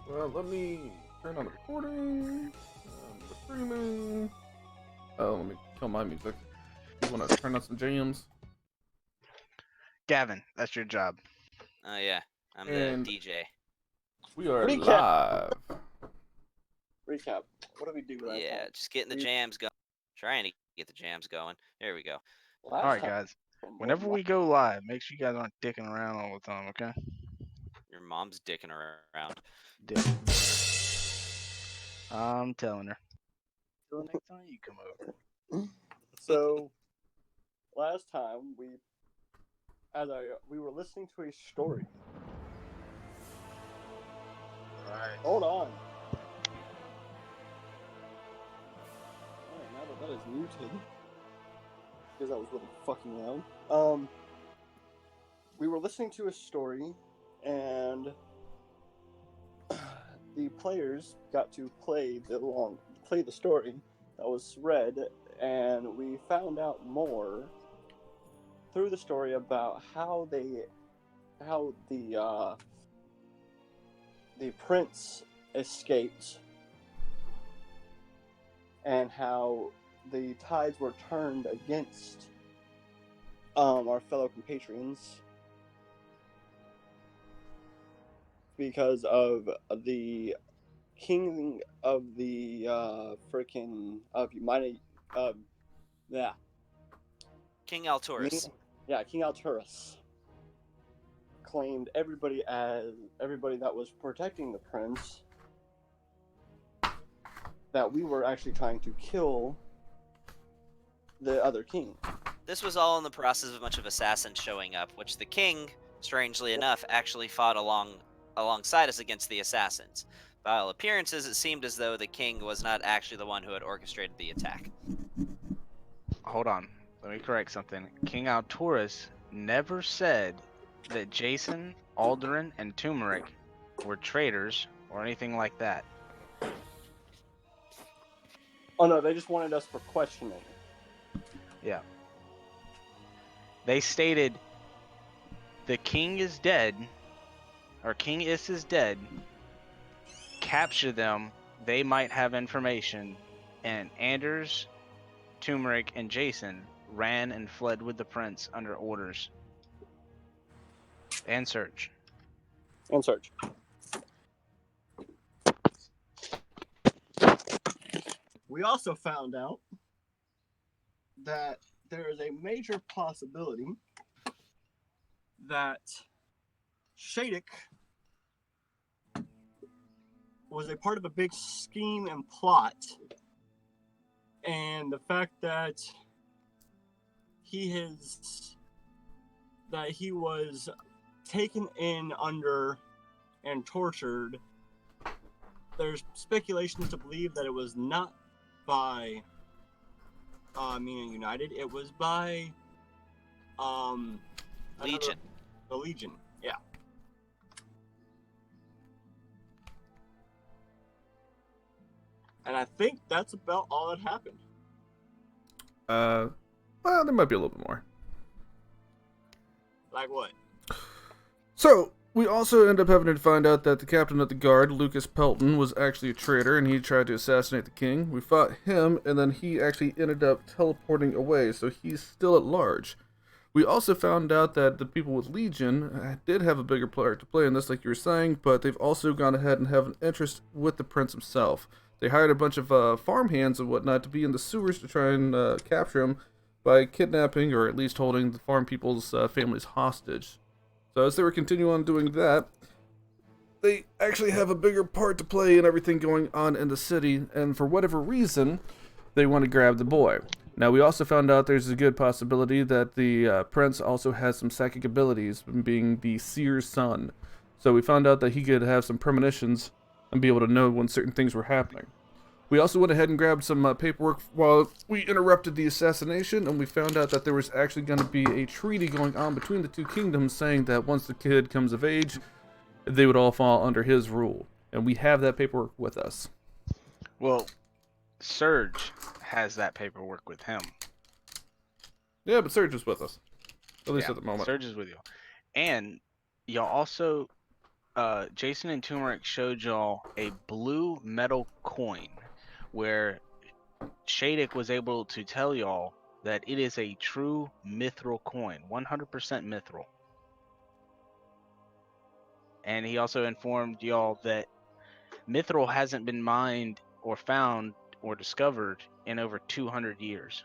Well, let me turn on the recording. The streaming. Oh, let me kill my music. You want to turn on some jams? Gavin, that's your job. Oh yeah, I'm And the DJ. we are Recap. live. Recap. What do we do last Yeah, time? just getting the jams going. Trying to get the jams going. There we go. Last All right, time- guys. Whenever we go live, make sure you guys aren't dicking around all the time, okay? Your mom's dicking around. Dick. I'm telling her. Till the next time you come over. So, last time we were listening to a story. Alright. Hold on. Alright, now that is muted, because that was really fucking loud. We were listening to a story, and the players got to play the story that was read, and we found out more through the story about how the prince escaped, and how the tides were turned against our fellow compatriots because of the king of the King Alturas. King Alturas claimed everybody that was protecting the prince, that we were actually trying to kill the other king. This was all in the process of a bunch of assassins showing up, which the king, strangely enough, actually fought alongside us against the assassins. By all appearances, it seemed as though the king was not actually the one who had orchestrated the attack. Hold on. Let me correct something. King Alturas never said that Jason, Alderin, and Turmeric were traitors or anything like that. Oh no, they just wanted us for questioning. Yeah. They stated the king is dead, or King Is is dead. Capture them. They might have information. And Anders, Turmeric, and Jason ran and fled with the prince under orders. And Surge. And search. We also found out that there is a major possibility that Shadek was a part of a big scheme and plot, and the fact that he was taken in under and tortured. There's speculations to believe that it was not by meaning United. It was by Legion. The Legion. Yeah. And I think that's about all that happened. Well, there might be a little bit more. Like what? So, we also end up having to find out that the captain of the guard, Lucas Pelton, was actually a traitor, and he tried to assassinate the king. We fought him, and then he actually ended up teleporting away, so he's still at large. We also found out that the people with Legion did have a bigger part to play in this, like you were saying, but they've also gone ahead and have an interest with the prince himself. They hired a bunch of farmhands and whatnot to be in the sewers to try and capture him by kidnapping, or at least holding the farm people's families hostage. So as they were continuing on doing that, they actually have a bigger part to play in everything going on in the city, and for whatever reason, they want to grab the boy. Now, we also found out there's a good possibility that the prince also has some psychic abilities, being the Seer's son. So we found out that he could have some premonitions and be able to know when certain things were happening. We also went ahead and grabbed some paperwork while we interrupted the assassination, and we found out that there was actually going to be a treaty going on between the two kingdoms saying that once the kid comes of age, they would all fall under his rule. And we have that paperwork with us. Well, Surge has that paperwork with him. Yeah, but Serge is with us. At least Yeah, at the moment. Surge is with you. And y'all also Jason and Turmeric showed y'all a blue metal coin where Shadek was able to tell y'all that it is a true mithril coin, 100% mithril. And he also informed y'all that mithril hasn't been mined or found or discovered in over 200 years,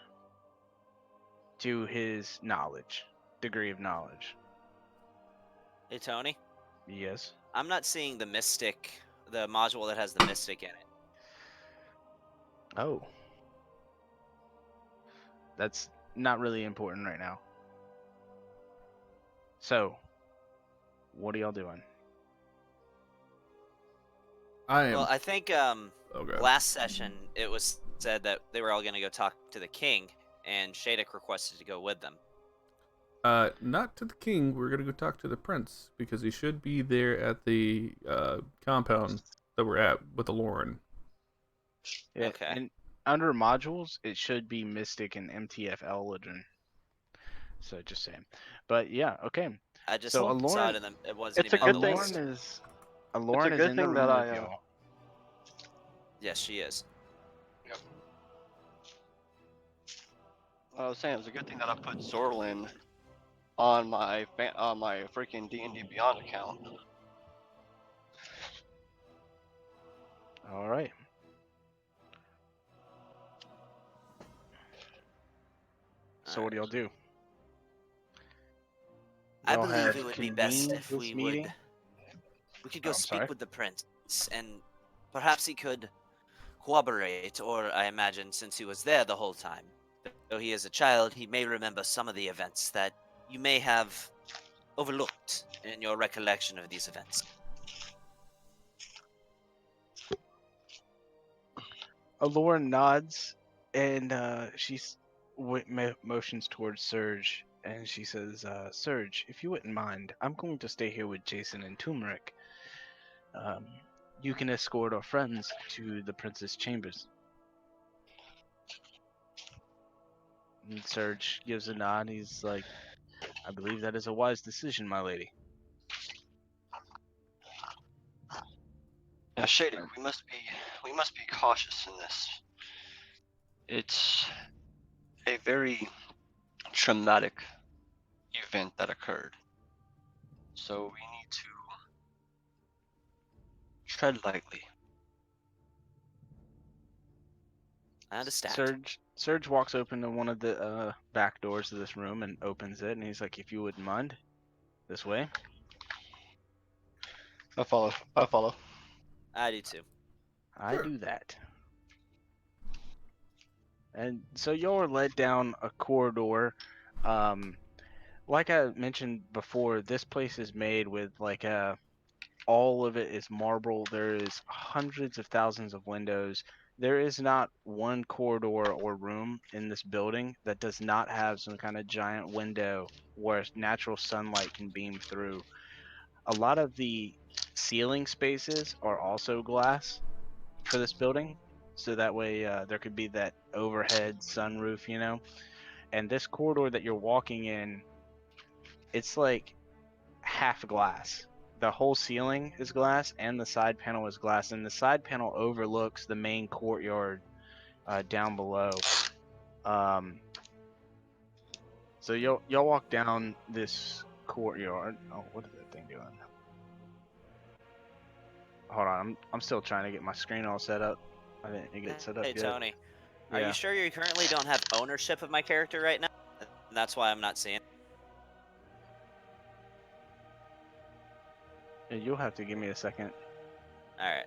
to his degree of knowledge. Hey, Tony. Yes. I'm not seeing the module that has the mystic in it. Oh. That's not really important right now. So, what are y'all doing? I am. Well, I think Okay. last session it was said that they were all going to go talk to the king, and Shadek requested to go with them. Not to the king. We're gonna go talk to the prince because he should be there at the compound that we're at with the Lauren. Yeah, Okay. and under modules, it should be Mystic and MTF Legend. So just saying. But yeah, okay. I just So saw it Aloran, and it wasn't It's a even on good the thing. list. Aloran is good in the thing room that with I, y'all. Yes, she is. I was saying it's a good thing that I put Zorlin on my freaking D&D Beyond account. All right. So what do y'all do? I Y'all believe have it would be best convened if this we meeting. could go I'm speak sorry? with the prince, and perhaps he could cooperate, or I imagine since he was there the whole time, though he is a child, he may remember some of the events that you may have overlooked in your recollection of these events. Aloran nods, and she motions towards Surge, and she says, Surge, if you wouldn't mind, I'm going to stay here with Jason and Turmeric. You can escort our friends to the prince's chambers. And Surge gives a nod. He's like, I believe that is a wise decision, my lady. Now, Shady, we must be cautious in this. It's a very traumatic event that occurred, so we need to tread lightly. I understand. Surge walks open to one of the back doors of this room and opens it, and he's like, if you wouldn't mind, this way. I follow. I do too. I do that. And so y'all are led down a corridor. Like I mentioned before, this place is made with all of it is marble. There is hundreds of thousands of windows. There is not one corridor or room in this building that does not have some kind of giant window where natural sunlight can beam through. A lot of the ceiling spaces are also glass for this building, so that way there could be that overhead sunroof, And this corridor that you're walking in, it's like half glass. The whole ceiling is glass, and the side panel is glass, and the side panel overlooks the main courtyard down below. So y'all walk down this courtyard. Oh, what is that thing doing? Hold on, I'm still trying to get my screen all set up. I didn't get set up Hey, yet. Tony. Are Yeah. you sure you currently don't have ownership of my character right now? And that's why I'm not seeing it. Yeah, you'll have to give me a second. Alright.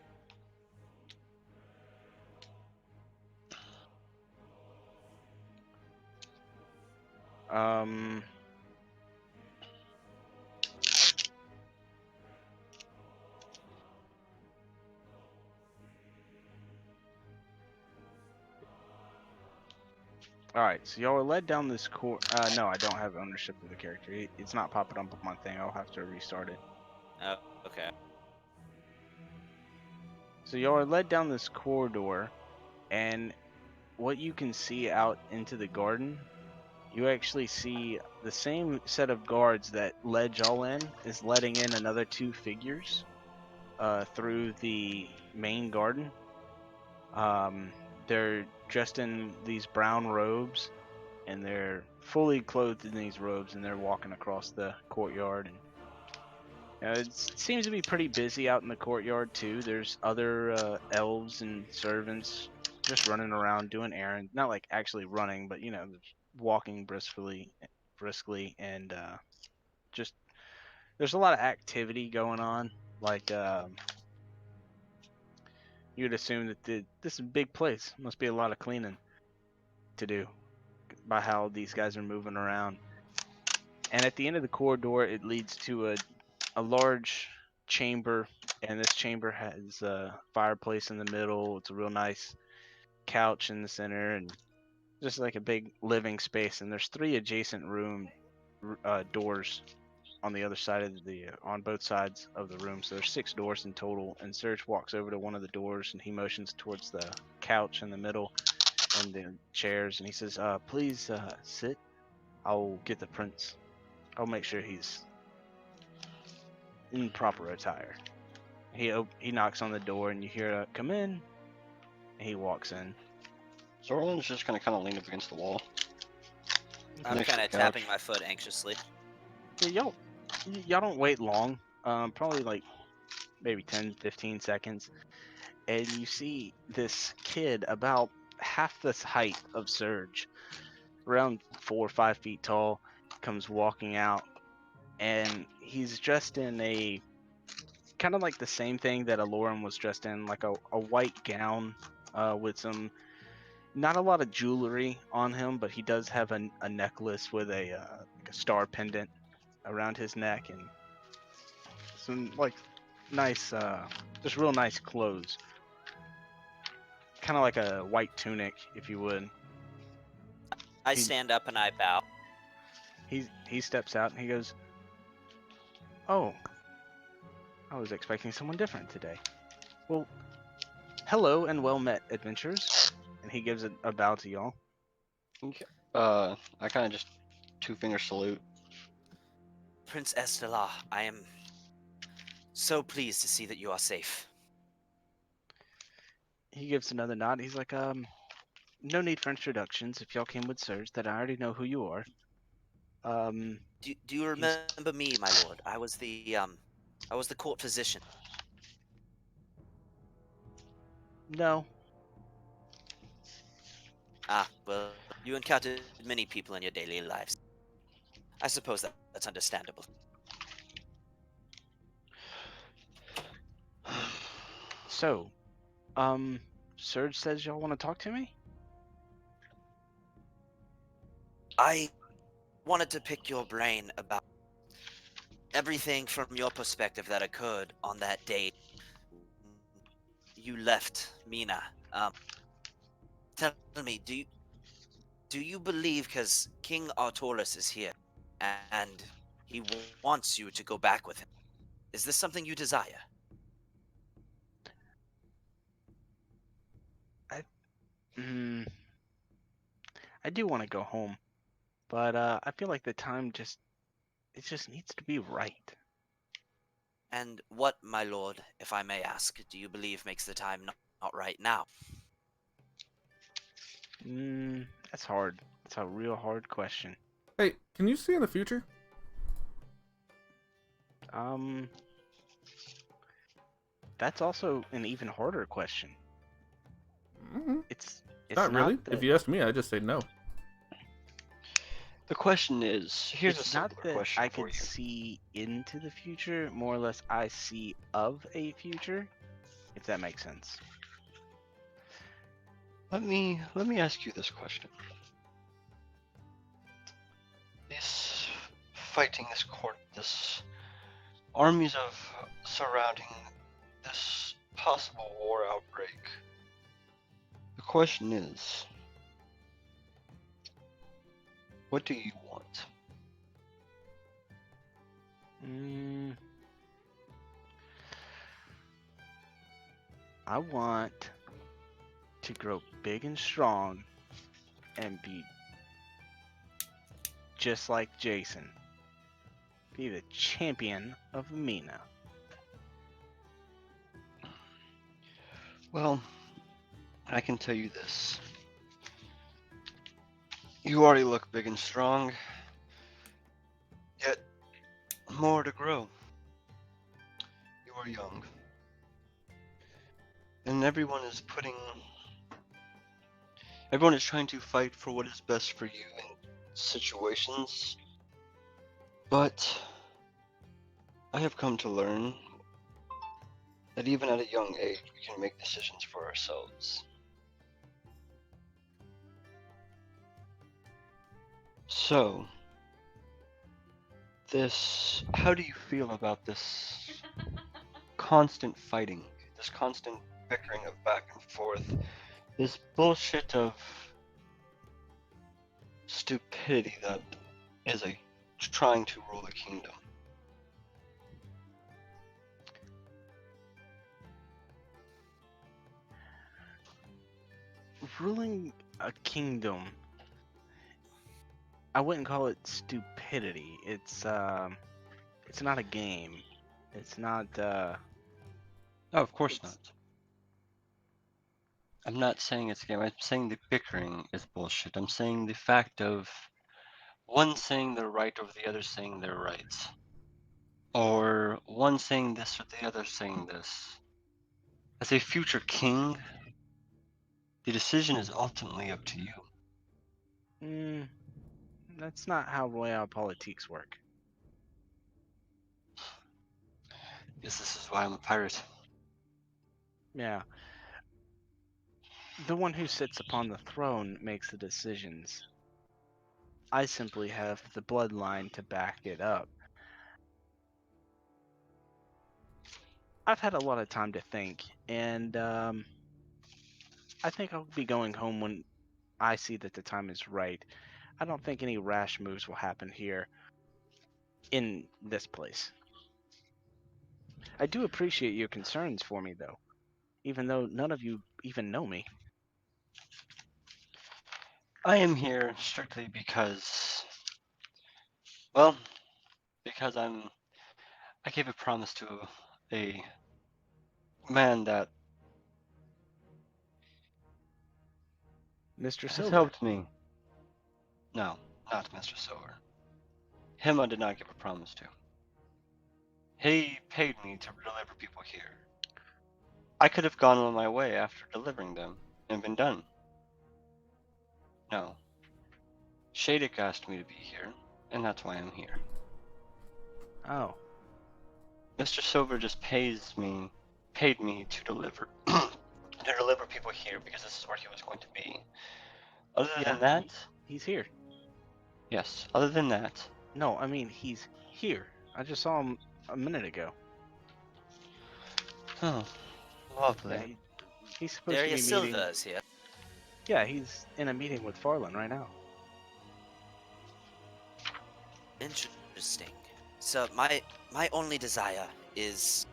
Alright, so y'all are led down this no, I don't have ownership of the character. It's not popping up on my thing. I'll have to restart it. Oh, okay. So y'all are led down this corridor, and what you can see out into the garden, you actually see the same set of guards that led y'all in is letting in another two figures. through the main garden. They're dressed in these brown robes, and they're fully clothed in these robes, and they're walking across the courtyard. And it seems to be pretty busy out in the courtyard too. There's other elves and servants just running around doing errands, not like actually running, but walking briskly, and just there's a lot of activity going on. Like you'd assume that this is a big place. Must be a lot of cleaning to do by how these guys are moving around. And at the end of the corridor, it leads to a large chamber, and this chamber has a fireplace in the middle. It's a real nice couch in the center, and just like a big living space. And there's 3 adjacent doors on the other side of on both sides of the room. So there's 6 doors in total. And Serge walks over to one of the doors, and he motions towards the couch in the middle and the chairs, and he says, "Please sit. I'll get the prince. I'll make sure he's in proper attire." He knocks on the door, and you hear "Come in." And he walks in. Zorlin's just gonna kind of lean up against the wall. I'm Next to kind of the tapping couch. my foot anxiously. Yeah, y'all don't wait long. Probably like maybe 10, 15 seconds, and you see this kid about half the height of Surge, around 4 or 5 feet tall, comes walking out, and he's dressed in a kind of like the same thing that Aloran was dressed in, like a white gown with some, not a lot of jewelry on him, but he does have a necklace with like a star pendant around his neck, and some like nice, just real nice clothes. Kind of like a white tunic, if you would. I He- stand up and I bow. He steps out and he goes, "Oh, I was expecting someone different today. Well, hello and well met, adventurers." And he gives a bow to y'all. Okay. I kind of just 2-finger salute. Prince Estelar, I am so pleased to see that you are safe. He gives another nod. He's like, no need for introductions. If y'all came with Surge, that I already know who you are. Do you remember me, my lord? I was the court physician. No. Ah, well, you encountered many people in your daily lives. I suppose that's understandable. So, Surge says y'all want to talk to me? I wanted to pick your brain about everything from your perspective that occurred on that day you left Mina. Tell me, do you believe, because King Artoris is here and he wants you to go back with him? Is this something you desire? I do want to go home, but I feel like the time it just needs to be right. And what, my lord, if I may ask, do you believe makes the time not right now? That's hard. That's a real hard question. Hey, can you see in the future? That's also an even harder question. Mm-hmm. It's Not really. that, If you ask me, I just say no. The question is, here's a it's not simpler that question I for could you. see into the future. More or less, I see of a future. If that makes sense. Let me ask you this question. This fighting, this court, this armies of surrounding this possible war outbreak. The question is, what do you want? I want to grow big and strong and be just like Jason. Be the champion of Mina. Well, I can tell you this. You already look big and strong, yet more to grow. You are young, and everyone is trying to fight for what is best for you in situations, but I have come to learn that even at a young age, we can make decisions for ourselves. So, how do you feel about this constant fighting, this constant bickering of back and forth, this bullshit of stupidity that is trying to rule a kingdom? Ruling a kingdom, I wouldn't call it stupidity. It's not a game. It's not No, of course it's not. I'm not saying it's a game. I'm saying the bickering is bullshit. I'm saying the fact of one saying they're right over the other saying they're right. Or one saying this or the other saying this. As a future king, the decision is ultimately up to you. mm, that's not how royal politics work. Guess this is why I'm a pirate. Yeah. The one who sits upon the throne makes the decisions. I simply have the bloodline to back it up. I've had a lot of time to think, and I think I'll be going home when I see that the time is right. I don't think any rash moves will happen here in this place. I do appreciate your concerns for me, though, even though none of you even know me. I am here strictly well, because I gave a promise to a man that Mr. has Silver. helped me. No, not Mr. Silver. Him I did not give a promise to. He paid me to deliver people here. I could have gone on my way after delivering them and been done. No. Shadek asked me to be here, and that's why I'm here. Oh, Mr. Silver just paid me to deliver to deliver people here because this is where he was going to be. Other yeah, than that, he's here. yes. Other than that, No, I mean, he's here. I just saw him a minute ago. oh, Yeah, lovely. he's supposed to be Darius meeting. Silva is here. Yeah, he's in a meeting with Farland right now. Interesting. So my only desire is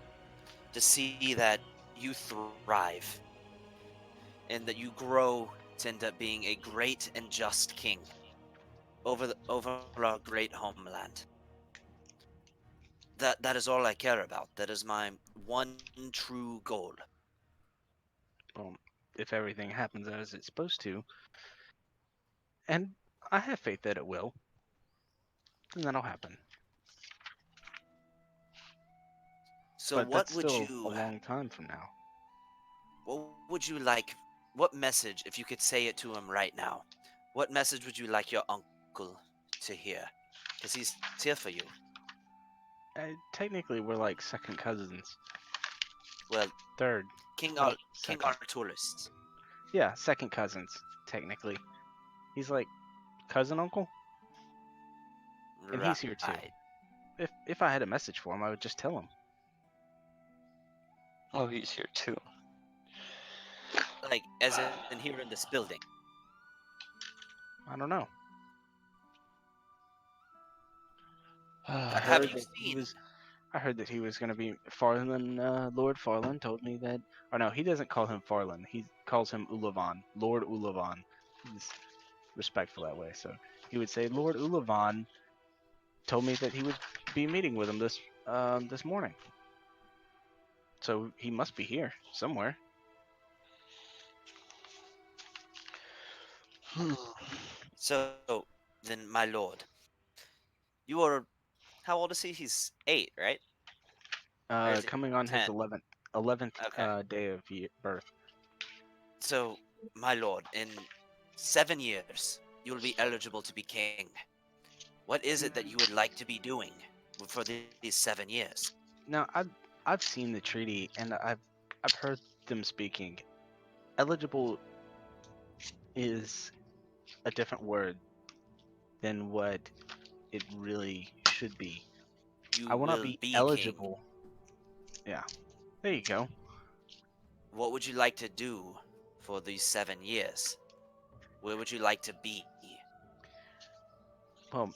to see that you thrive and that you grow to end up being a great and just king over our great homeland. That is all I care about. That is my one true goal. Well, if everything happens as it's supposed to, and I have faith that it will, then that'll happen. So But that's still a long time from now. what would you like, what message, if you could say it to him right now, what message would you like your uncle to hear? Because he's here for you. Technically, we're like second cousins. Well, Third. King No, King second. Arturus. Yeah, second cousins, technically. He's like cousin uncle, and he's here too. Right. If I had a message for him, I would just tell him. Oh, he's here too. Like, as in here in this building. I don't know. I Have heard you that he seen? was. I heard that he was going to be Farland. Lord Farland told me that. Or no, he doesn't call him Farland. He calls him Ulavan, Lord Ulavan. He's respectful that way. So he would say, Lord Ulavan told me that he would be meeting with him this morning. So he must be here somewhere. Hmm. So then, my lord, you are. How old is he? He's 8, right? Or is he Coming on his 10? 11th Okay. day of birth. So, my lord, in 7 years, you will be eligible to be king. What is it that you would like to be doing for these 7 years? Now, I've seen the treaty and I've heard them speaking. Eligible is a different word than what it really should be. You I want to will be be king. eligible. Yeah, there you go. What would you like to do for these 7 years? Where would you like to be? Well,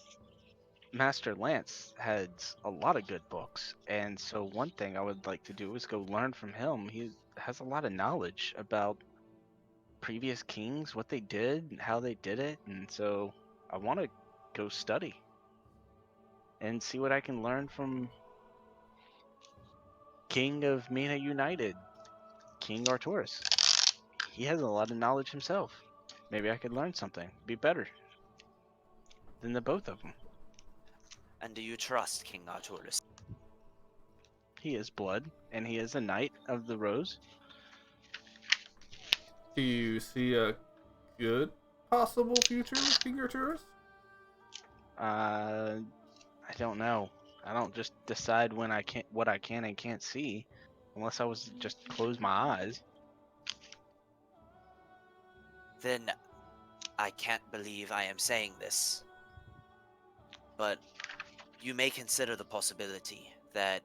Master Lance has a lot of good books, and so one thing I would like to do is go learn from him. He has a lot of knowledge about previous kings, what they did, and how they did it, and so I want to go study and see what I can learn from King of Mina United, King Arturus. He has a lot of knowledge himself. Maybe I could learn something, be better than the both of them. And do you trust King Arturus? He is blood, and he is a knight of the rose. Do you see a good possible future with King Arturus? I don't know. I don't just decide when I can't what I can and can't see, unless I was to just close my eyes. Then I can't believe I am saying this, but you may consider the possibility that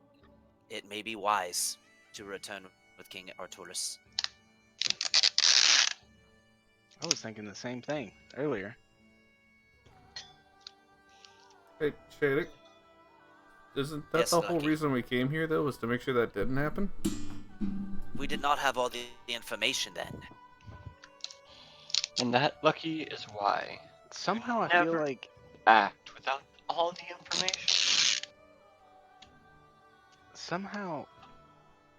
it may be wise to return with King Arturus. I was thinking the same thing earlier. Hey, Shadek, isn't that Yes, the whole Lucky. reason we came here, though, was to make sure that didn't happen? We did not have all the information then. And that, Lucky, is why Somehow I feel never like act without all the information. somehow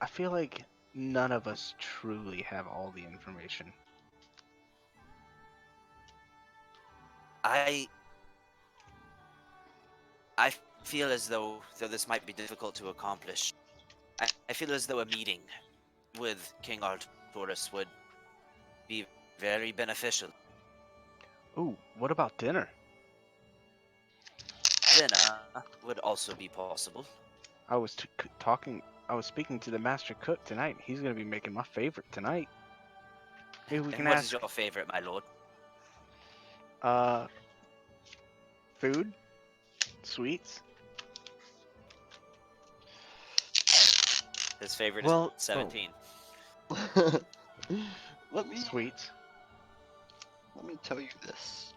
I feel like none of us truly have all the information. I I feel as though this might be difficult to accomplish. I feel as though a meeting with King Arturus would be very beneficial. Ooh, what about dinner? Dinner would also be possible. I was I was speaking to the master cook tonight. He's gonna be making my favorite tonight. Maybe we can And what is ask, your favorite, my lord? uh, food, sweets. His favorite is Well, 17. let me sweets. let me tell you this.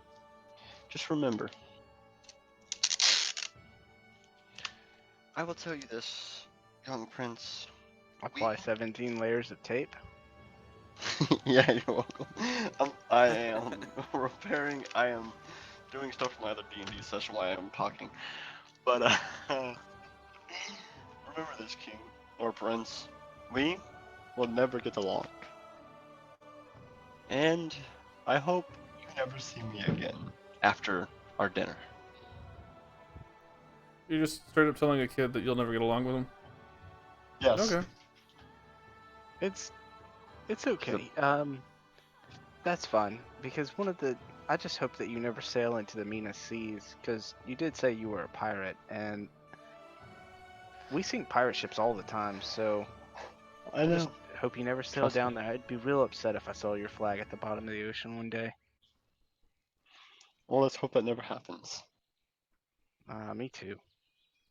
Just remember, I will tell you this, young prince. Apply 17 layers of tape. Yeah, you're welcome. I am repairing. I am doing stuff for my other D&D session while I am talking. But remember this, king or prince. We will never get along, and I hope you never see me again after our dinner. You're just straight up telling a kid that you'll never get along with him? Yes. Okay. It's okay. That's fine because I just hope that you never sail into the Mina seas because you did say you were a pirate and we sink pirate ships all the time. So I I know. just hope you never sail Trust me. down there. I'd be real upset if I saw your flag at the bottom of the ocean one day. Well, let's hope that never happens. Me too.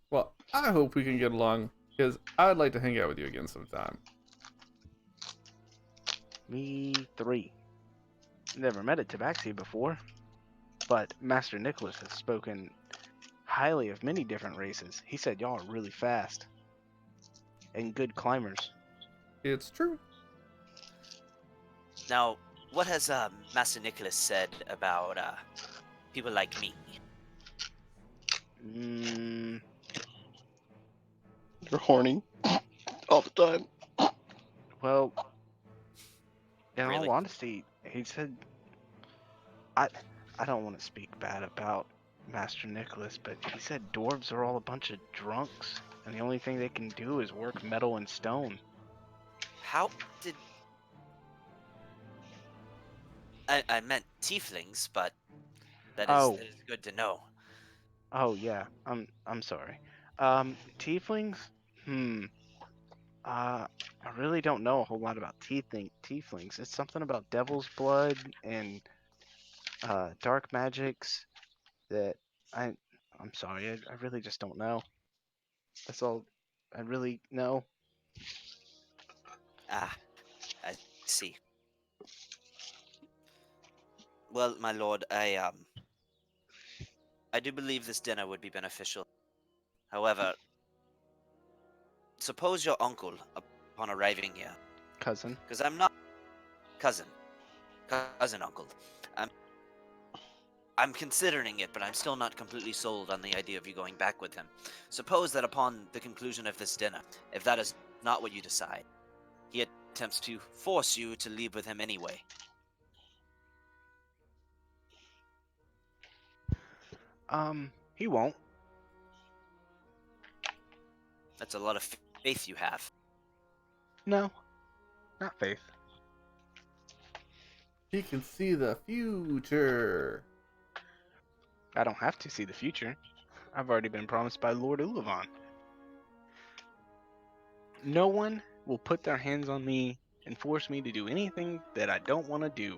Well, I hope we can get along, because I'd like to hang out with you again sometime. Me three. Never met a Tabaxi before, but Master Nicholas has spoken highly of many different races. He said y'all are really fast and good climbers. It's true. Now, what has Master Nicholas said about people like me? Mm, You're horny all the time. well, in all Really? honesty, he said I I don't want to speak bad about Master Nicholas, but he said dwarves are all a bunch of drunks, and the only thing they can do is work metal and stone. How did I meant tieflings, but Oh, that is good to know. oh yeah. I'm sorry. Tieflings? Hmm. I really don't know a whole lot about tieflings. It's something about devil's blood and dark magics that I I'm sorry. I really just don't know. That's all I really know. Ah, I see. Well, my lord, I do believe this dinner would be beneficial. However, suppose your uncle, upon arriving here, Cousin. because I'm not cousin, cousin uncle. I'm I'm considering it, but I'm still not completely sold on the idea of you going back with him. Suppose that upon the conclusion of this dinner, if that is not what you decide, he attempts to force you to leave with him anyway. He won't. That's a lot of faith you have. No, not Faith. He can see the future. I don't have to see the future. I've already been promised by Lord Ulavon. No one will put their hands on me and force me to do anything that I don't want to do,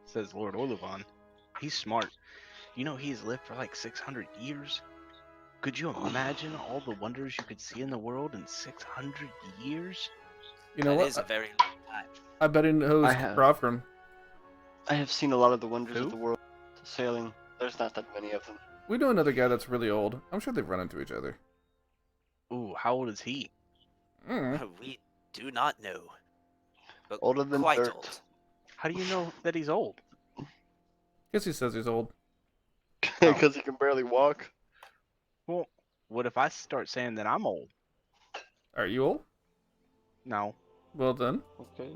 says Lord Ulavon. He's smart. You know he's lived for like 600 years? Could you imagine all the wonders you could see in the world in 600 years? You know That what? is a very long time. I bet he knows I have. Rofgrim. I have seen a lot of the wonders Who? of the world sailing. There's not that many of them. We know another guy that's really old. I'm sure they've run into each other. Ooh, how old is he? We do not know, but Older than quite dirt. old. How do you know that he's old? Guess he says he's old. Because he can barely walk. Well, what if I start saying that I'm old? Are you old? No. Well then. Okay.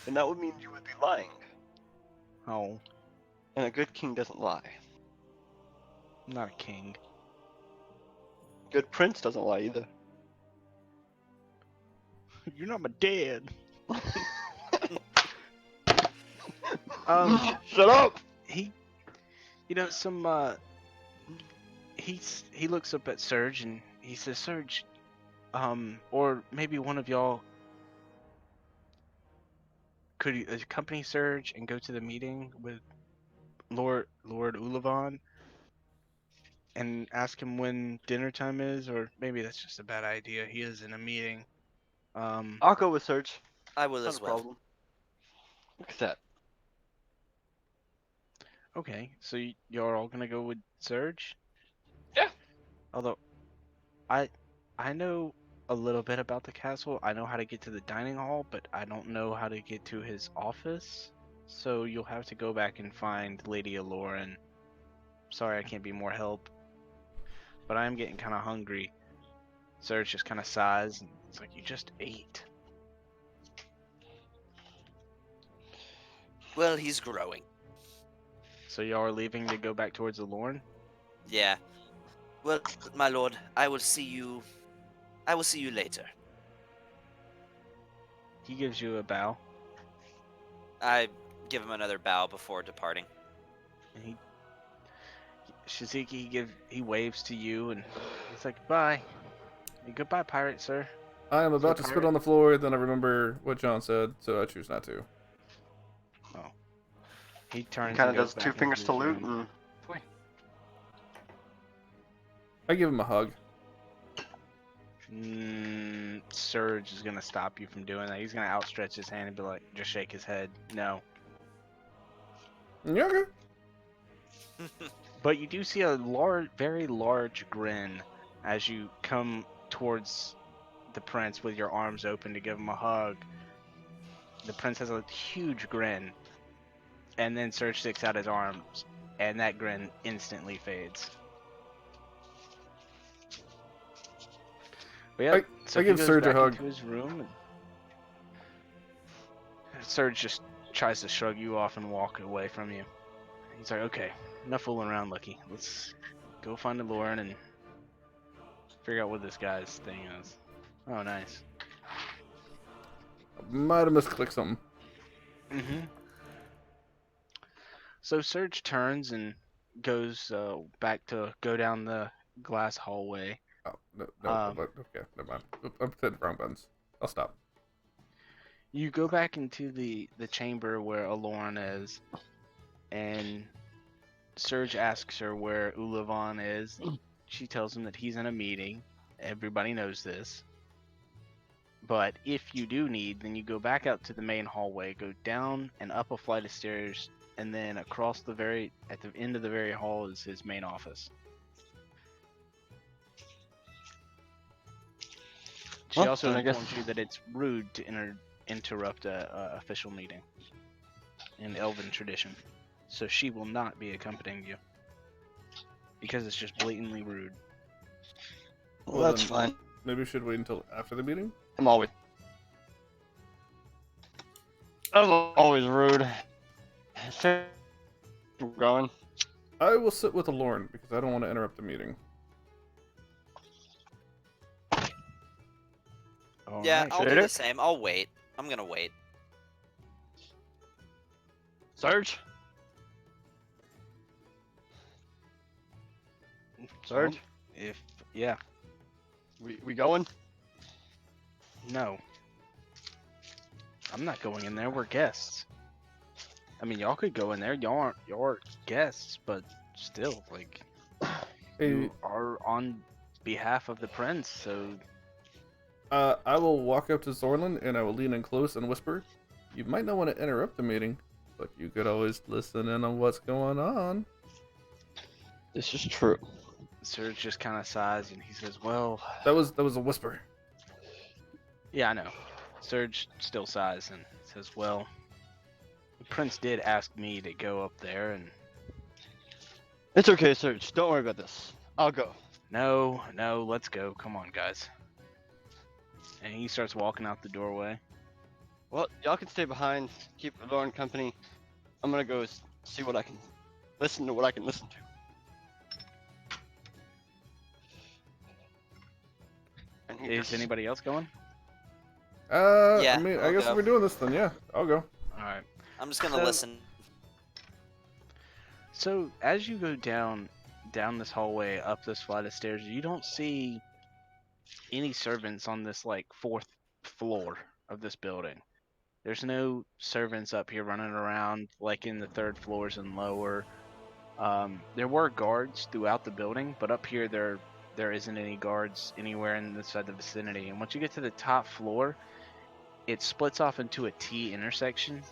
And that would mean you would be lying. Oh, And a good king doesn't lie. I'm not a king. Good prince doesn't lie either. You're not my dad. Shut up! He, he looks up at Serge and he says, Serge, or maybe one of y'all could accompany Serge and go to the meeting with Lord Ulavon and ask him when dinner time is, or maybe that's just a bad idea. He is in a meeting. I'll go with Serge. I will Not as a well. problem. Look at that. Okay, so y'all are all gonna go with Serge? Yeah. Although I know a little bit about the castle. I know how to get to the dining hall, but I don't know how to get to his office. So you'll have to go back and find Lady Aloran. Sorry I can't be more help, but I am getting kind of hungry. Serge just kind of sighs and it's like, you just ate. Well, he's growing. So y'all are leaving to go back towards Aloran? Yeah. Well, my lord, I will see you. I will see you later. He gives you a bow, I give him another bow before departing. and he waves to you, and he's like, "Bye, goodbye, pirate sir." I am about to pirate- spit on the floor, then I remember what John said, so I choose not to. Oh, he turns. Kind and of goes does two back fingers into to his loot room. and. I give him a hug. Surge is gonna stop you from doing that. He's gonna outstretch his hand and be like, just shake his head. No. Yeah, okay. But you do see a large, very large grin as you come towards the prince with your arms open to give him a hug. The prince has a huge grin, and then Surge sticks out his arms, and that grin instantly fades. But yeah, so I he give goes Surge a back hug. into his room, and Surge just tries to shrug you off and walk away from you. He's like, okay, enough fooling around, Lucky. Let's go find the Lauren and figure out what this guy's thing is. Oh, nice. Might have misclicked something. So Serge turns and goes back to go down the glass hallway. Oh, no, okay, never mind. I'm hitting the wrong buttons. I'll stop. You go back into the chamber where Aloran is, and Serge asks her where Ulavan is. She tells him that he's in a meeting. Everybody knows this. But if you do need, then you go back out to the main hallway, go down and up a flight of stairs, and then across at the end of the very hall is his main office. She Well, also then I guess- informs you that it's rude to interrupt a official meeting in Elven tradition, so she will not be accompanying you because it's just blatantly rude. Well, that's then fine. Maybe we should wait until after the meeting? I'm always rude. So, we're going. I will sit with Lauren because I don't want to interrupt the meeting. Yeah, Alright. I'll do Later. the same. I'll wait. I'm gonna wait. Sarge? Sarge? If yeah, We going? no, I'm not going in there. We're guests. I mean, y'all could go in there. Y'all aren't guests, but still, like, Hey, you are on behalf of the prince. So I will walk up to Zorlin and I will lean in close and whisper, "You might not want to interrupt the meeting, but you could always listen in on what's going on." This is true. Serge just kind of sighs and he says, "Well, That was a whisper. yeah, I know." Serge still sighs and says, "Well, the prince did ask me to go up there, and It's okay, Sarge. Don't worry about this. I'll go. no, let's go. Come on, guys." And he starts walking out the doorway. Well, y'all can stay behind, keep Lauren company. I'm gonna go see what I can listen to. What I can listen to. And he Is just- anybody else going? Yeah, I mean, I I'll guess go. if we're doing this, then yeah, I'll go. All right. I'm just gonna So- listen. So as you go down this hallway, up this flight of stairs, you don't see any servants on this like fourth floor of this building. There's no servants up here running around like in the third floors and lower. There were guards throughout the building, but up here there isn't any guards anywhere in the vicinity. And once you get to the top floor, it splits off into a T intersection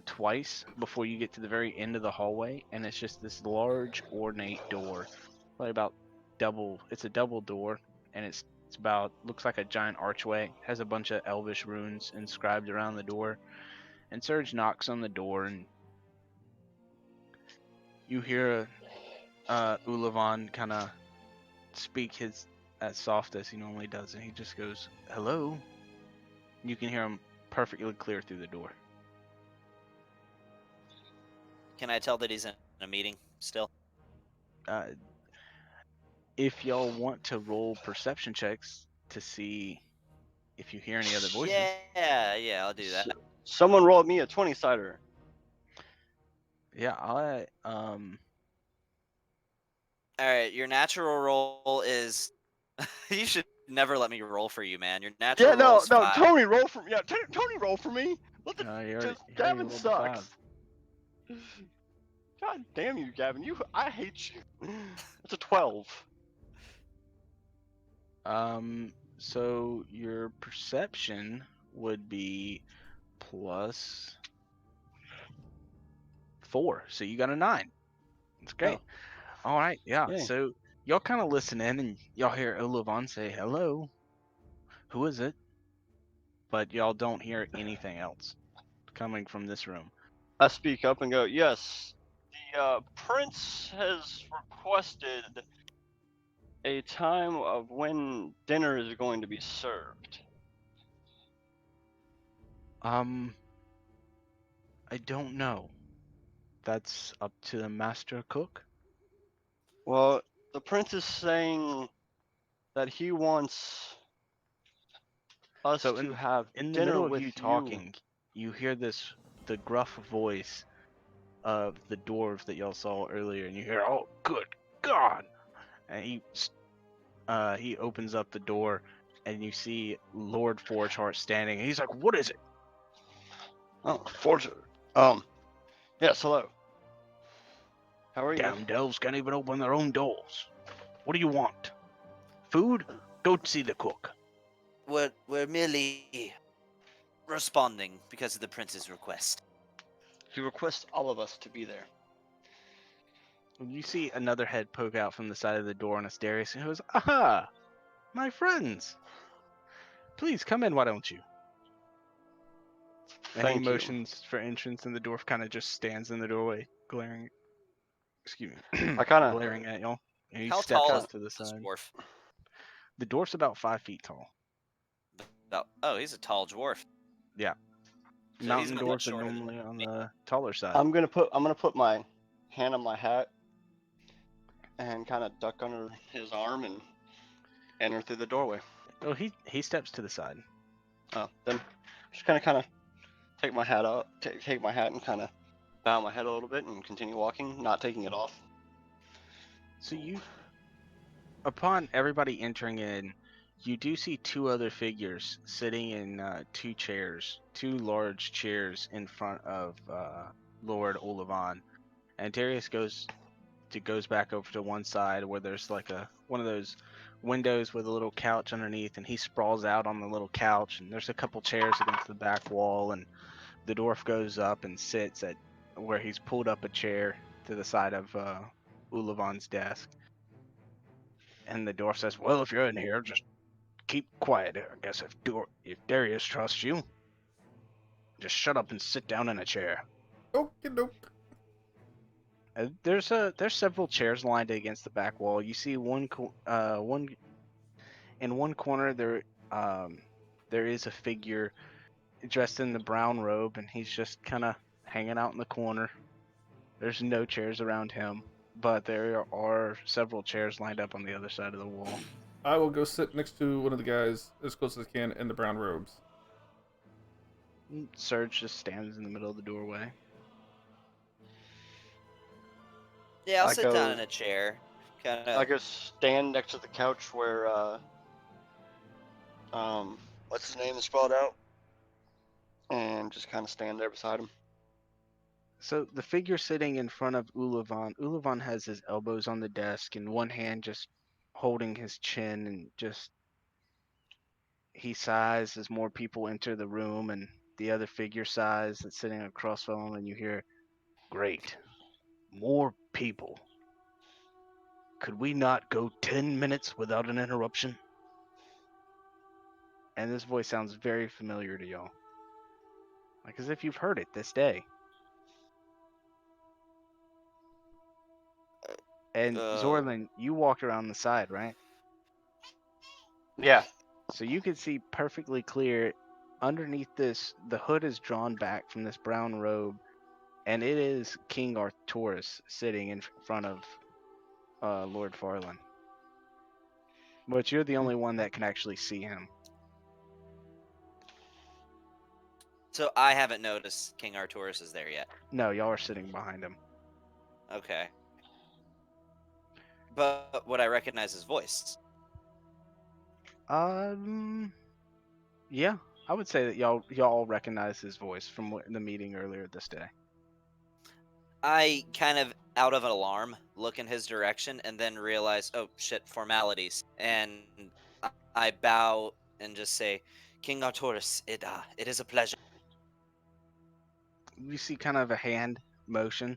twice before you get to the very end of the hallway, and it's just this large ornate door, probably about double. It's a double door, and it's about looks like a giant archway. Has a bunch of elvish runes inscribed around the door. And Serge knocks on the door, and you hear Ulavan kind of speak his as soft as he normally does, and he just goes, "Hello." You can hear him perfectly clear through the door. Can I tell that he's in a meeting still? If y'all want to roll perception checks to see if you hear any other voices. Yeah, I'll do that. Someone rolled me a 20-sider. Yeah, All right, your natural roll is. You should never let me roll for you, man. Your natural Yeah, roll no, is no. 5. Tony roll for me. Yeah, Tony roll for me. Let the you already, just you already Gavin rolled a sucks. 5. God damn you, Gavin. I hate you. It's a 12. So your perception would be plus 4, so you got a 9. That's great. All right, yeah. Yay. So y'all kind of listen in, and y'all hear Ulavan say, "Hello, who is it?" But y'all don't hear anything else coming from this room. I speak up and go, yes, the prince has requested a time of when dinner is going to be served. I don't know. That's up to the master cook. Well, the prince is saying that he wants us So to have in the dinner middle of with you you. talking, you hear the gruff voice of the dwarf that y'all saw earlier, and you hear, "Oh, good God!" And he opens up the door, and you see Lord Forgeheart standing, and he's like, "What is it?" Oh, fortune. Yes, hello. How are you? Damn elves can't even open their own doors. What do you want? Food? Go see the cook. We're merely responding because of the prince's request. He requests all of us to be there. You see another head poke out from the side of the door on Asterius, and he goes, "Aha! My friends! Please come in, why don't you?" And he Thank you. motions for entrance, and the dwarf kind of just stands in the doorway, glaring. Excuse me, I kind of, glaring at y'all. And he How steps tall out is to the this side. dwarf? The dwarf's about 5 feet tall. Oh, he's a tall dwarf. Yeah, So he's mountain much dwarves are shorter than normally on me. the taller side. I'm gonna put my hand on my hat and kind of duck under his arm and enter through the doorway. Oh, he steps to the side. Oh, then just kind of take my hat up, take my hat and kind of bow my head a little bit and continue walking, not taking it off. So upon everybody entering in, you do see two other figures sitting in two large chairs in front of Lord Olavan. And Darius goes back over to one side where there's like one of those windows with a little couch underneath, and he sprawls out on the little couch, and there's a couple chairs against the back wall, and the dwarf goes up and sits at where he's pulled up a chair to the side of Ulavan's desk. And the dwarf says, "Well, if you're in here, just keep quiet. I guess if Darius trusts you, just shut up and sit down in a chair." Okay, doke. There's several chairs lined against the back wall. You see one in one corner there is a figure dressed in the brown robe, and he's just kind of hanging out in the corner. There's no chairs around him, but there are several chairs lined up on the other side of the wall. I will go sit next to one of the guys as close as I can in the brown robes. Serge just stands in the middle of the doorway. Yeah, I'll I sit down go- in a chair. Kind I of. go stand next to the couch where what's his name is sprawled out, and just kind of stand there beside him. So the figure sitting in front of Ulavan has his elbows on the desk and one hand just holding his chin, and just he sighs as more people enter the room, and the other figure sighs that's sitting across from him, and you hear, "Great. More people. Could we not go 10 minutes without an interruption?" And this voice sounds very familiar to y'all. Like as if you've heard it this day. And Zorlin, you walked around the side, right? Yeah. So you can see perfectly clear underneath this, the hood is drawn back from this brown robe, and it is King Arcturus sitting in front of Lord Farland. But you're the only one that can actually see him. So I haven't noticed King Arcturus is there yet. No, y'all are sitting behind him. Okay. But would I recognize his voice? Yeah, I would say that y'all recognize his voice from the meeting earlier this day. I kind of, out of an alarm, look in his direction and then realize, oh shit, formalities. And I bow and just say, King Arcturus, it is a pleasure. You see kind of a hand motion,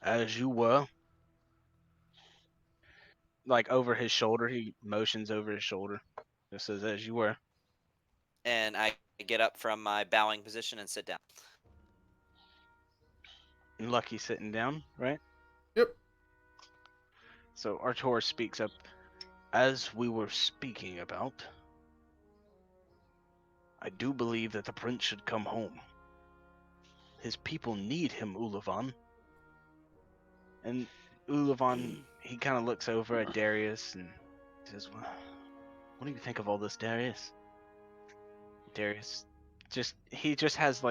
"As you were." Like over his shoulder, he motions over his shoulder. Just says, "As you were." And I get up from my bowing position and sit down. And Lucky sitting down, right? Yep. So Artur speaks up. "As we were speaking about, I do believe that the prince should come home. His people need him, Ulavan. And Ulavan, he kind of looks over at Darius and says, well, what do you think of all this, Darius? Darius he just has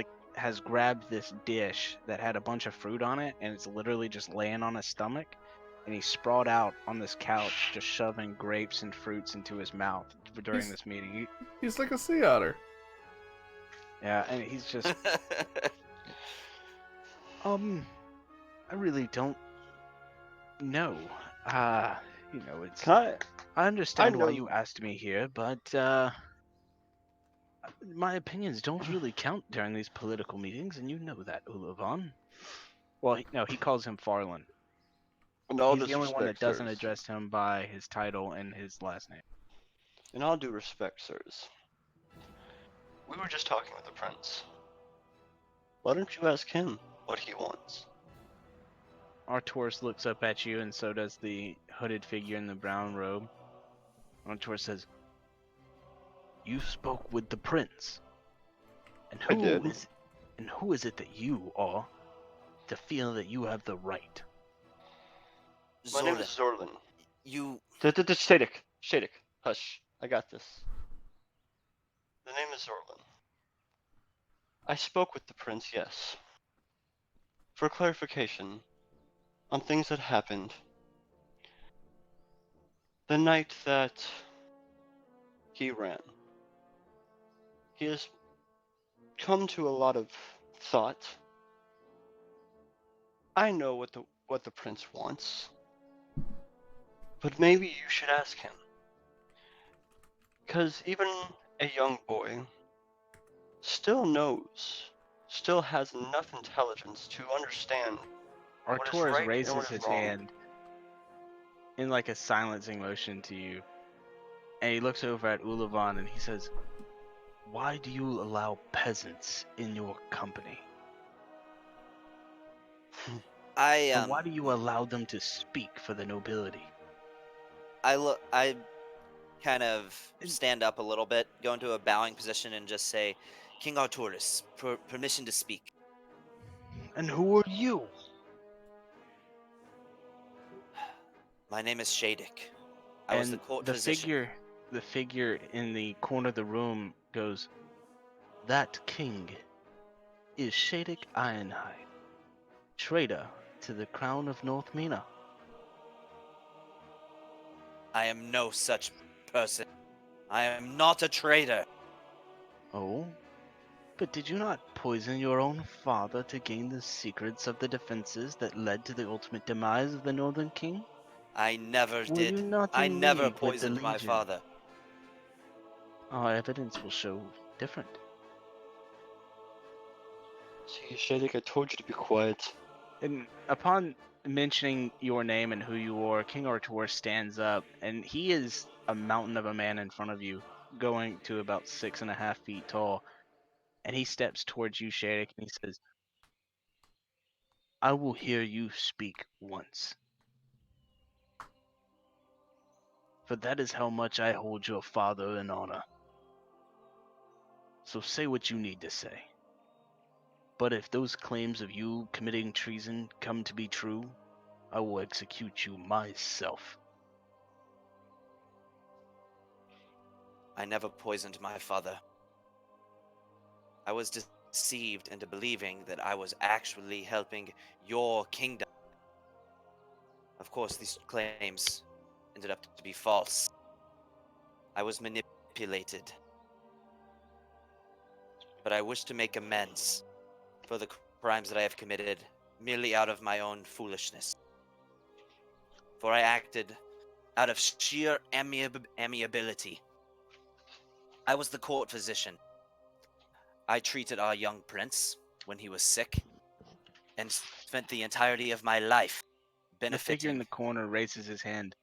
grabbed this dish that had a bunch of fruit on it, and it's literally just laying on his stomach, and he's sprawled out on this couch just shoving grapes and fruits into his mouth during this meeting. He's like a sea otter. Yeah, and he's just I really don't know. It's Can I understand I why know- you asked me here, but my opinions don't really count during these political meetings, and you know that, Ulavan. Well, he calls him Farland. In all He's the only one that disrespect, doesn't sirs. address him by his title and his last name. In all due respect, sirs. We were just talking with the prince. Why don't you ask him what he wants? Artoris looks up at you, and so does the hooded figure in the brown robe. Artoris says, "You spoke with the prince, and I did. who is it that you are to feel that you have the right?" My name Zorlin, is Zorlin. you Shadik. Hush. I got this. The name is Zorlin. I spoke with the prince, yes. For clarification on things that happened the night that he ran. He has come to a lot of thought. I know what the prince wants, but maybe you should ask him. Because even a young boy still has enough intelligence to understand what is Artoris right and raises what is his wrong. hand in like a silencing motion to you, and he looks over at Ulavan and he says, "Why do you allow peasants in your company? And why do you allow them to speak for the nobility?" I kind of stand up a little bit, go into a bowing position, and just say, "King Arturus, permission to speak." "And who are you?" My name is Shadik. I was the And court physician. the figure in the corner of the room goes, "That king is Shadik Ironhide, traitor to the crown of North Mina." I am no such person. I am not a traitor. "Oh? But did you not poison your own father to gain the secrets of the defenses that led to the ultimate demise of the Northern King? I never Were you did. not I in never league with the poisoned my Legion? father. Our evidence will show different." See, Shadik, I told you to be quiet. And upon mentioning your name and who you are, King Artur stands up, and he is a mountain of a man in front of you, going to about 6.5 feet tall. And he steps towards you, Shadik, and he says, "I will hear you speak once. For that is how much I hold your father in honor. So say what you need to say. But if those claims of you committing treason come to be true, I will execute you myself." I never poisoned my father. I was deceived into believing that I was actually helping your kingdom. Of course, these claims ended up to be false. I was manipulated. But I wish to make amends for the crimes that I have committed merely out of my own foolishness. For I acted out of sheer amiability. I was the court physician. I treated our young prince when he was sick and spent the entirety of my life The figure in benefiting. the corner raises his hand.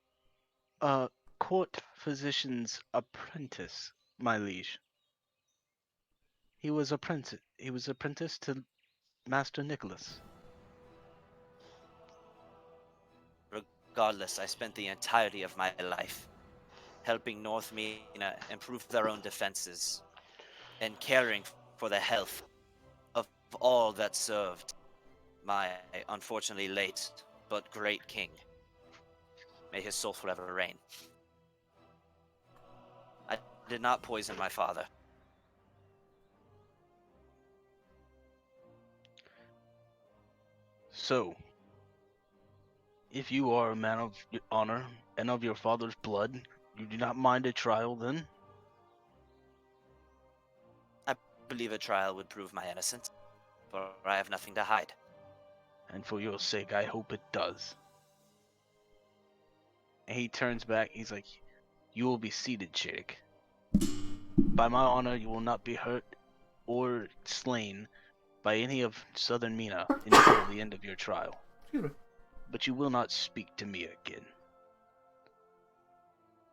Court physician's apprentice, my liege. He was apprenticed to Master Nicholas." Regardless, I spent the entirety of my life helping North Mina improve their own defenses and caring for the health of all that served my unfortunately late but great king. May his soul forever reign. I did not poison my father. So, if you are a man of honor and of your father's blood, you do not mind a trial then? I believe a trial would prove my innocence, for I have nothing to hide. And for your sake, I hope it does. And he turns back, he's like, you will be seated, Shadek. By my honor, you will not be hurt or slain by any of Southern Mina until the end of your trial. Excuse me. But you will not speak to me again.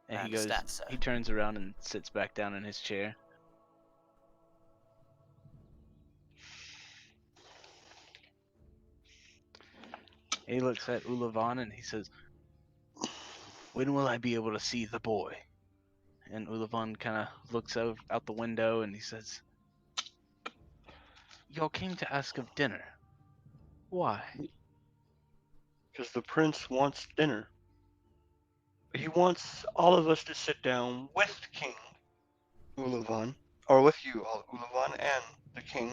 And I he goes, understand, sir. he turns around and sits back down in his chair. He looks at Ulavan and he says, when will I be able to see the boy? And Ulavan kind of looks out the window and he says, y'all came to ask of dinner. Why? Because the prince wants dinner. He wants all of us to sit down with King Ulavan, or with you all, Ulavan and the king.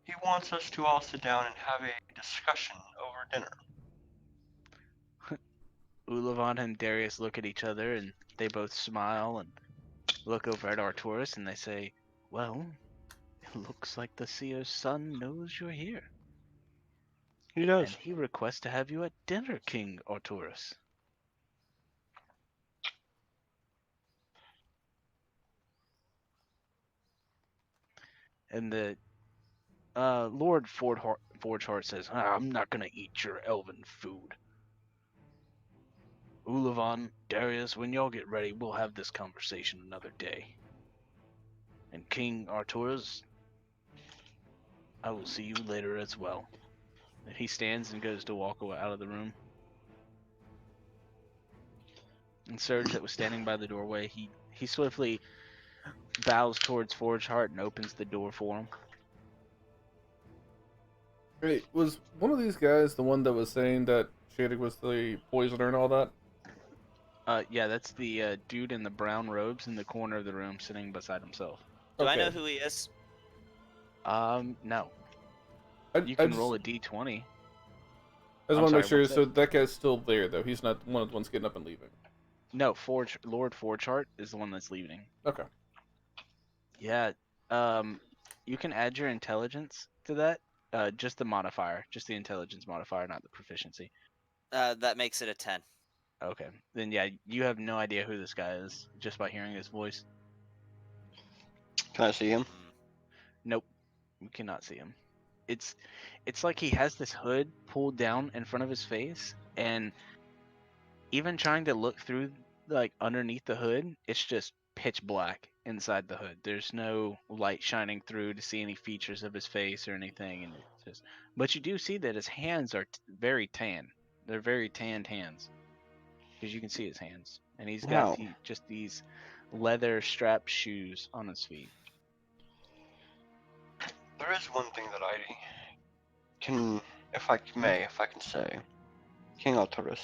He wants us to all sit down and have a discussion over dinner. Ulavan and Darius look at each other and they both smile and look over at Arturus and they say, well, it looks like the Seer's son knows you're here. He does. And he requests to have you at dinner, King Arturus. And the Lord Forgeheart says, I'm not going to eat your elven food. Ulavan, Darius, when y'all get ready, we'll have this conversation another day. And King Arturus, I will see you later as well. And he stands and goes to walk out of the room. And Serge, that was standing by the doorway, he swiftly bows towards Forgeheart and opens the door for him. Hey, was one of these guys the one that was saying that Shadek was the poisoner and all that? Yeah, that's the dude in the brown robes in the corner of the room sitting beside himself. Do I Okay. know who he is? No. I You can just, roll a d20. I just I'm want to make sorry, sure. what's So that guy's still there, though. He's not one of the ones getting up and leaving. No, Lord Forgeheart is the one that's leaving. Okay. Yeah, you can add your intelligence to that. Just the modifier, just the intelligence modifier, not the proficiency. That makes it a 10. Okay, then yeah, you have no idea who this guy is just by hearing his voice. Can I see him? Hmm. Nope, you cannot see him. It's like he has this hood pulled down in front of his face, and even trying to look through, like, underneath the hood, it's just pitch black inside the hood. There's no light shining through to see any features of his face or anything, and it's just. But you do see that his hands are very tan. They're very tanned hands, because you can see his hands, and he's got Wow. just these leather strap shoes on his feet. There is one thing that I can, if I can say, King Arturus.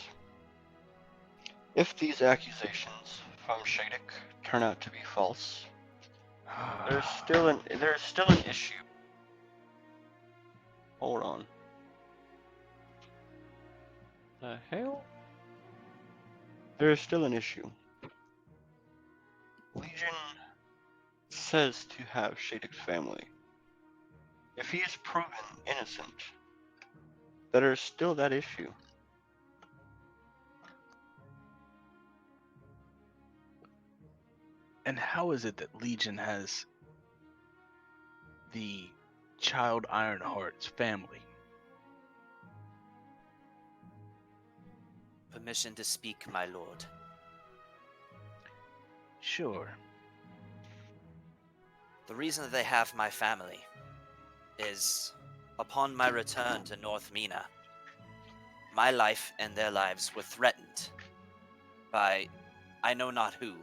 If these accusations from Shadek turn out to be false, there's still an issue. Hold on. The hell? There is still an issue. Legion says to have Shadek's family. If he is proven innocent, there is still that issue. And how is it that Legion has the child Ironheart's family? Permission to speak, my lord. Sure. The reason that they have my family is, upon my return to North Mina, my life and their lives were threatened by I know not who.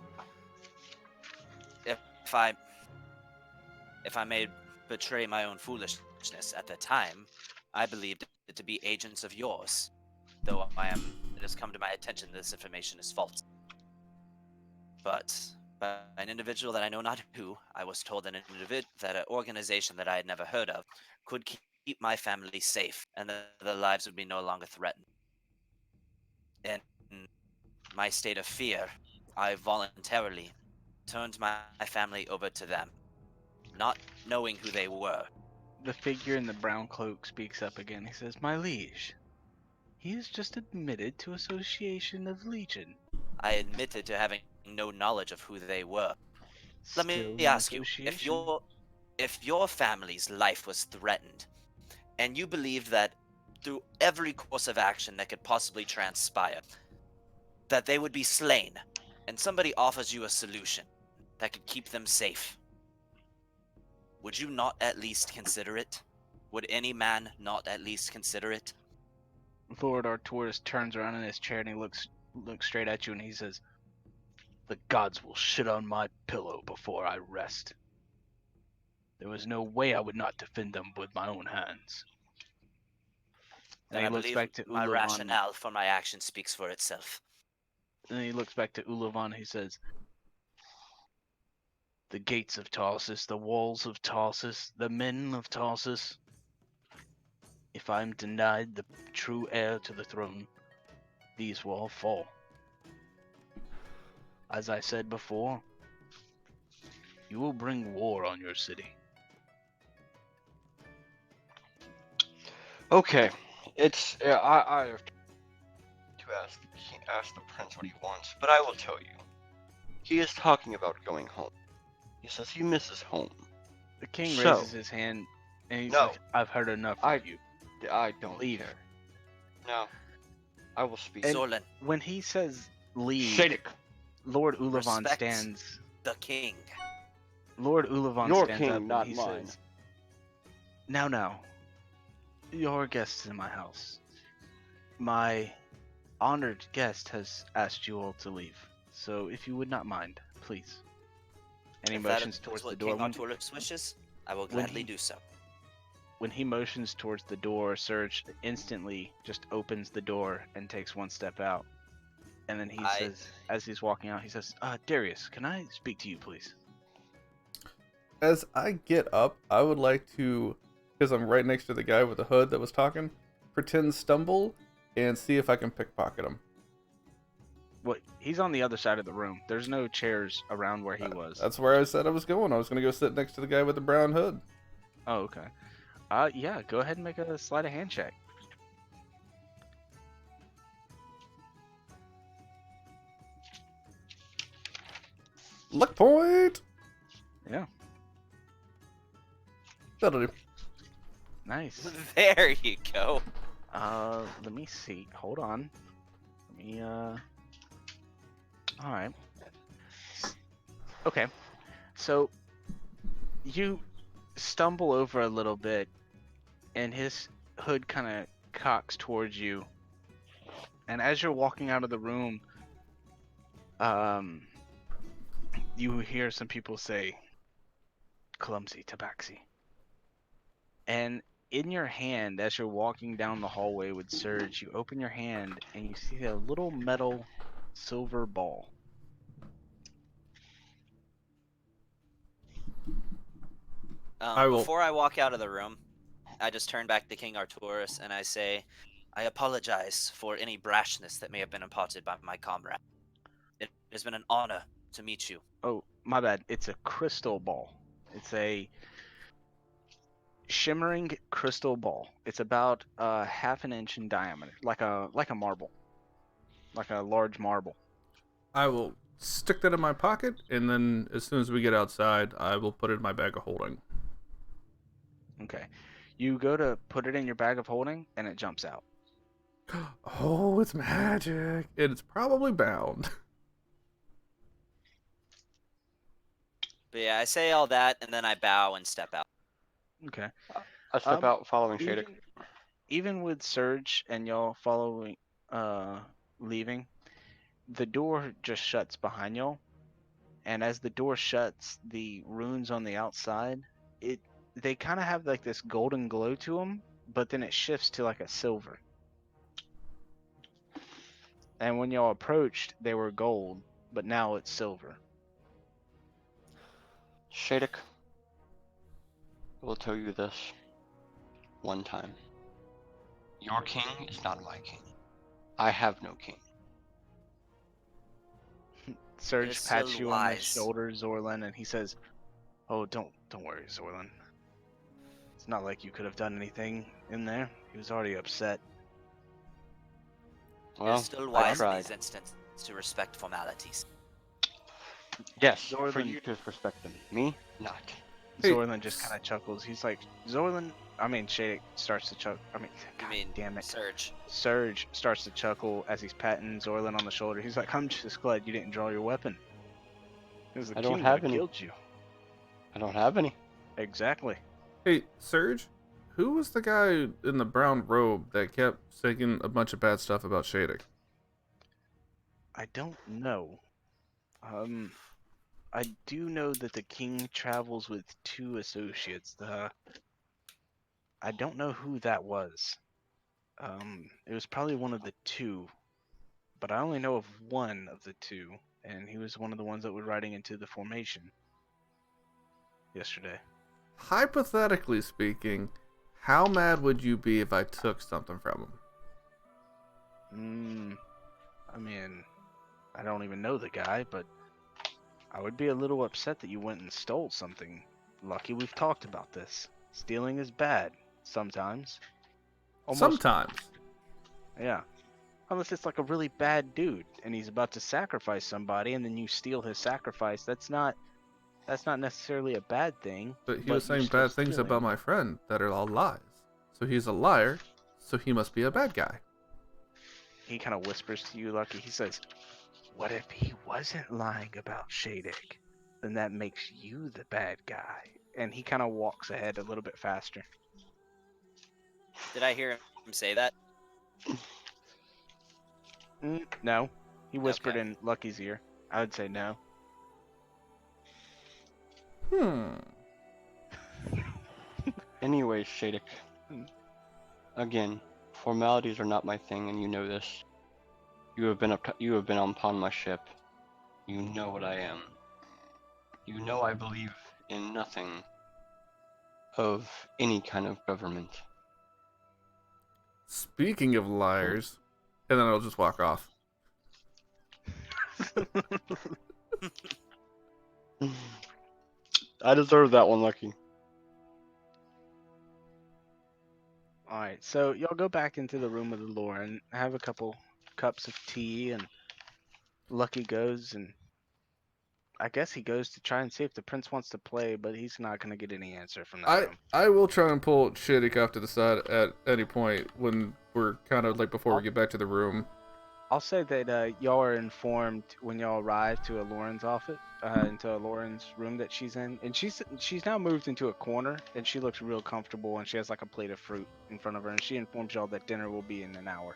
If I made betray my own foolishness at the time, I believed it to be agents of yours, though it has come to my attention this information is false. But by an individual that I know not who, I was told that an organization that I had never heard of could keep my family safe, and that their lives would be no longer threatened. In my state of fear, I voluntarily turned my family over to them, not knowing who they were. The figure in the brown cloak speaks up again. He says, "My liege, he has just admitted to association of legion. I admitted to having no knowledge of who they were. Let Still me in ask you, association." if your family's life was threatened, and you believed that through every course of action that could possibly transpire, that they would be slain, and somebody offers you a solution that could keep them safe, would you not at least consider it? Would any man not at least consider it? Lord Arturus turns around in his chair and he looks straight at you and he says, "The gods will shit on my pillow before I rest. There was no way I would not defend them with my own hands." And Then he I looks believe back to my Ulavan. rationale for my action speaks for itself. And he looks back to Ulavan. He says, "The gates of Tarsus, the walls of Tarsus, the men of Tarsus. If I am denied the true heir to the throne, these will all fall. As I said before, you will bring war on your city." Okay, it's I have to ask the prince what he wants, but I will tell you, he is talking about going home. He says he misses home. The king So- raises his hand and he's No. like, "I've heard enough I- of you. I don't Leave." care. No, I will speak. And Zorlin, when he says leave, Shadek, Lord Ulavan Respect. stands. the king. Lord Ulavan Your stands king, up and not he mine. says, Now, you're guests in my house. My honored guest has asked you all to leave, so if you would not mind, please." And he If that motions is towards the what door. King Arturus wishes, I will when gladly he- do so. When he motions towards the door, Serge instantly just opens the door and takes one step out. And then he says, as he's walking out, he says, "Darius, can I speak to you, please?" As I get up, I would like to, because I'm right next to the guy with the hood that was talking, pretend stumble and see if I can pickpocket him. Well, he's on the other side of the room. There's no chairs around where he was. That's where I said I was going. I was going to go sit next to the guy with the brown hood. Oh, okay. Yeah, go ahead and make a sleight of hand check. Luck point! Yeah, That'll do. nice. There you go. Let me see. Hold on. Let me, Alright. Okay. So, you stumble over a little bit, and his hood kind of cocks towards you. And as you're walking out of the room, you hear some people say, "Clumsy tabaxi." And in your hand, as you're walking down the hallway with Serge, you open your hand and you see a little metal silver ball. I will- Before I walk out of the room, I just turn back to King Arturus and I say, I apologize for any brashness that may have been imparted by my comrade. It has been an honor to meet you. Oh, my bad. It's a crystal ball. It's a shimmering crystal ball. It's about half an inch in diameter, like a marble, like a large marble. I will stick that in my pocket, and then as soon as we get outside, I will put it in my bag of holding. Okay. You go to put it in your bag of holding, and it jumps out. Oh, it's magic! And it's probably bound. But yeah, I say all that and then I bow and step out. Okay. I step out following Shadek. Even with Surge and y'all following, leaving, the door just shuts behind y'all. And as the door shuts, the runes on the outside, it they kind of have like this golden glow to them, but then it shifts to like a silver. And when y'all approached, they were gold, but now it's silver. Shadok, I will tell you this one time. Your king is not my king. I have no king. Serge You're pats so you on the wise. shoulder, Zorlin, and he says, "Oh, don't worry, Zorlin. It's not like you could have done anything in there. He was already upset." Well, You're still I wise in tried. these instances to respect formalities. Yes, for Zorlin- you to respect them. Me, not. Hey, Zorlin just kind of chuckles. He's like, Shadok starts to chuckle. God damn it. Surge. Serge starts to chuckle as he's patting Zorlin on the shoulder. He's like, "I'm just glad you didn't draw your weapon. Because the I don't king have would have any. killed you." I don't have any. Exactly. hey, Serge, who was the guy in the brown robe that kept saying a bunch of bad stuff about Shadok? I don't know. I do know that the king travels with 2 associates. I don't know who that was. It was probably one of the 2, but I only know of one of the 2, and he was one of the ones that were riding into the formation yesterday. Hypothetically speaking, how mad would you be if I took something from him? I mean, I don't even know the guy, but I would be a little upset that you went and stole something. Lucky, we've talked about this. Stealing is bad sometimes. Almost, Sometimes. yeah. Unless it's like a really bad dude and he's about to sacrifice somebody and then you steal his sacrifice. That's not necessarily a bad thing. But he but was you're saying still bad things about stealing. my friend that are all lies. So he's a liar, so he must be a bad guy. He kind of whispers to you, Lucky. He says, "What if he wasn't lying about Shadok? Then that makes you the bad guy." And he kind of walks ahead a little bit faster. Did I hear him say that? No. He whispered Okay. in Lucky's ear. I would say no. Anyway, Shadok. Hmm. Again, formalities are not my thing, and you know this. You have been upon my ship. You know what I am. You know I believe in nothing of any kind of government. Speaking of liars, and then I'll just walk off. I deserve that one, Lucky. Alright, so y'all go back into the room with the Lauren, have a couple cups of tea, and Lucky goes, and I guess he goes to try and see if the prince wants to play, but he's not going to get any answer from that room. I will try and pull Shadok off to the side at any point when we're kind of like before we get back to the room. I'll say that y'all are informed when y'all arrive to a Lauren's office, into a Lauren's room that she's in, and she's now moved into a corner, and she looks real comfortable, and she has like a plate of fruit in front of her, and she informs y'all that dinner will be in an hour.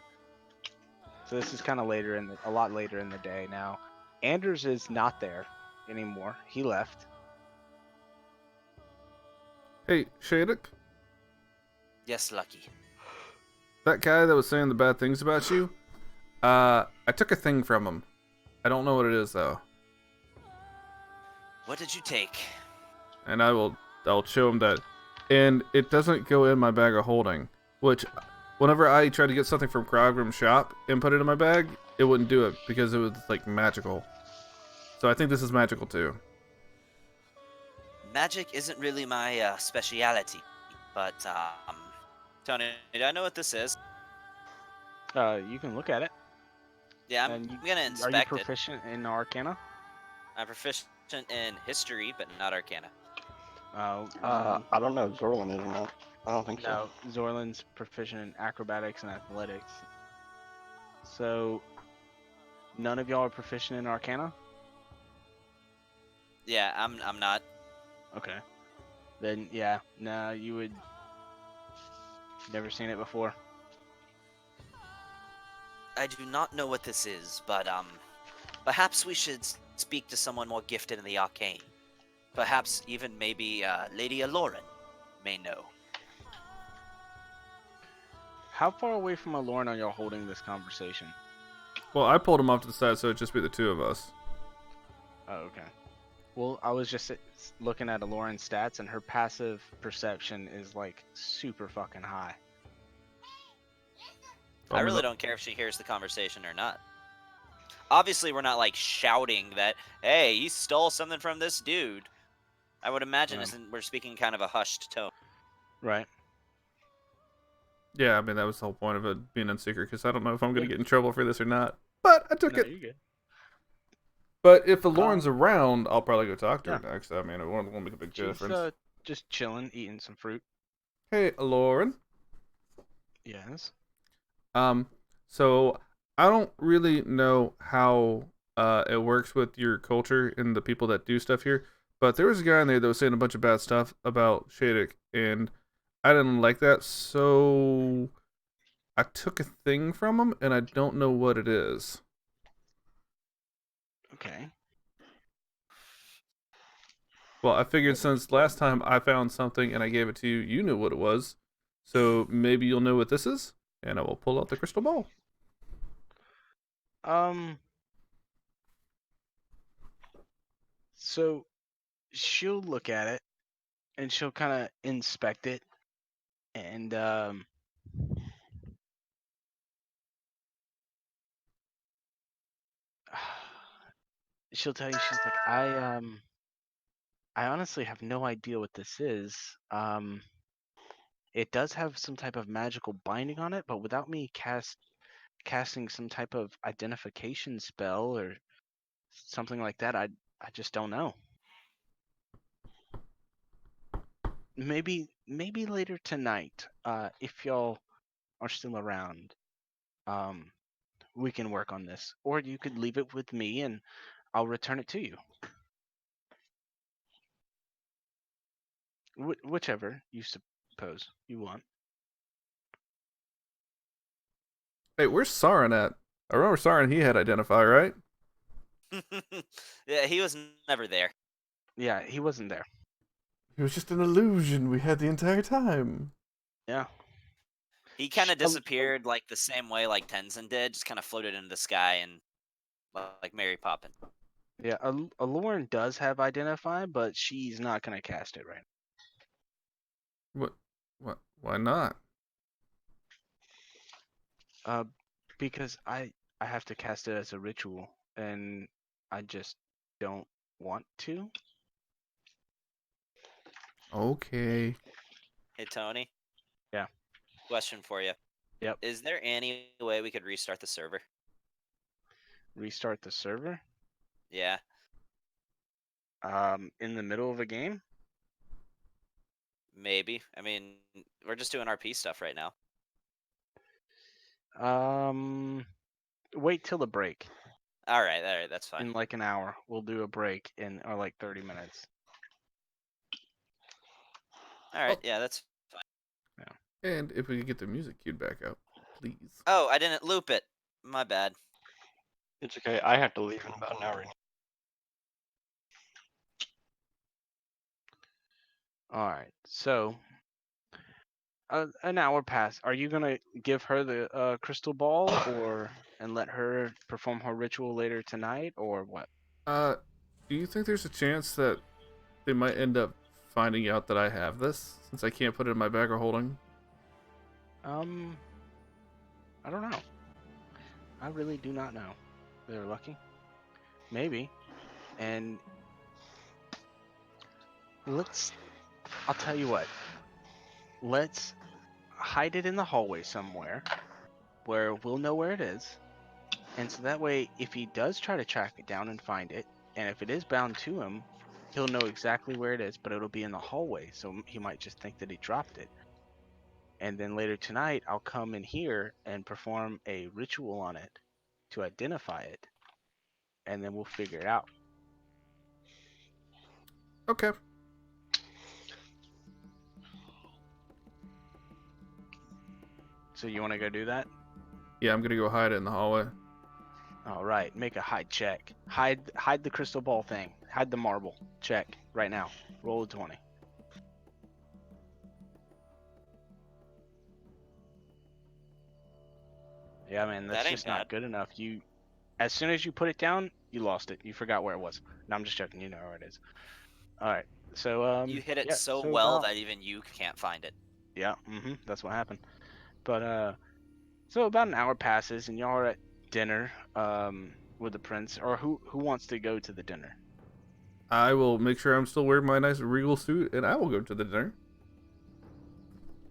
So this is kind of a lot later in the day now. Anders is not there anymore. He left. Hey, Shadok, Yes, Lucky. that guy that was saying the bad things about you, I took a thing from him. I don't know what it is though. What did you take? And I'll show him that. And it doesn't go in my bag of holding, which whenever I try to get something from Krogrim's shop and put it in my bag, it wouldn't do it because it was like magical. So I think this is magical too. Magic isn't really my speciality, but Tony, do I know what this is? You can look at it. Yeah, I'm And gonna Are you inspect it. proficient in Arcana? I'm proficient in history, but not Arcana. I don't know. Zorlin is or not. I don't think No, Zorlin's proficient in acrobatics and athletics. So, none of y'all are proficient in Arcana? Yeah, I'm not. Okay. Then, yeah, no, you would... Never seen it before. I do not know what this is, but perhaps we should speak to someone more gifted in the arcane. Perhaps even maybe Lady Aloran. may know. How far away from Aloran are y'all holding this conversation? Well, I pulled him off to the side, so it'd just be the two of us. Oh, okay. Well, I was just looking at Aloran's stats, and her passive perception is like super fucking high. I really don't care if she hears the conversation or not. Obviously, we're not like shouting that, hey, you stole something from this dude. I would imagine we're speaking kind of a hushed tone. Right. Yeah, I mean, that was the whole point of it being in secret, because I don't know if I'm going to get in trouble for this or not. But I took it. You're good. But if Aloran's around, I'll probably go talk to her yeah. next. I mean, it won't make a big She's difference. just chilling, eating some fruit. Hey, Aloran. Yes. So I don't really know how it works with your culture and the people that do stuff here, but there was a guy in there that was saying a bunch of bad stuff about Shadok, and I didn't like that, so I took a thing from him, and I don't know what it is. Okay. Well, I figured since last time I found something and I gave it to you, you knew what it was, so maybe you'll know what this is, and I will pull out the crystal ball. So she'll look at it and she'll kind of inspect it, and she'll tell you, she's like, I honestly have no idea what this is. It does have some type of magical binding on it, but without me casting some type of identification spell or something like that, I just don't know. Maybe later tonight, if y'all are still around, we can work on this, or you could leave it with me and I'll return it to you. Whichever you suppose you want. Hey, where's Sarin at? I remember Sarin, he had identify, right? Yeah, he was never there. Yeah, he wasn't there. It was just an illusion we had the entire time. Yeah. He kind of disappeared like the same way like Tenzin did, just kind of floated into the sky and like Mary Poppins. Yeah, Aloran does have identify, but she's not gonna cast it right What? Why not? now. Because I have to cast it as a ritual, and I just don't want to. Okay. Hey Tony. Yeah. Question for you. Yep. Is there any way we could restart the server? Restart the server? Yeah. In the middle of a game? Maybe. I mean, we're just doing RP stuff right now. Wait till the break. All right, that's fine. In like an hour, we'll do a break or like 30 minutes. All right, yeah, that's fine. Yeah. And if we could get the music cued back up, please. Oh, I didn't loop it. My bad. It's okay. I have to leave in about an hour. All right. So, an hour passed. Are you gonna give her the crystal ball, and let her perform her ritual later tonight, or what? Do you think there's a chance that they might end up finding out that I have this, since I can't put it in my bag of holding? I don't know. I really do not know. They're lucky. Maybe. And I'll tell you what. Let's hide it in the hallway somewhere where we'll know where it is. And so that way, if he does try to track it down and find it, and if it is bound to him, he'll know exactly where it is, but it'll be in the hallway, so he might just think that he dropped it. And then later tonight, I'll come in here and perform a ritual on it to identify it, and then we'll figure it out. Okay. So you want to go do that? Yeah, I'm gonna go hide it in the hallway. All right, make a hide check. Hide the crystal ball thing. Hide the marble. Check right now. Roll a 20. Yeah, man, that's That ain't just not bad. good enough. As soon as you put it down, you lost it. You forgot where it was. No, I'm just joking. You know where it is. All right. So You hit it yeah. so So well about that even you can't find it. yeah. That's what happened. But so about an hour passes and y'all are at dinner with the prince. Or who wants to go to the dinner? I will make sure I'm still wearing my nice regal suit, and I will go to the dinner.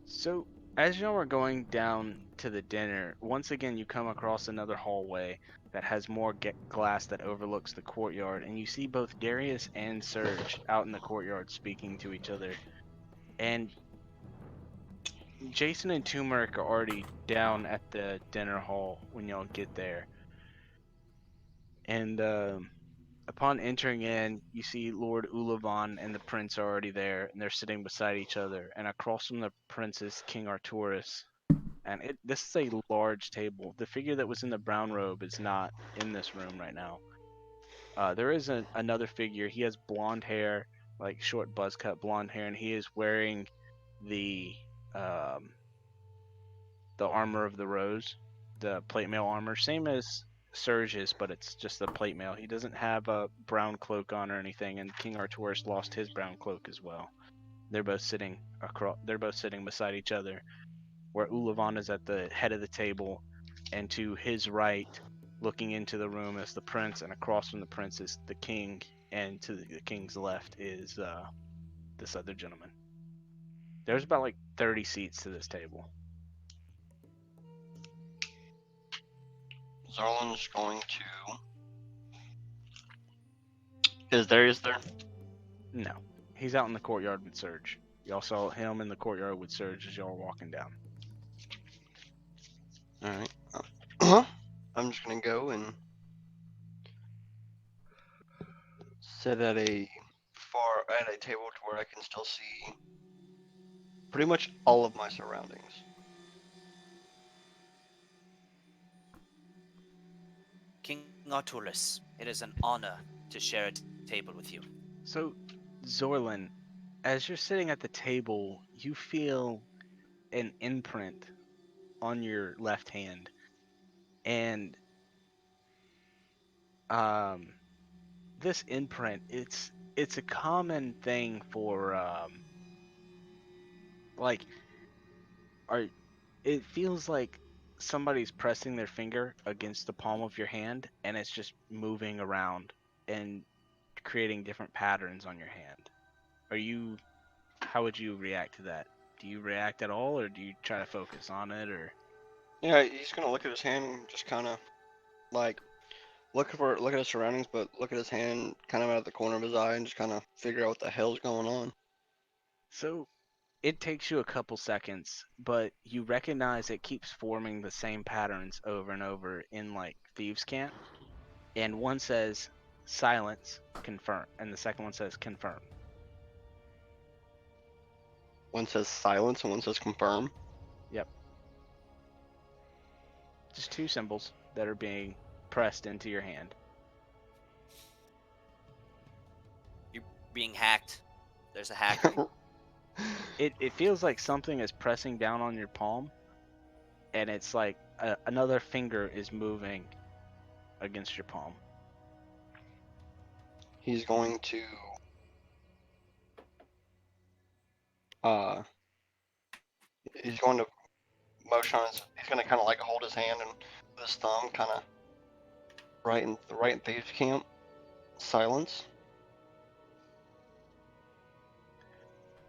So, as y'all are going down to the dinner, once again you come across another hallway that has more glass that overlooks the courtyard, and you see both Darius and Serge out in the courtyard speaking to each other. And Jason and Turmeric are already down at the dinner hall when y'all get there. And upon entering in, you see Lord Ulavan and the prince are already there, and they're sitting beside each other. And across from the prince is King Arturus. And this is a large table. The figure that was in the brown robe is not in this room right now. There is another figure. He has blonde hair, like short buzz cut blonde hair, and he is wearing the um, the armor of the rose, the plate mail armor, same as Serge's, but it's just the plate mail. He doesn't have a brown cloak on or anything, and King Arturus lost his brown cloak as well. They're both sitting across. They're both sitting beside each other, where Ulavan is at the head of the table, and to his right, looking into the room, is the prince, and across from the prince is the king, and to the king's left is this other gentleman. There's about like 30 seats to this table. Zarlin's going to. Is Darius there? No, he's out in the courtyard with Serge. Y'all saw him in the courtyard with Serge as y'all were walking down. Alright. I'm just gonna go and sit at a table to where I can still see pretty much all of my surroundings. King Arturus, it is an honor to share a table with you. So, Zorlin, as you're sitting at the table, you feel an imprint on your left hand, and this imprint, it's a common thing for like are it feels like somebody's pressing their finger against the palm of your hand, and it's just moving around and creating different patterns on your hand. Are you How would you react to that? Do you react at all, or do you try to focus on it, or Yeah, he's gonna look at his hand and just kind of like look at his surroundings, but look at his hand kind of out of the corner of his eye and just kind of figure out what the hell's going on. so it takes you a couple seconds, but you recognize it keeps forming the same patterns over and over in like thieves camp, and one says silence confirm, and the second one says confirm. One says silence and one says confirm. Yep, just two symbols that are being pressed into your hand. You're being hacked. There's a hacker. It feels like something is pressing down on your palm, and it's like another finger is moving against your palm. He's going to uh he's going to motion on his he's gonna kinda like hold his hand and with his thumb kinda right in thieves camp. Silence.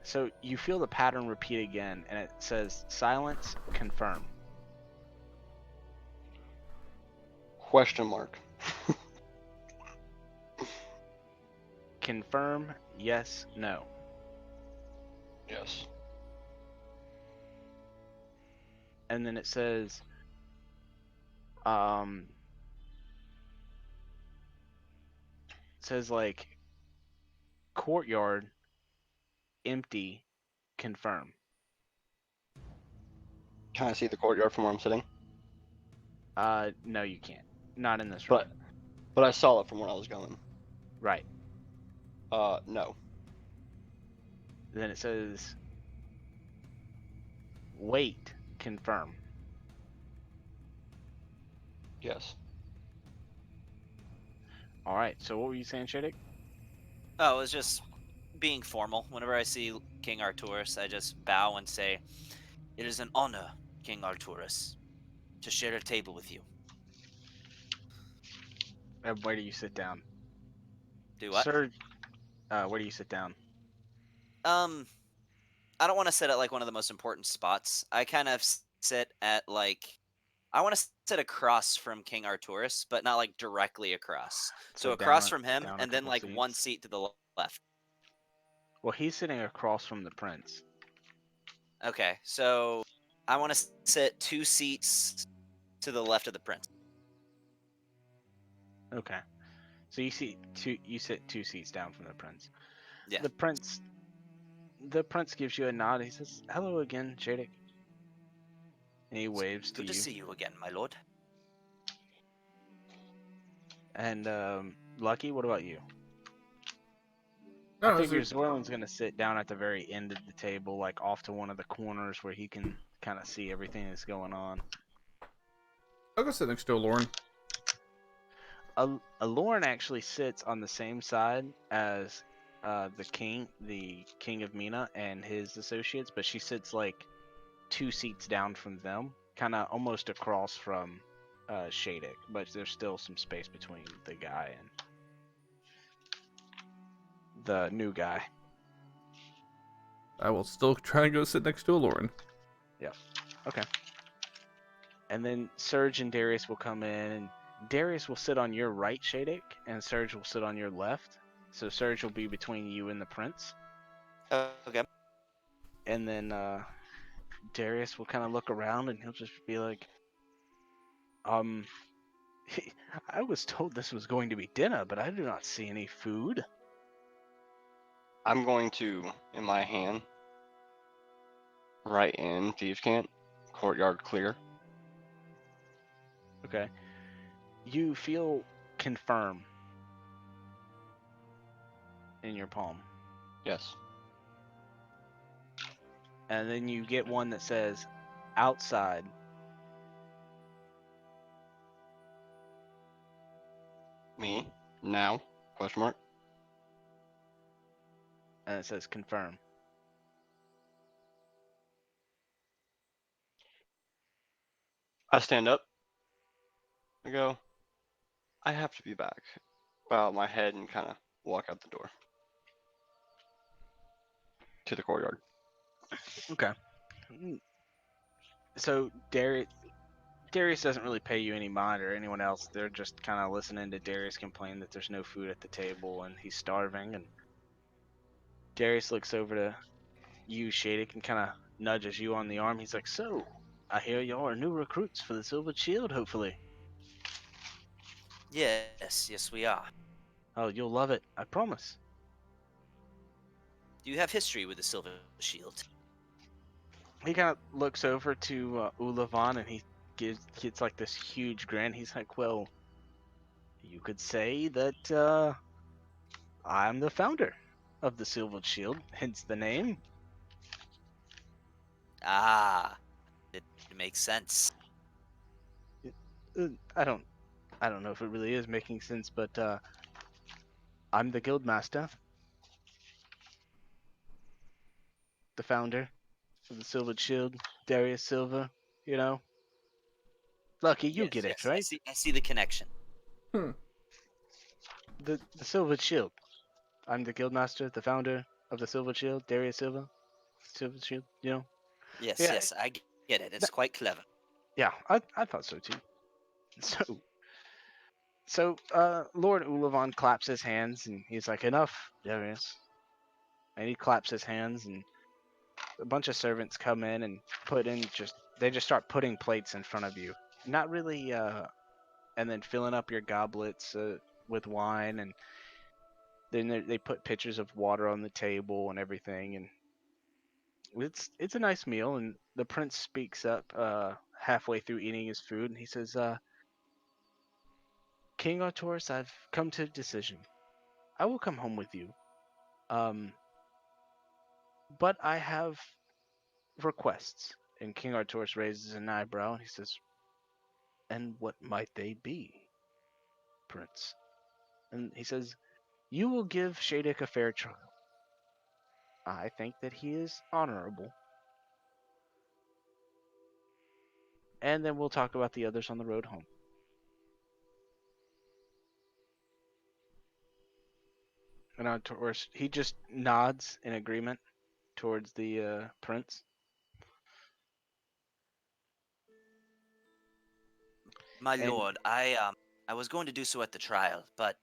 So you feel the pattern repeat again, and it says silence confirm. Question mark. Confirm yes no. Yes. And then it says like courtyard empty confirm. Can I see the courtyard from where I'm sitting? No, you can't, not in this room. But I saw it from where I was going. Right. No. Then it says wait confirm. Yes. All right. So what were you saying, Shadic? Oh, it was just being formal. Whenever I see King Arturus, I just bow and say, "It is an honor, King Arturus, to share a table with you." And where do you sit down, Do what? Sir? Where do you sit down? Um, I don't want to sit at like one of the most important spots. I kind of sit at like I want to sit across from King Arturus, but not like directly across. So So across from him, down a and then couple like one seats. seat to the left. Well, he's sitting across from the prince. Okay, so I want to sit 2 seats to the left of the prince. Okay. So you sit 2 seats down from the prince. Yeah. The prince the prince gives you a nod. He says, "Hello again, Shadic." And he waves to Good to you. see you again, my lord. And Lucky, what about you? I No, figure Zorlin's gonna sit down at the very end of the table, like off to one of the corners where he can kind of see everything that's going on. I'll go sit next to Lauren. Lauren actually sits on the same side as the king of Mina, and his associates, but she sits like 2 seats down from them, kind of almost across from Shadic, but there's still some space between the guy and the new guy. I will still try and go sit next to Lauren. Yep. Okay. And then Serge and Darius will come in, and Darius will sit on your right, Shadic, and Serge will sit on your left. So Serge will be between you and the prince. Okay. And then Darius will kind of look around and he'll just be like, um, I was told this was going to be dinner, but I do not see any food. I'm going to, in my hand, write in Thieves' Camp, courtyard clear. Okay. You feel confirm in your palm. Yes. And then you get one that says outside. Me? Now? Question mark. And it says confirm. I stand up. I go, I have to be back. Bow my head and kind of walk out the door to the courtyard. Okay. So Darius doesn't really pay you any mind or anyone else. They're just kind of listening to Darius complain that there's no food at the table and he's starving. And Darius looks over to you, Shadic, and kind of nudges you on the arm. He's like, "So, I hear y'all are new recruits for the Silver Shield, hopefully. Yes, yes, we are. Oh, you'll love it. I promise." Do you have history with the Silver Shield? He kind of looks over to Ulavan and he gets like this huge grin. He's like, "Well, you could say that I'm the founder of the Silver Shield, hence the name." Ah, it makes sense. Uh, I don't I don't know if it really is making sense, but I'm the guild master, the founder of the Silver Shield, Darius Silver. You know, Lucky, you Yes, get it, yes, I right? see. I see the connection. Hmm. The Silver Shield. I'm the guild master, the founder of the Silver Shield, Darius Silver, Silver Shield. You know, Yes, yeah, yes, I get it. It's that, quite clever. yeah. I thought so too. Lord Ulavan claps his hands and he's like, "Enough, Darius." And he claps his hands and a bunch of servants come in and they just start putting plates in front of you. Not really and then filling up your goblets with wine, and then they put pitchers of water on the table and everything, and it's a nice meal. And the prince speaks up halfway through eating his food and he says, "King Arturus, I've come to a decision. I will come home with you. Um but I have requests." And King Arturus raises an eyebrow and he says, And what might they be, Prince? And he says, you will give Shadek a fair trial. I think that he is honorable. And then we'll talk about the others on the road home. And Artoris, he just nods in agreement towards the prince. My And lord, I was going to do so at the trial, but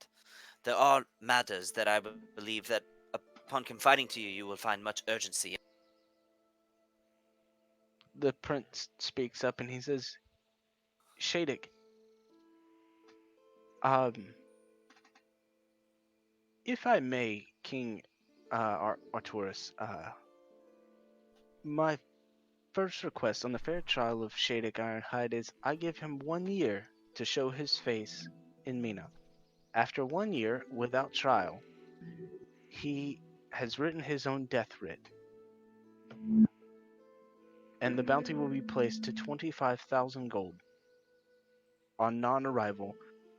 there are matters that I believe that upon confiding to you, you will find much urgency in. the prince speaks up and he says, Shadek, um, if I may, King Artoris, my first request on the fair trial of Shadek Ironhide is I give him 1 year to show his face in Mina. After 1 year without trial, he has written his own death writ, and the bounty will be placed to 25,000 gold on non-arrival,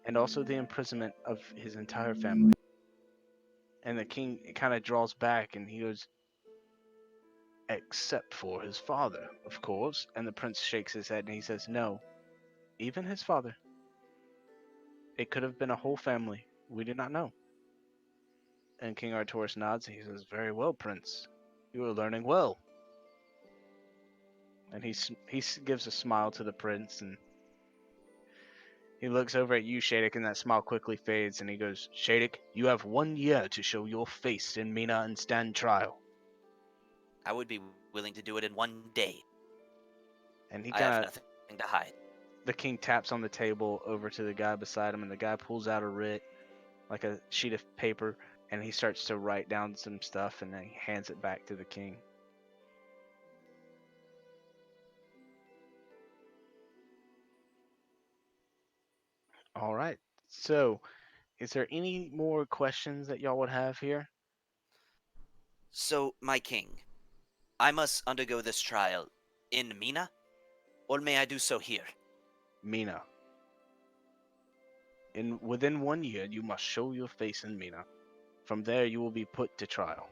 and also the imprisonment of his entire family. And the king kind of draws back and he goes, except for his father, of course. And the prince shakes his head and he says, no, even his father. It could have been a whole family. We did not know. And King Artoris nods and he says, very well, Prince. You are learning well. And he gives a smile to the prince and he looks over at you, Shadek, and that smile quickly fades and he goes, Shadek, you have 1 year to show your face in Mina and stand trial. I would be willing to do it in 1 day. And he I have kind of, nothing to hide. the king taps on the table over to the guy beside him and the guy pulls out a writ, like a sheet of paper, and he starts to write down some stuff and then he hands it back to the king. All right. So, is there any more questions that y'all would have here? So, my king, I must undergo this trial in Mina, or may I do so here? Mina. Within 1 year, you must show your face in Mina. From there, you will be put to trial.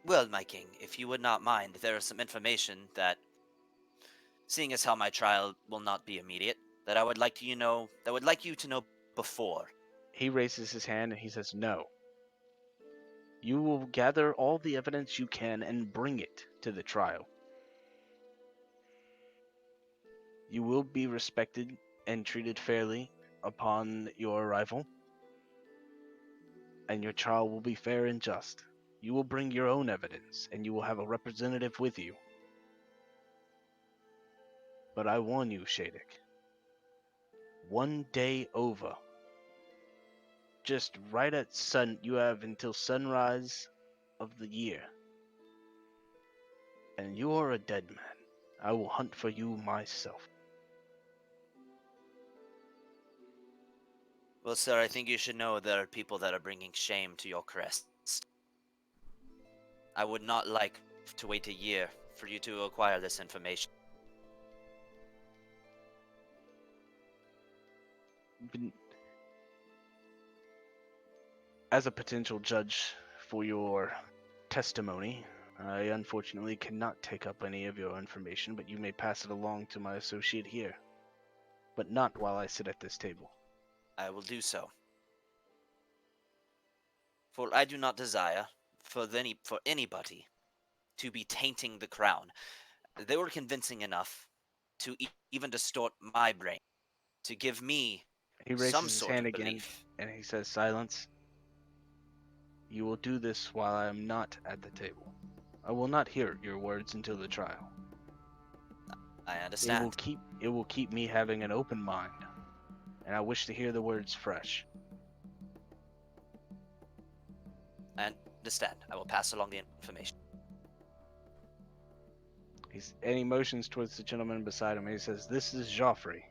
Well, my king, if you would not mind, there is some information that, seeing as how my trial will not be immediate, that I would like to you to know before. He raises his hand and he says, no. You will gather all the evidence you can and bring it to the trial. You will be respected and treated fairly upon your arrival, and your trial will be fair and just. You will bring your own evidence, and you will have a representative with you. But I warn you, Shadek, 1 day over. Just right at sun, you have until sunrise of the year. And you are a dead man. I will hunt for you myself. Well, sir, I think you should know there are people that are bringing shame to your crest. I would not like to wait a year for you to acquire this information. As a potential judge for your testimony, I unfortunately cannot take up any of your information, but you may pass it along to my associate here. But not while I sit at this table. I will do so. For I do not desire for anybody to be tainting the crown. They were convincing enough to even distort my brain, to give me He some raises his sort hand of again, belief. and he says, silence. You will do this while I am not at the table. I will not hear your words until the trial. I understand. It will keep me having an open mind, and I wish to hear the words fresh. I understand. I will pass along the information. And he motions towards the gentleman beside him, and he says, this is Joffrey.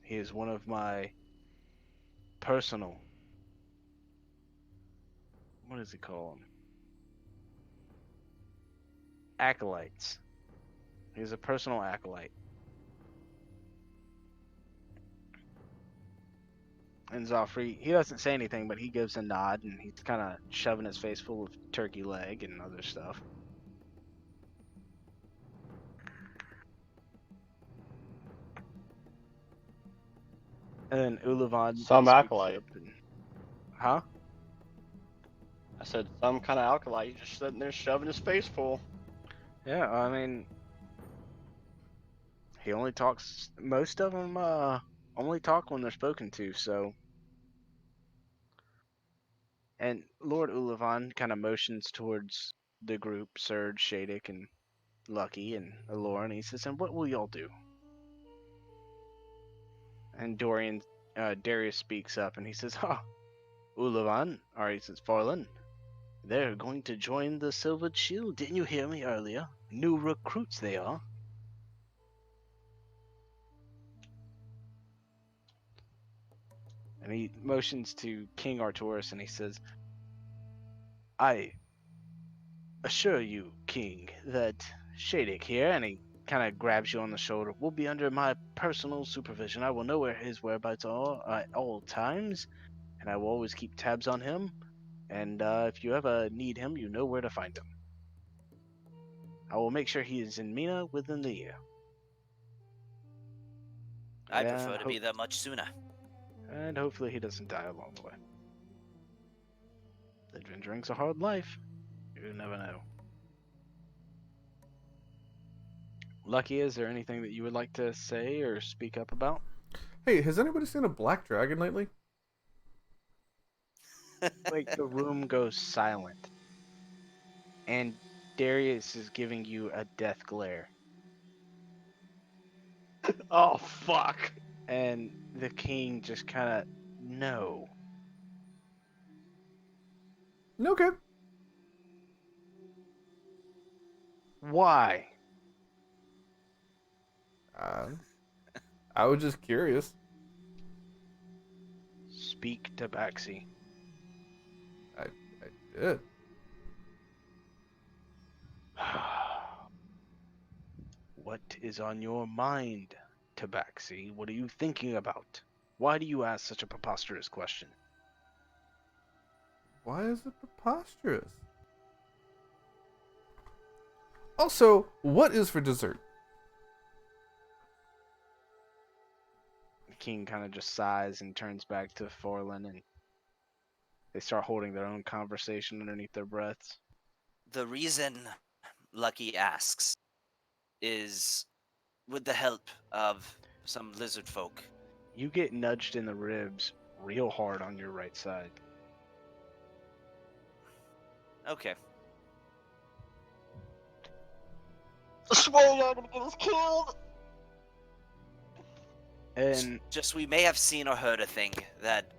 He is one of my personal, what does he call him? acolytes. He's a personal acolyte. And Zoffrey, he doesn't say anything, but he gives a nod, and he's kind of shoving his face full of turkey leg and other stuff. And then Ulavon Some speaks acolyte. up and, huh? I said some kind of acolyte just sitting there shoving his face full. Yeah, I mean, he only talks. Most of them only talk when they're spoken to. So, and Lord Ulavon kind of motions towards the group, Serge, Shadix, and Lucky, and Alora, and he says, "And what will y'all do?" And Darius speaks up, and he says, "Ha, Ulavon, or he says, Farland, they're going to join the Silvered Shield. Didn't you hear me earlier? New recruits they are." And he motions to King Arturus, and he says, "I assure you, King, that Shadix here," and he kind of grabs you on the shoulder, "will be under my personal supervision. I will know where his whereabouts are at all times, and I will always keep tabs on him. And if you ever need him, you know where to find him. I will make sure he is in Mina within the year." I Yeah, prefer to be there much sooner. And hopefully he doesn't die along the way. Adventuring's a hard life. You never know. Lucky, is there anything that you would like to say or speak up about? Hey, has anybody seen a black dragon lately? Like, the room goes silent, and Darius is giving you a death glare, Oh fuck! and the king just kind of, no. Okay. Why? I was just curious. Speak to Baxi. I did. What is on your mind, Tabaxi? What are you thinking about? Why do you ask such a preposterous question? Why is it preposterous? Also, what is for dessert? The king kind of just sighs and turns back to Forlin, and they start holding their own conversation underneath their breaths. The reason Lucky asks is with the help of some lizard folk. You get nudged in the ribs real hard on your right side. Okay. I swear you're gonna get us killed! And Just we may have seen or heard a thing that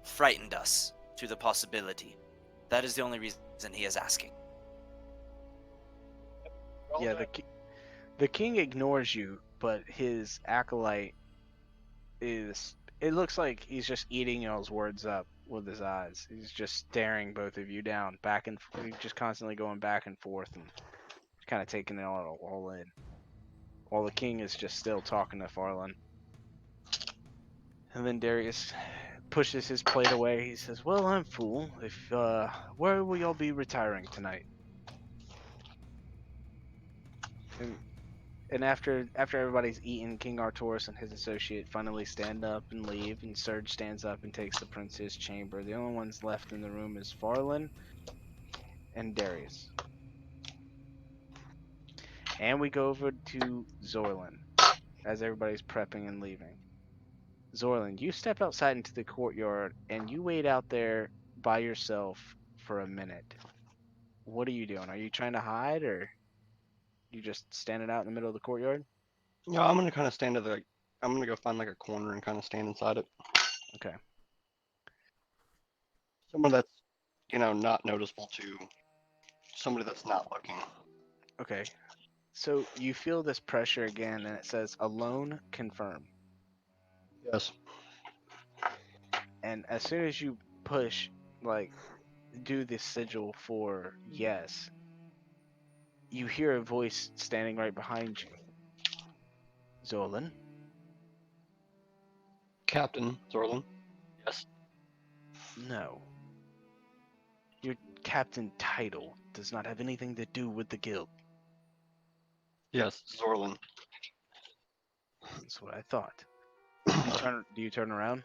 frightened us to the possibility. That is the only reason he is asking. yeah, the king ignores you, but his acolyte is. It looks like he's just eating y'all's words up with his eyes. He's just staring both of you down, back and he's just constantly going back and forth and kind of taking it all in. While the king is just still talking to Farlan. And then Darius pushes his plate away. He says, "Well, I'm full. If where will y'all be retiring tonight?" And after everybody's eaten, King Arturus and his associate finally stand up and leave, and Serge stands up and takes the prince's chamber. The only ones left in the room is Farlan and Darius. And we go over to Zorlin as everybody's prepping and leaving. Zorlin, you step outside into the courtyard and you wait out there by yourself for a minute. What are you doing? Are you trying to hide, or you just standing out in the middle of the courtyard? Yeah, I'm gonna kind of stand at the. I'm gonna go find like a corner and kind of stand inside it. Okay. Somewhere that's, not noticeable to somebody that's not looking. Okay. So you feel this pressure again, and it says alone confirm. Yes. And as soon as you push, like, do the sigil for yes, you hear a voice standing right behind you. Zolan? Captain Zorlin. Yes. No. Your captain title does not have anything to do with the guild. Yes, Zorlin. That's what I thought. Do you turn around?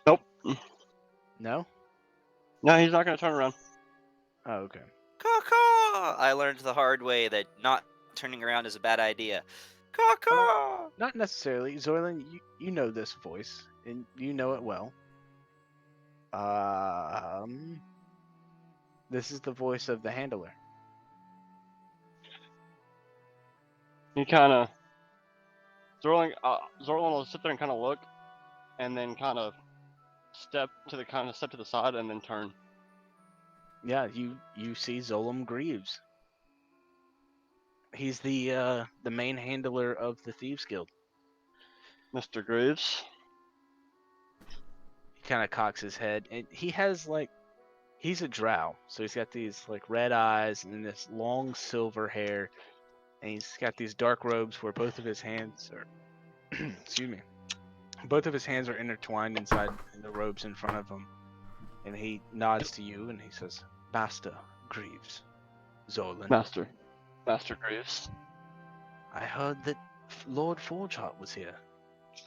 Nope. No? No, he's not gonna turn around. Oh, okay. Caw-caw! I learned the hard way that not turning around is a bad idea. Caw-caw! Not necessarily. Zolan, you know this voice, and you know it well. This is the voice of the handler. He kind of Zorlin will sit there and kind of look, and then kind of step to the side and then turn. Yeah, you see Zolam Greaves. He's the main handler of the Thieves Guild. Mr. Graves. He kind of cocks his head, and he has he's a drow, so he's got these red eyes and this long silver hair, and he's got these dark robes where both of his hands are excuse me, both of his hands are intertwined inside the robes in front of him, and he nods to you and he says, "Master Greaves, Zolan. Master Graves. I heard that Lord Forgeheart was here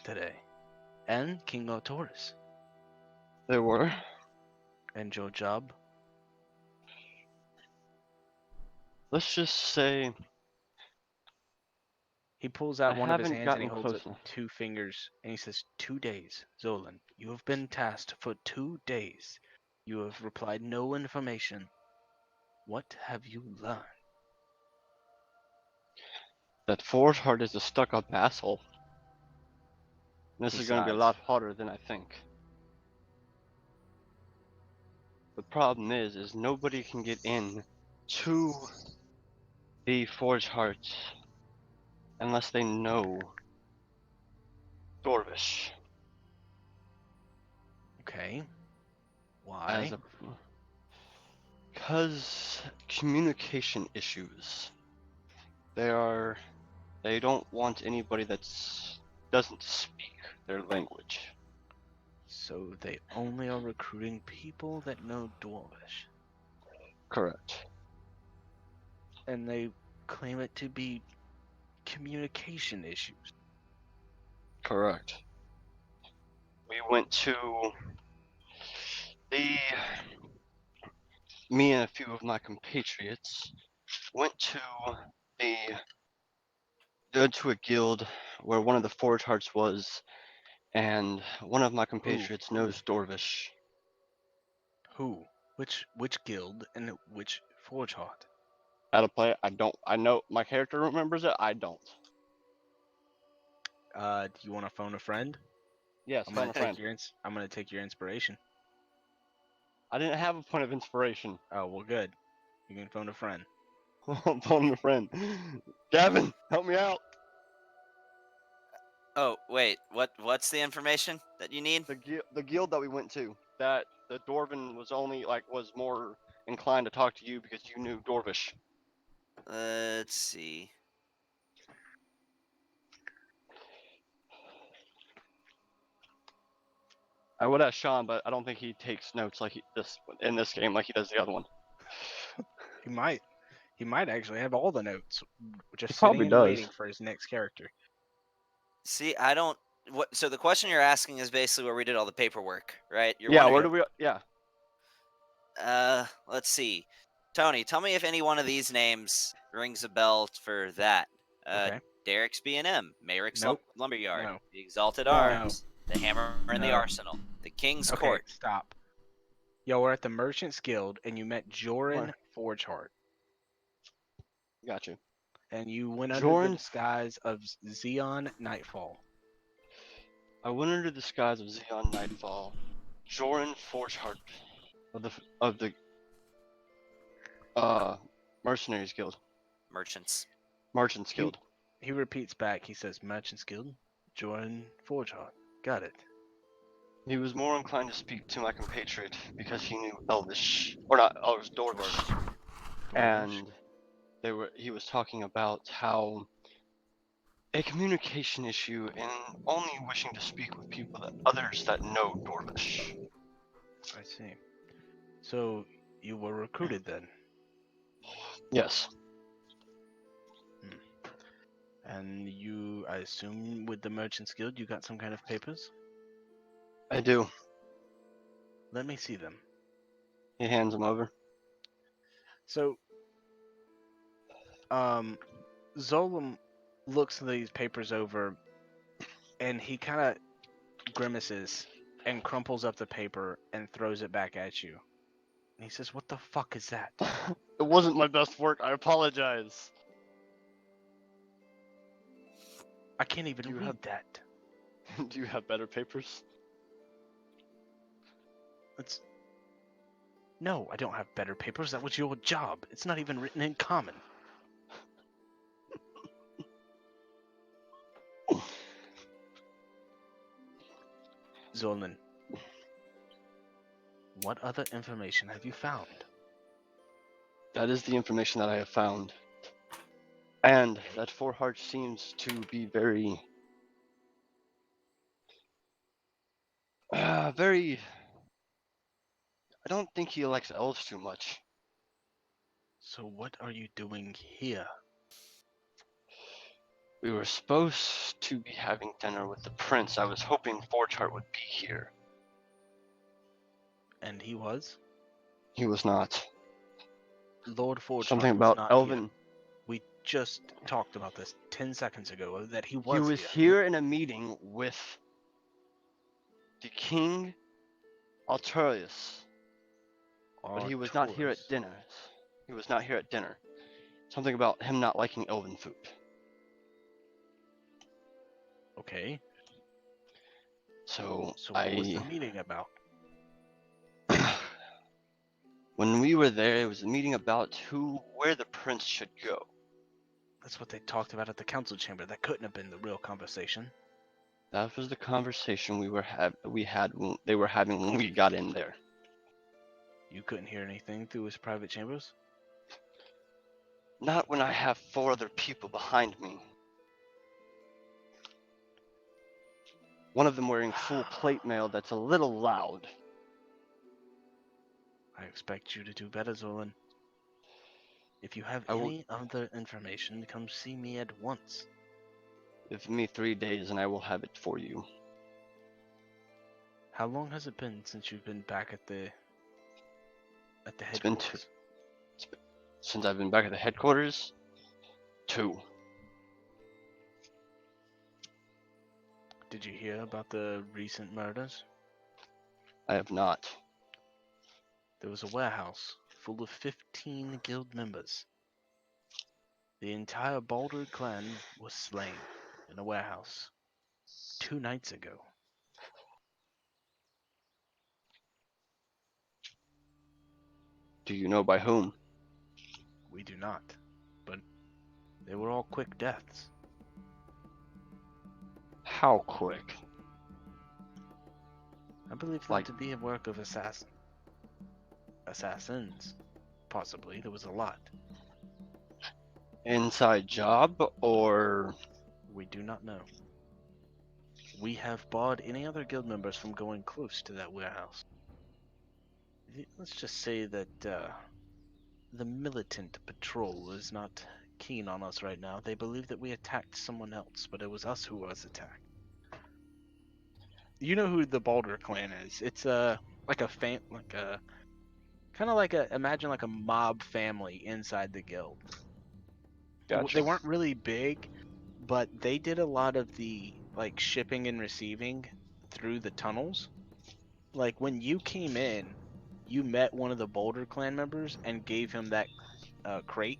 today, and King Arturus. They were. And your job?" Let's just say He pulls I out one of his haven't hands and he gotten holds close up enough. 2 fingers and he says, 2 days, Zolan. You have been tasked for 2 days. You have replied no information. What have you learned? That Forgeheart is a stuck-up asshole. This is going to be a lot harder than I think. The problem is nobody can get in to the Forgeheart unless they know Dorvish. Okay. As Why? because communication issues. They don't want anybody that's doesn't speak their language. So they only are recruiting people that know Dwarvish. Correct. And they claim it to be communication issues. Correct. We went to the me and a few of my compatriots went to the to a guild where one of the Forge Hearts was, and one of my compatriots knows Dorvish. Who? Which guild and which Forge Heart? How to play it? I know my character remembers it. I don't. Do you want to phone a friend? Yes, I'm phone gonna a friend. I'm gonna take your inspiration. I didn't have a point of inspiration. Oh, well, good. You can phone a friend. I'm phoning a friend. Gavin, help me out. Oh, wait. What's the information that you need? The guild that we went to, that the Dwarven was more inclined to talk to you because you knew Dorvish. Let's see. I would ask Sean, but I don't think he takes notes in this game like he does the other one. He might actually have all the notes, just He sitting probably and does. waiting for his next character. See, I don't. What? So the question you're asking is basically where we did all the paperwork, right? You're Yeah, wondering- where do we? Yeah, Let's see. Tony, tell me if any one of these names rings a bell for that. Okay. Derek's B&M, Mayric's Nope. Lumberyard, No. the Exalted No. Arms, the Hammer and the No. Arsenal, the King's Okay, Court. stop. Y'all were at the Merchants Guild and you met Joran Where? Forgeheart. got you. And you went under Joran? the disguise of Xeon Nightfall. I went under the skies of Xeon Nightfall. Joran Forgeheart of the Mercenaries Guild. Merchants. Merchants Guild. He repeats back. He says, Merchants Guild, Joran Forgeheart. Got it. He was more inclined to speak to my compatriot because he knew Elvish, or not Elvish, Dorvish. And he was talking about how a communication issue and only wishing to speak with people that others that know Dorlish. I see. So you were recruited then? Yes, And you, I assume, with the Merchants Guild, you got some kind of papers? I do. Let me see them. He hands him over. So, Zolam looks these papers over, and he kind of grimaces and crumples up the paper and throws it back at you. And he says, "What the fuck is that?" It wasn't my best work. I apologize. I can't even Do you read have- that. Do you have better papers? It's... No, I don't have better papers. That was your job. It's not even written in common. Zolan, what other information have you found? That is the information that I have found. And that Four Hearts seems to be very... very... I don't think he likes elves too much. So what are you doing here? We were supposed to be having dinner with the prince. I was hoping Forchart would be here. And he was? He was not. Lord Forchart Something was about not Elven. here. We just talked about this 10 seconds ago, that he was He was here in a meeting with the king, Alturius, but he was not here at Arcturus. dinner. He was not here at dinner. Something about him not liking elven food. Okay, So so what was the meeting about? when we were there, it was a meeting about where the prince should go. That's what they talked about at the council chamber. That couldn't have been the real conversation. That was the conversation they were having when we got in there. You couldn't hear anything through his private chambers? Not when I have 4 other people behind me. One of them wearing full plate mail that's a little loud. I expect you to do better, Zolan. If you have I will- any other information, come see me at once. Give me 3 days and I will have it for you. How long has it been since you've been back at the It's been headquarters? Since I've been back at the headquarters, 2. Did you hear about the recent murders? I have not. There was a warehouse full of 15 guild members. The entire Baldur clan was slain in a warehouse 2 nights ago. Do you know by whom? We do not, but they were all quick deaths. How quick? I believe them to be a work of assassins. Possibly, there was a lot. Inside job or... We do not know. We have barred any other guild members from going close to that warehouse. Let's just say that the militant patrol is not keen on us right now. They believe that we attacked someone else, but it was us who was attacked. You know who the Baldur clan is? It's like a imagine like a mob family inside the guild. Gotcha. They weren't really big, but they did a lot of the like shipping and receiving through the tunnels. Like when you came in, you met one of the Boulder clan members and gave him that crate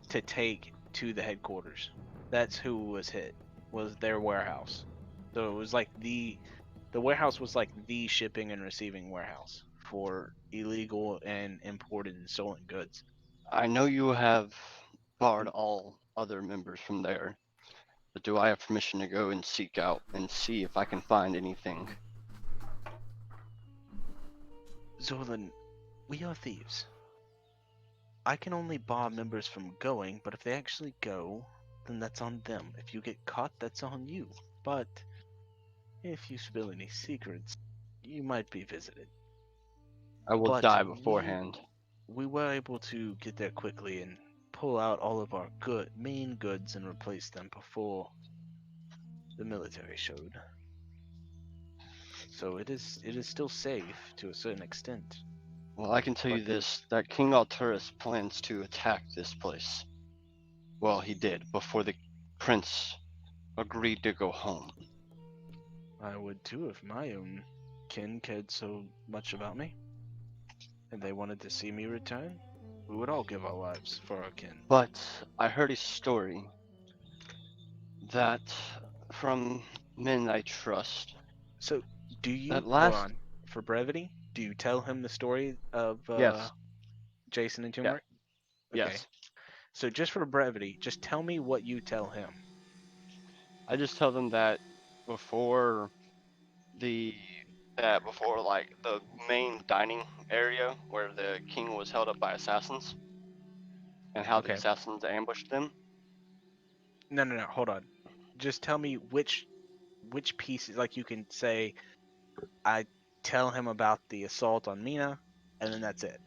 to take to the headquarters. That's who was hit. Was their warehouse. So it was like the warehouse was like the shipping and receiving warehouse for illegal and imported and stolen goods. I know you have barred all other members from there, but do I have permission to go and seek out and see if I can find anything? Zolan, we are thieves. I can only bar members from going, but if they actually go, then that's on them. If you get caught, that's on you. But if you spill any secrets, you might be visited. I will But die we beforehand. we were able to get there quickly and pull out all of our main goods and replace them before the military showed. So it is still safe to a certain extent. Well, I can tell you But this, that King Alturas plans to attack this place. Well, he did, before the prince agreed to go home. I would too if my own kin cared so much about me, and they wanted to see me return. We would all give our lives for our kin. But I heard a story that, from men I trust, So, do that you hold last... on for brevity? Do you tell him the story of Yes, Jason and yeah, Turmeric? Okay. yes. So just for brevity, just tell me what you tell him. I just tell them that before the before like the main dining area where the king was held up by assassins and how the Okay. assassins ambushed them. No. Hold on. Just tell me which pieces. Like you can say, I tell him about the assault on Mina, and then that's it.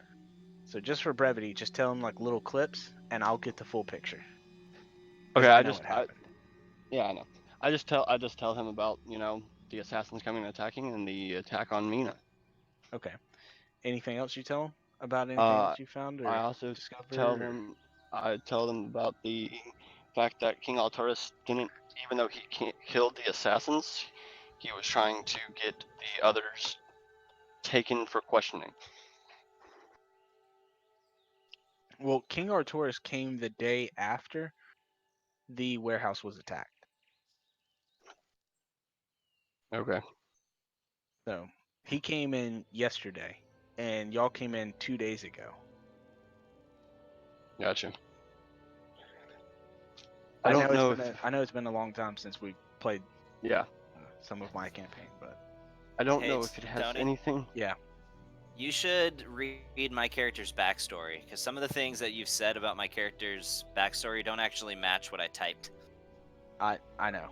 So just for brevity, just tell him like little clips, and I'll get the full picture because Okay, I know what I happened. yeah, I know. I just tell him about, the assassins coming and attacking and the attack on Mina. Okay. Anything else you tell him about anything Uh, else you found I or also tell discovered? Or... them I tell them about the fact that King Altaris didn't, even though he killed the assassins, he was trying to get the others taken for questioning. Well, King Arturus came the day after the warehouse was attacked. Okay, So he came in yesterday, and y'all came in 2 days ago. gotcha. I I know don't it's know been if I know it's been a long time since we played yeah, some of my campaign, but I don't Hey, know if it has Tony, anything. yeah, you should read my character's backstory, because some of the things that you've said about my character's backstory don't actually match what I typed. I know.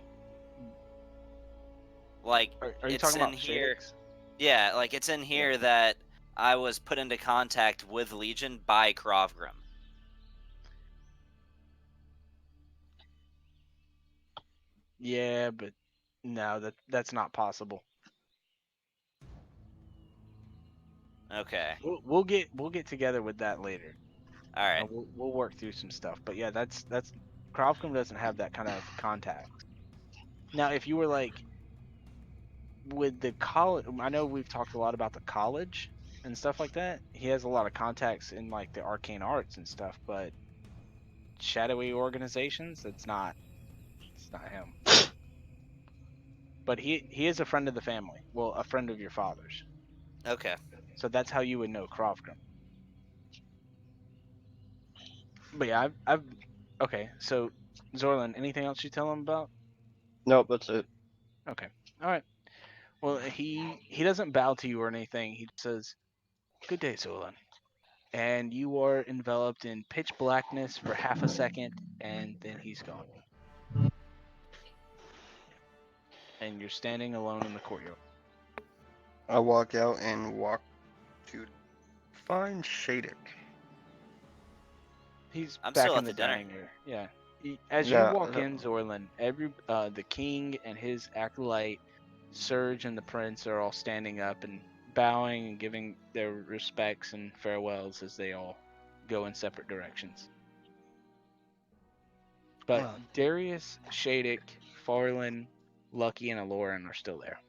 Like, Are you it's talking in about here. Shadix? Yeah, like, it's in here that I was put into contact with Legion by Krovgrim. Yeah, but no, that's not possible. Okay. We'll get together with that later. Alright. We'll work through some stuff. But yeah, that's Krovkum doesn't have that kind of contact. Now, if you were like with the college, I know we've talked a lot about the college and stuff like that. He has a lot of contacts in like the arcane arts and stuff, but shadowy organizations, it's not him. But he is a friend of the family. Well, a friend of your father's. Okay. So that's how you would know Krovkum. But yeah, I've okay. So Zorlin, anything else you tell him about? Nope, that's it. Okay, all right. Well, he doesn't bow to you or anything. He says, "Good day, Zorlin." And you are enveloped in pitch blackness for half a second, and then he's gone. And you're standing alone in the courtyard. I walk out and walk to find Shadek. He's I'm back still in at the the dinner. dining area. Yeah. As you Yeah, walk in, Zorlin, the king and his acolyte, Surge and the prince, are all standing up and bowing and giving their respects and farewells as they all go in separate directions. But well, Darius, Shadek, Farlin, Lucky, and Aloran are still there.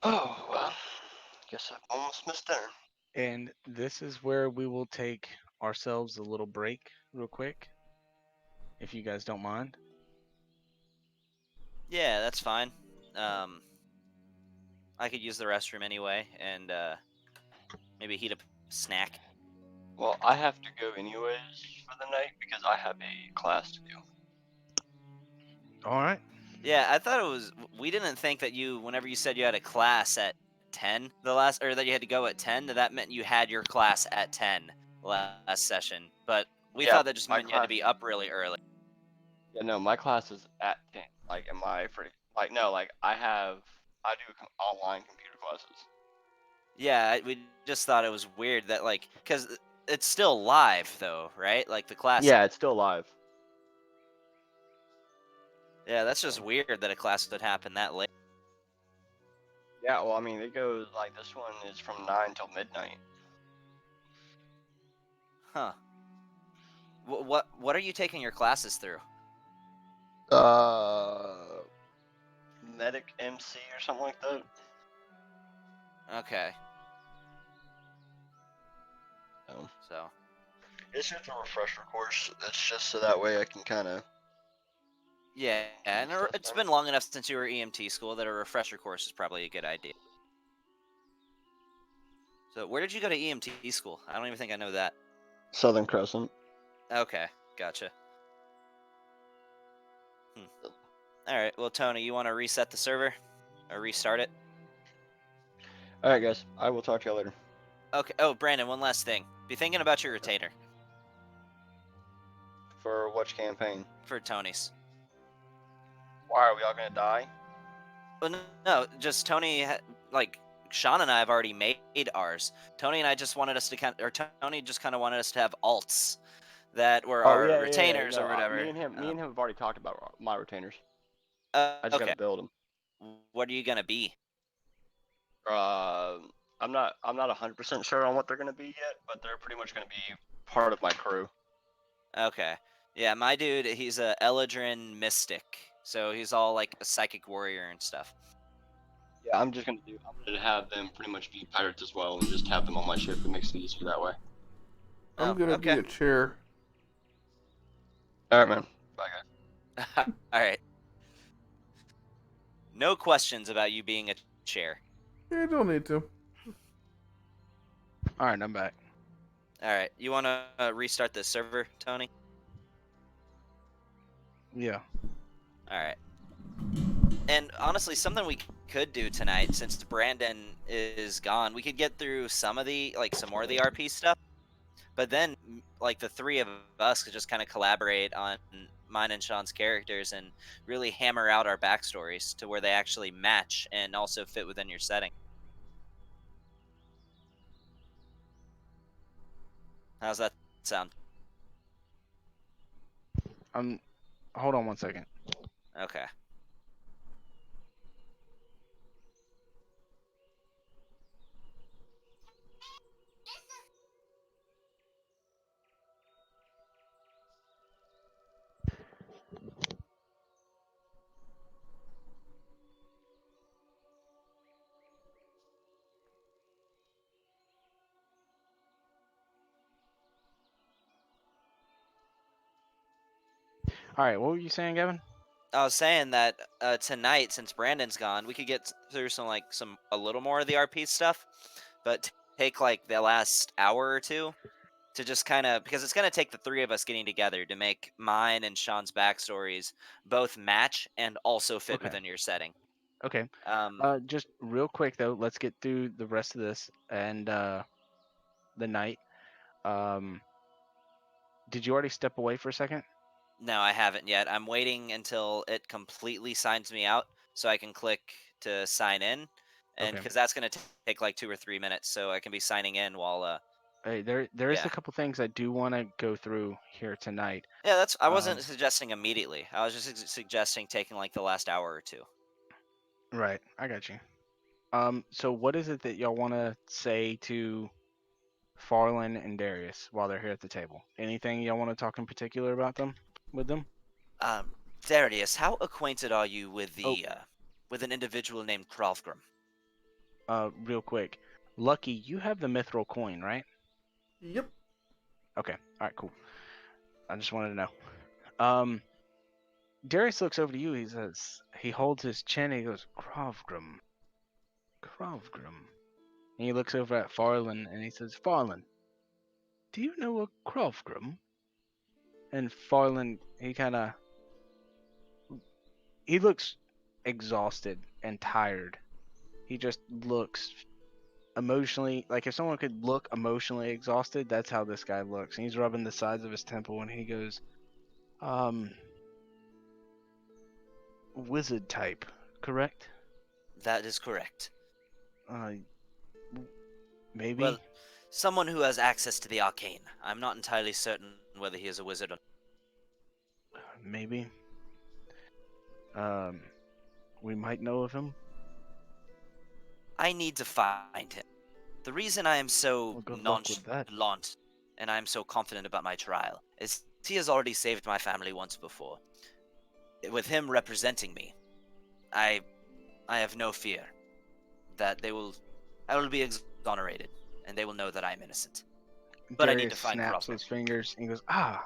oh well, guess I've almost missed dinner. And this is where we will take ourselves a little break, real quick, if you guys don't mind. Yeah, that's fine. Um, I could use the restroom anyway, and maybe heat up a snack. Well, I have to go anyways for the night because I have a class to do. All right. Yeah, I thought it was. We didn't think that you, whenever you said you had a class at 10 the last, or that you had to go at 10, that meant you had your class at 10 last session. But we Yeah, thought that just my meant you had to class- be up really early. Yeah, no, my class is at 10. Like, am I free? Like, no, like, I do online computer classes. Yeah, we just thought it was weird that, like, because it's still live though, right? Like the class. Yeah, it's still live. Yeah, that's just weird that a class would happen that late. Yeah, well, I mean, it goes, like, this one is from 9 till midnight. Huh. What are you taking your classes through? Medic MC or something like that. Okay, Oh. so It's just a refresher course. It's just so that way I can kind of. yeah, and stuff it's done. been long enough since you were EMT school that a refresher course is probably a good idea. So where did you go to EMT school? I don't even think I know that. Southern Crescent. Okay, gotcha. All right, well, Tony, you want to reset the server or restart it? All right, guys. I will talk to you later. Okay. Oh, Brandon, one last thing. Be thinking about your retainer For which campaign? for Tony's. Why are we all gonna die? Well, no, just Tony. Like Sean and I have already made ours. Tony and I just wanted us to Tony just kind of wanted us to have alts that were Oh our yeah, retainers no, or whatever. me and him have already talked about my retainers. I just Okay. gotta build them. What are you gonna be? Uh, I'm not 100% sure on what they're gonna be yet, but they're pretty much gonna be part of my crew. Okay. Yeah, my dude, he's a Eladrin mystic, so he's all like a psychic warrior and stuff. Yeah, I'm gonna have them pretty much be pirates as well, and just have them on my ship. It makes it easier that way. I'm Oh, gonna be okay. a chair. All right, man. Bye, guys. All right. No questions about you being a chair. You don't need to. All right, I'm back. All right. You want to restart the server, Tony? Yeah. All right. And honestly, something we could do tonight, since Brandon is gone, we could get through some more of the RP stuff. But then, like, the three of us could just kind of collaborate on mine and Sean's characters and really hammer out our backstories to where they actually match and also fit within your setting. How's that sound? Hold on one second. Okay. All right, what were you saying, Gavin? I was saying that tonight, since Brandon's gone, we could get through a little more of the RP stuff, but take like the last hour or two to just kind of, because it's going to take the three of us getting together to make mine and Sean's backstories both match and also fit Okay. within your setting. Okay. Um, Just real quick though, let's get through the rest of this and the night. Did you already step away for a second? no, I haven't yet. I'm waiting until it completely signs me out so I can click to sign in, and Okay. because that's going to take like 2 or 3 minutes, so I can be signing in while. Hey, there is Yeah. a couple things I do want to go through here tonight. Yeah, I wasn't suggesting immediately. I was just suggesting taking like the last hour or two. Right, I got you. So what is it that y'all want to say to Farland and Darius while they're here at the table? Anything y'all want to talk in particular about them with them? Darius, how acquainted are you with with an individual named Kralfgrim? Real quick. Lucky, you have the mithril coin, right? Yep. Okay. All right, cool. I just wanted to know. Darius looks over to you. He holds his chin. He goes, Krovgrim. Krovgrim. And he looks over at Farland and he says, Farland, do you know a Krovgrim? And Farland, he looks exhausted and tired. He just looks emotionally, like if someone could look emotionally exhausted, that's how this guy looks. And he's rubbing the sides of his temple and he goes, um, wizard type, correct? That is correct. Uh, maybe? Well, someone who has access to the arcane. I'm not entirely certain whether he is a wizard or Maybe. Um, we might know of him. I need to find him. The reason I am so Well, good luck with that. nonchalant and I am so confident about my trial is he has already saved my family once before. With him representing me, I have no fear that I will be exonerated and they will know that I am innocent. But I need to Darius find snaps Krovka. his fingers and he goes, ah,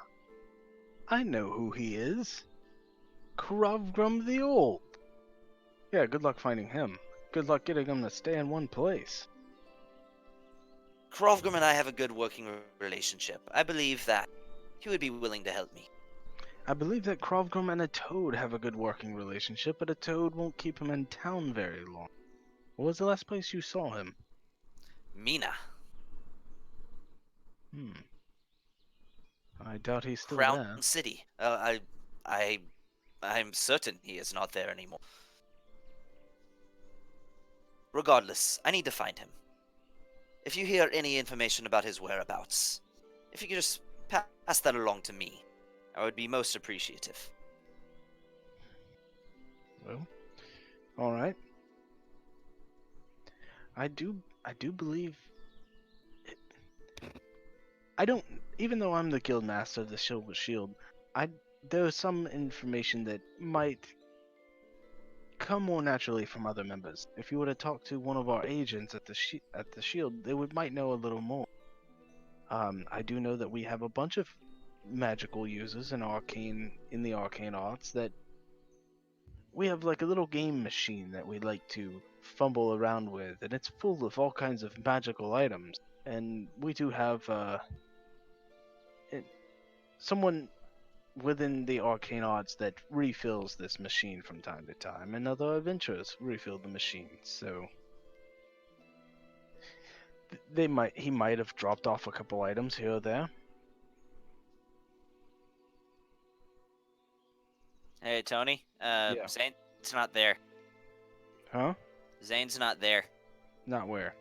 I know who he is. Krovgrum the Old. Yeah, good luck finding him. Good luck getting him to stay in one place. Krovgrim and I have a good working relationship. I believe that he would be willing to help me. I believe that Krovgrum and a toad have a good working relationship, but a toad won't keep him in town very long. What was the last place you saw him? Mina, Hmm. I doubt he's still Crown there. City. I, I'm certain he is not there anymore. Regardless, I need to find him. If you hear any information about his whereabouts, if you could just pass that along to me, I would be most appreciative. Well, all right. I do believe. I don't. Even though I'm the guild master of the Silver Shield, I there's some information that might come more naturally from other members. If you were to talk to one of our agents at the Shield, they might know a little more. I do know that we have a bunch of magical users in the arcane arts that we have like a little game machine that we like to fumble around with, and it's full of all kinds of magical items. And we do have it- someone within the arcane arts that refills this machine from time to time, and other adventurers refill the machine. So he might have dropped off a couple items here or there. Hey, Tony. Yeah. Zane's not there. Huh? Zane's not there Not where.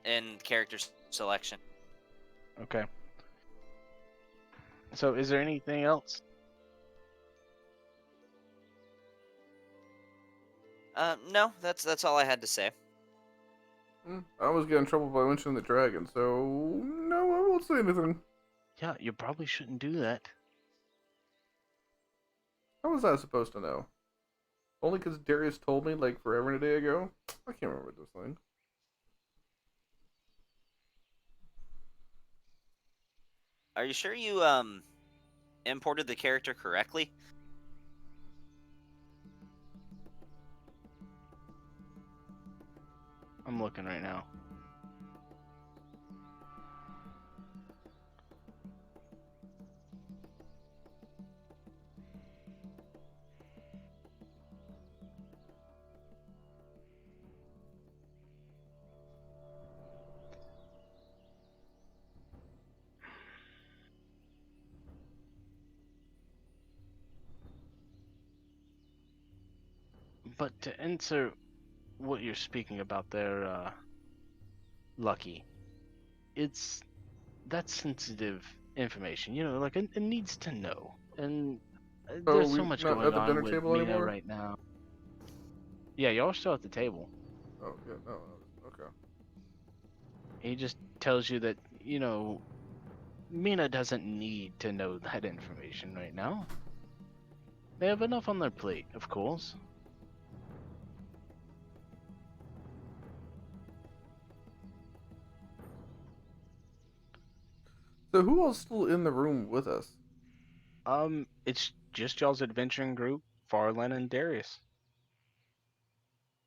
in character selection. Okay. So is there anything else? No, that's all I had to say. I always get in trouble by mentioning the dragon, so no, I won't say anything. Yeah, you probably shouldn't do that. How was I supposed to know? Only because Darius told me like forever and a day ago? I can't remember this thing. Are you sure you imported the character correctly? I'm looking right now. But to answer what you're speaking about there, Lucky, it's that's sensitive information. You know, like it needs to know. And Oh, there's so we much not going at the on dinner with table Mina anymore? right now. Yeah, y'all are still at the table. Oh, yeah, no, okay. He just tells you that, you know, Mina doesn't need to know that information right now. They have enough on their plate, of course. So who else still in the room with us? It's just y'all's adventuring group, Farlan and Darius.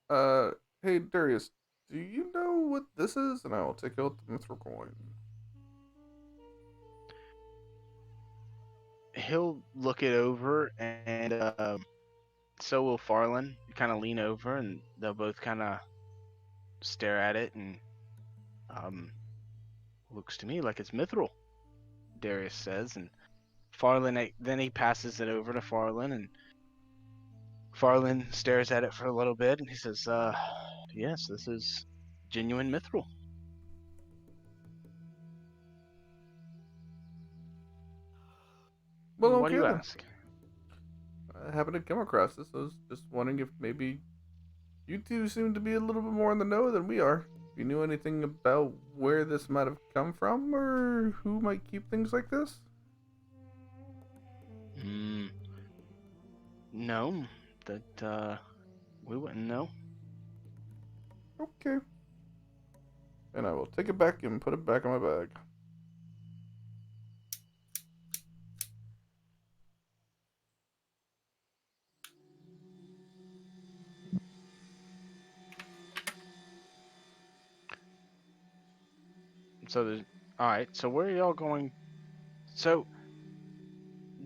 Uh, hey Darius, do you know what this is? And I will take out the mithril coin. He'll look it over, and so will Farlan. Kind of lean over, and they'll both kind of stare at it, and looks to me like it's mithril, Darius says, and Farland, then he passes it over to Farland, and Farland stares at it for a little bit, and he says, yes, this is genuine mithril. Well, What okay do you then. ask? I happened to come across this. I was just wondering if maybe you two seem to be a little bit more in the know than we are. If you knew anything about where this might have come from, or who might keep things like this? No, that, we wouldn't know. Okay. And I will take it back and put it back in my bag. So there's, alright, so where are y'all going? So,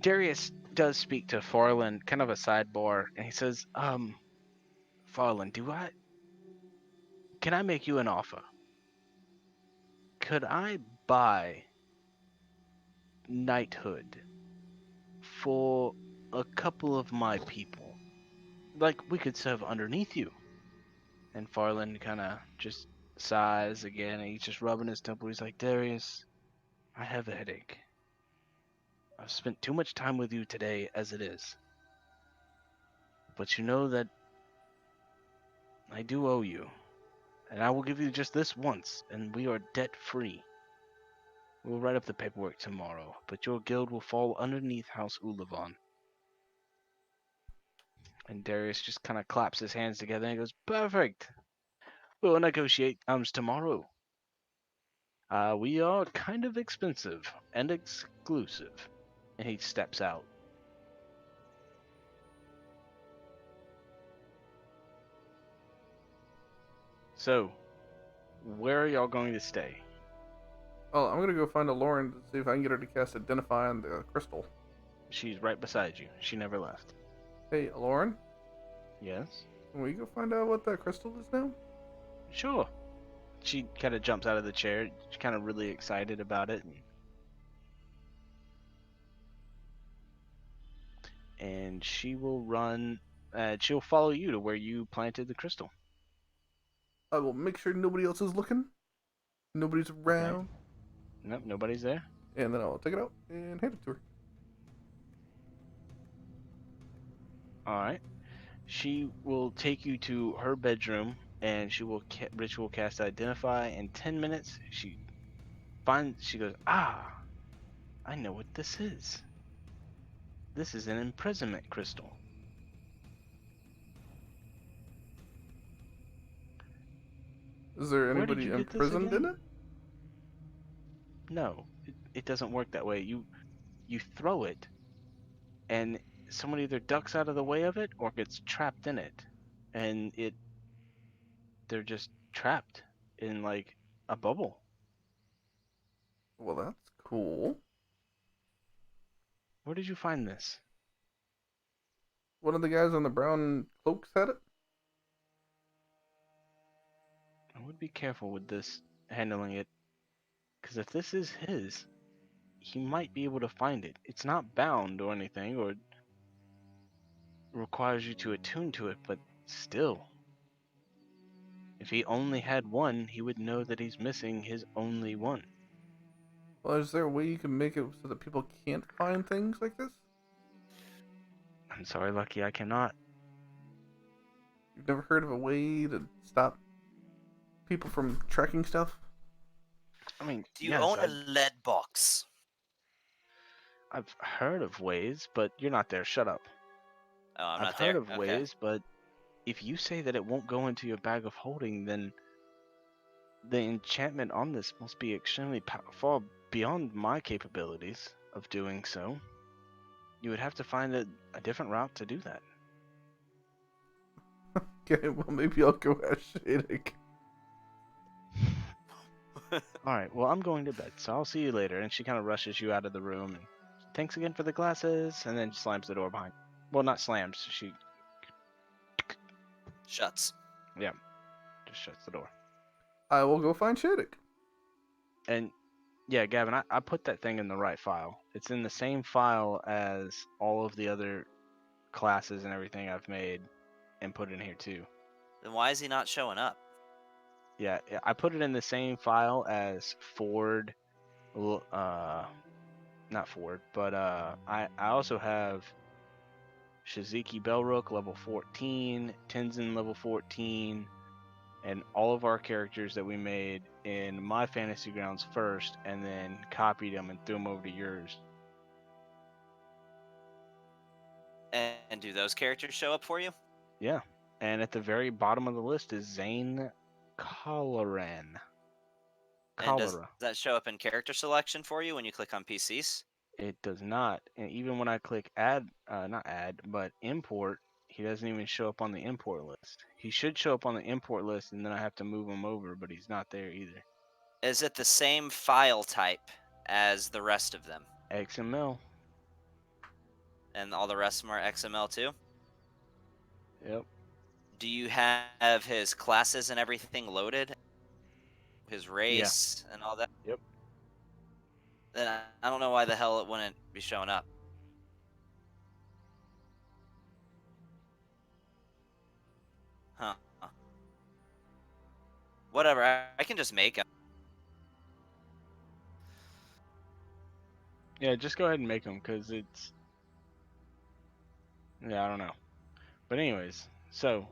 Darius does speak to Farland, kind of a sidebar, and he says, Farland, can I make you an offer? Could I buy knighthood for a couple of my people? Like, we could serve underneath you. And Farland kind of just sighs again, and he's just rubbing his temple. He's like, Darius, I have a headache. I've spent too much time with you today as it is. But you know that I do owe you. And I will give you just this once, and we are debt-free. We'll write up the paperwork tomorrow, but your guild will fall underneath House Ulavon. And Darius just kind of claps his hands together and goes, perfect! We'll negotiate terms tomorrow. We are kind of expensive and exclusive. And he steps out. So, where are y'all going to stay? Well, I'm gonna go find a Lauren to see if I can get her to cast Identify on the crystal. She's right beside you. She never left. Hey, Lauren, Yes? can we go find out what that crystal is now? Sure. She kind of jumps out of the chair. She's kind of really excited about it. And she will run. She'll follow you to where you planted the crystal. I will make sure nobody else is looking. Nobody's around. Nope, nobody's there. And then I'll take it out and hand it to her. Alright. She will take you to her bedroom, and she will ritual cast Identify. In 10 minutes, she goes, I know what this is. This is an imprisonment crystal. Is there Where did anybody you get this imprisoned in again? it? No, it doesn't work that way. You throw it, and someone either ducks out of the way of it or gets trapped in it, and they're just trapped in like a bubble. Well, that's cool. Where did you find this? One of the guys on the brown cloaks had it? I would be careful with this, handling it, because if this is his, he might be able to find it. It's not bound or anything, or requires you to attune to it, but still. If he only had one, he would know that he's missing his only one. Well, is there a way you can make it so that people can't find things like this? I'm sorry, Lucky, I cannot. You've never heard of a way to stop people from tracking stuff? I mean, Do you yes, own a lead box? I've heard of ways, but you're not there. Shut up. Oh, I'm I've not heard there. of Okay. ways, but if you say that it won't go into your bag of holding, then the enchantment on this must be extremely far beyond my capabilities of doing so. You would have to find a different route to do that. Okay, well, maybe I'll go ask Shadek. Alright, well, I'm going to bed, so I'll see you later. And she kind of rushes you out of the room. And thanks again for the glasses, and then slams the door behind. Well, not slams. She Shuts. just shuts the door. I will go find Shadek. And yeah, Gavin, I put that thing in the right file. It's in the same file as all of the other classes and everything I've made and put in here too. Then why is he not showing up? Yeah, I put it in the same file as Ford, not Ford, but I also have Shiziki Belrook level 14, Tenzin level 14, and all of our characters that we made in my Fantasy Grounds first, and then copied them and threw them over to yours. And do those characters show up for you? Yeah, and at the very bottom of the list is Zane Coloran. And does Cholera. that show up in character selection for you when you click on PCs? It does not, and even when I click add, not add, but import, he doesn't even show up on the import list. He should show up on the import list, and then I have to move him over, but he's not there either. Is it the same file type as the rest of them? XML. And all the rest of them are XML too? Yep. Do you have his classes and everything loaded? His race and all that? Yep. Then I don't know why the hell it wouldn't be showing up. Huh. Whatever, I can just make him. Yeah, just go ahead and make them, because it's... Yeah, I don't know. But anyways, so,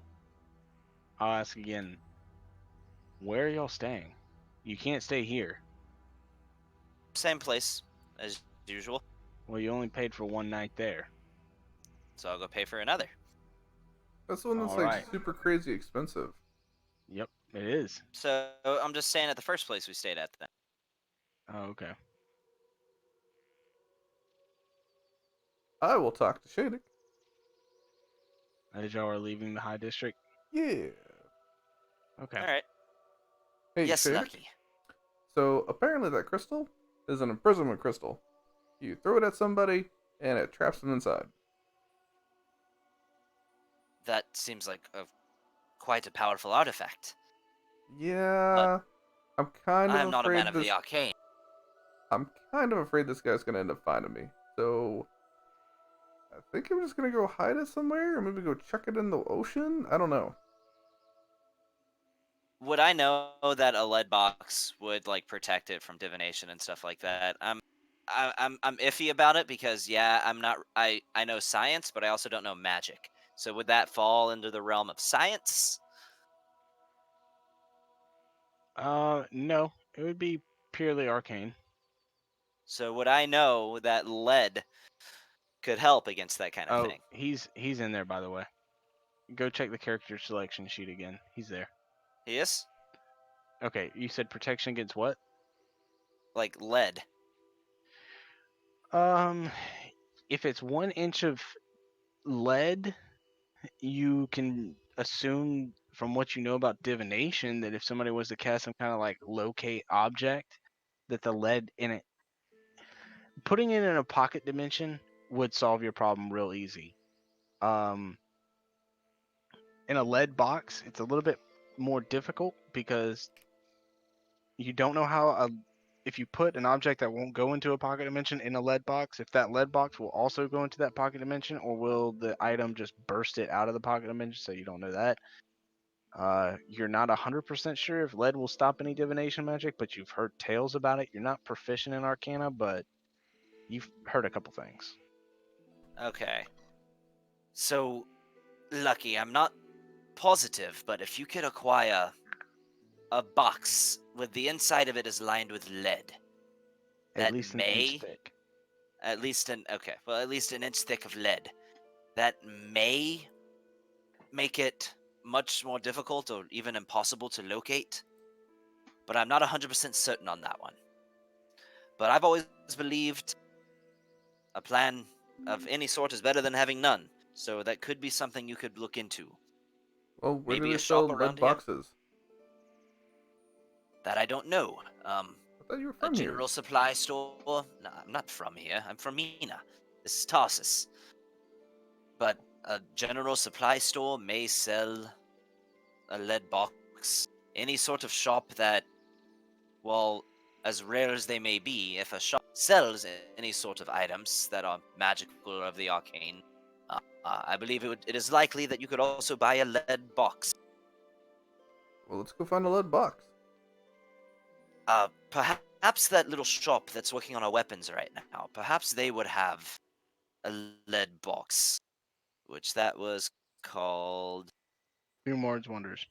I'll ask again. Where are y'all staying? You can't stay here. Same place as usual, Well, you only paid for one night there. so I'll go pay for another. That's the one that's All like right. super crazy expensive. Yep, it is. So I'm just staying at the first place we stayed at then. Oh, okay. I will talk to Shadek. As y'all are leaving the high district? Yeah. Okay. All right. Hey, Yes, Shadek. Lucky. So apparently that crystal is an imprisonment crystal. You throw it at somebody, and it traps them inside. That seems like quite a powerful artifact. Yeah, I'm kind I of am not a man afraid of this. the arcane. I'm kind of afraid this guy's gonna end up finding me. So I think I'm just gonna go hide it somewhere, or maybe go chuck it in the ocean. I don't know. Would I know that a lead box would like protect it from divination and stuff like that? I'm iffy about it because yeah, I'm not. I know science, but I also don't know magic. So would that fall into the realm of science? No. It would be purely arcane. So would I know that lead could help against that kind of Oh, thing? he's in there, by the way. Go check the character selection sheet again. He's there. He is Okay, you said protection against what? like lead. Um, if it's 1 inch of lead, you can assume from what you know about divination that if somebody was to cast some kind of like locate object, that the lead in it, putting it in a pocket dimension would solve your problem real easy. Um, in a lead box, it's a little bit more difficult because you don't know how if you put an object that won't go into a pocket dimension in a lead box, if that lead box will also go into that pocket dimension, or will the item just burst it out of the pocket dimension, so you don't know that. You're not 100% sure if lead will stop any divination magic, but you've heard tales about it. You're not proficient in Arcana, but you've heard a couple things. Okay. So, Lucky, I'm not positive, but if you could acquire a box with the inside of it is lined with lead, At that least an may inch thick. at least at least an inch thick of lead, that may make it much more difficult or even impossible to locate. But I'm not 100% certain on that one. But I've always believed a plan of any sort is better than having none. So that could be something you could look into. Well, where do Maybe they a shop sell around lead here? boxes? That I don't know. I thought you were A from here. general supply store? No, I'm not from here. I'm from Mina. This is Tarsus. But a general supply store may sell a lead box. Any sort of shop that, well, as rare as they may be, if a shop sells any sort of items that are magical or of the arcane, I believe it is likely that you could also buy a lead box. Well, let's go find a lead box. Perhaps that little shop that's working on our weapons right now, perhaps they would have a lead box, which that was called Thumard's Wonders.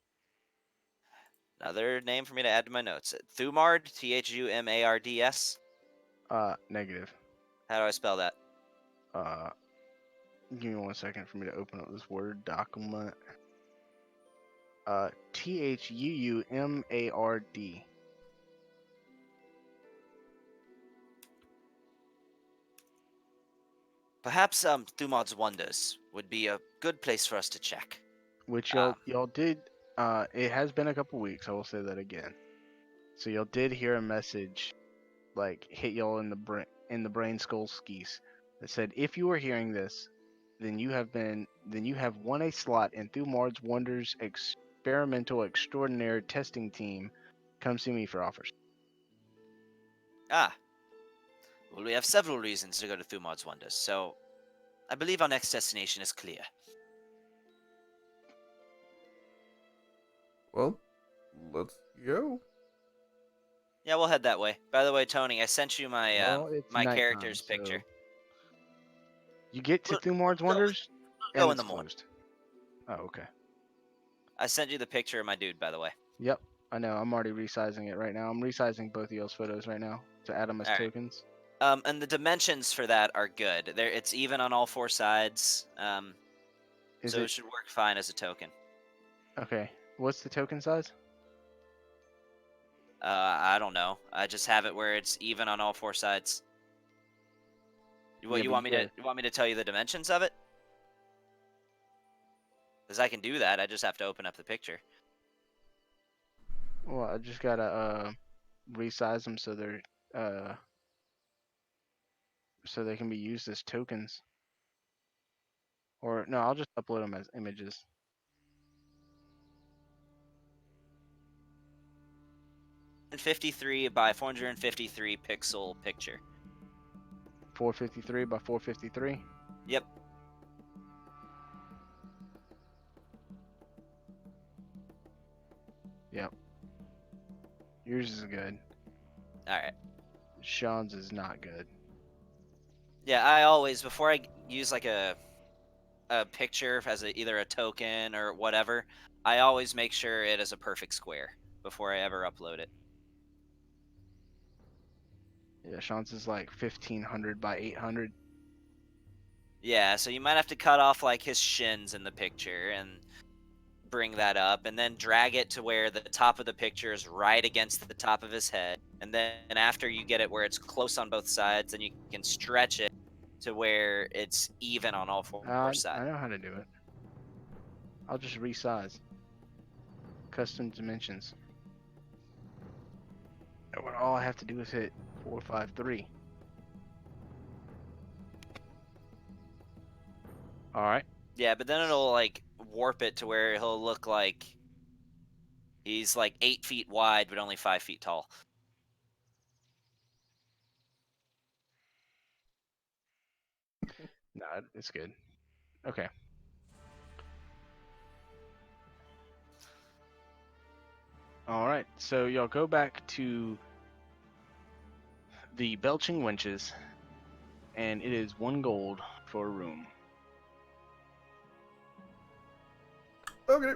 another name for me to add to my notes. Thumard, Thumards. Negative. How do I spell that? Give me 1 second for me to open up this Word document. Thuumard. Perhaps Thumard's Wonders would be a good place for us to check. Which Ah. y'all did. It has been a couple weeks. I will say that again. So y'all did hear a message, like hit y'all in the brain skull skis that said, if you are hearing this, then you have won a slot in Thumard's Wonders experimental extraordinary testing team. Come see me for offers. Ah. Well, we have several reasons to go to Thumard's Wonders, so I believe our next destination is clear. Well, let's go. Yeah, we'll head that way. By the way, Tony, I sent you my Well, it's my nighttime, character's so picture. you get to We'll Thumard's Wonders, go and in the it's morning. closed. Oh, okay. I sent you the picture of my dude, by the way. Yep, I know. I'm already resizing it right now. I'm resizing both of y'all's photos right now to add them as All right. tokens. And the dimensions for that are good. It's even on all four sides. Is So it it should work fine as a token. okay? What's the token size? I don't know. I just have it where it's even on all four sides. What Yeah, you but want me gotta- to? You want me to tell you the dimensions of it? Because I can do that. I just have to open up the picture. Well, I just gotta resize them so they're so they can be used as tokens. Or no, I'll just upload them as images. And 53 by 453 pixel picture. 453 by 453. Yep. Yep. Yours is good. All right. Sean's is not good. Yeah, I always before I use like a picture as either a token or whatever, I always make sure it is a perfect square before I ever upload it. Yeah, Sean's is like 1500 by 800. Yeah, so you might have to cut off like his shins in the picture and bring that up and then drag it to where the top of the picture is right against the top of his head. And then after you get it where it's close on both sides, then you can stretch it to where it's even on all four sides. I know how to do it. I'll just resize. Custom dimensions. All I have to do is hit 453. Alright. Yeah, but then it'll like warp it to where he'll look like he's like 8 feet wide but only 5 feet tall. Nah, it's good. Okay. Alright, so y'all go back to the Belching Wenches, and it is 1 gold for a room. Okay.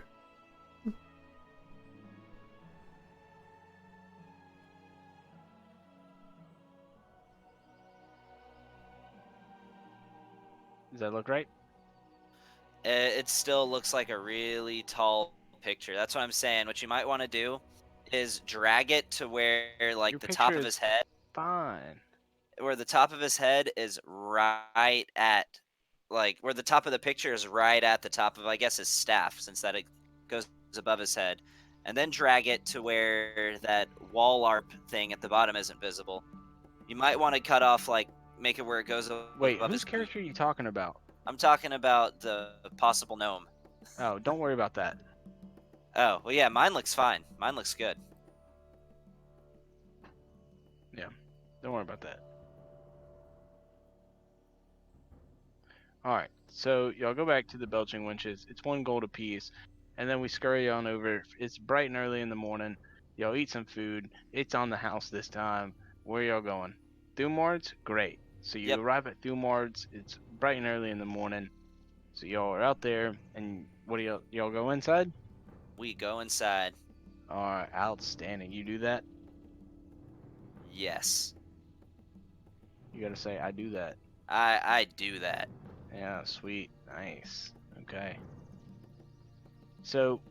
Does that look right? It still looks like a really tall picture. That's what I'm saying. What you might want to do is drag it to where like Your the top picture of is his head, fine. where the top of his head is right at like where the top of the picture is right at the top of I guess his staff since that it goes above his head. And then drag it to where that wall arp thing at the bottom isn't visible. You might want to cut off like make it where it goes Wait, above whose his character are you talking about? I'm talking about the possible gnome. Oh, don't worry about that. Oh, well, yeah, mine looks fine. Mine looks good. Don't worry about that. All right, so y'all go back to the belching winches. It's 1 gold apiece, and then we scurry on over. It's bright and early in the morning. Y'all eat some food. It's on the house this time. Where y'all going? Thumard's? Great. So you Yep. arrive at Thumard's. It's bright and early in the morning. So y'all are out there, and what do y'all go inside? We go inside. All right, outstanding. You do that. Yes. You gotta say I do that. I do that. Yeah, sweet, nice. Okay. So,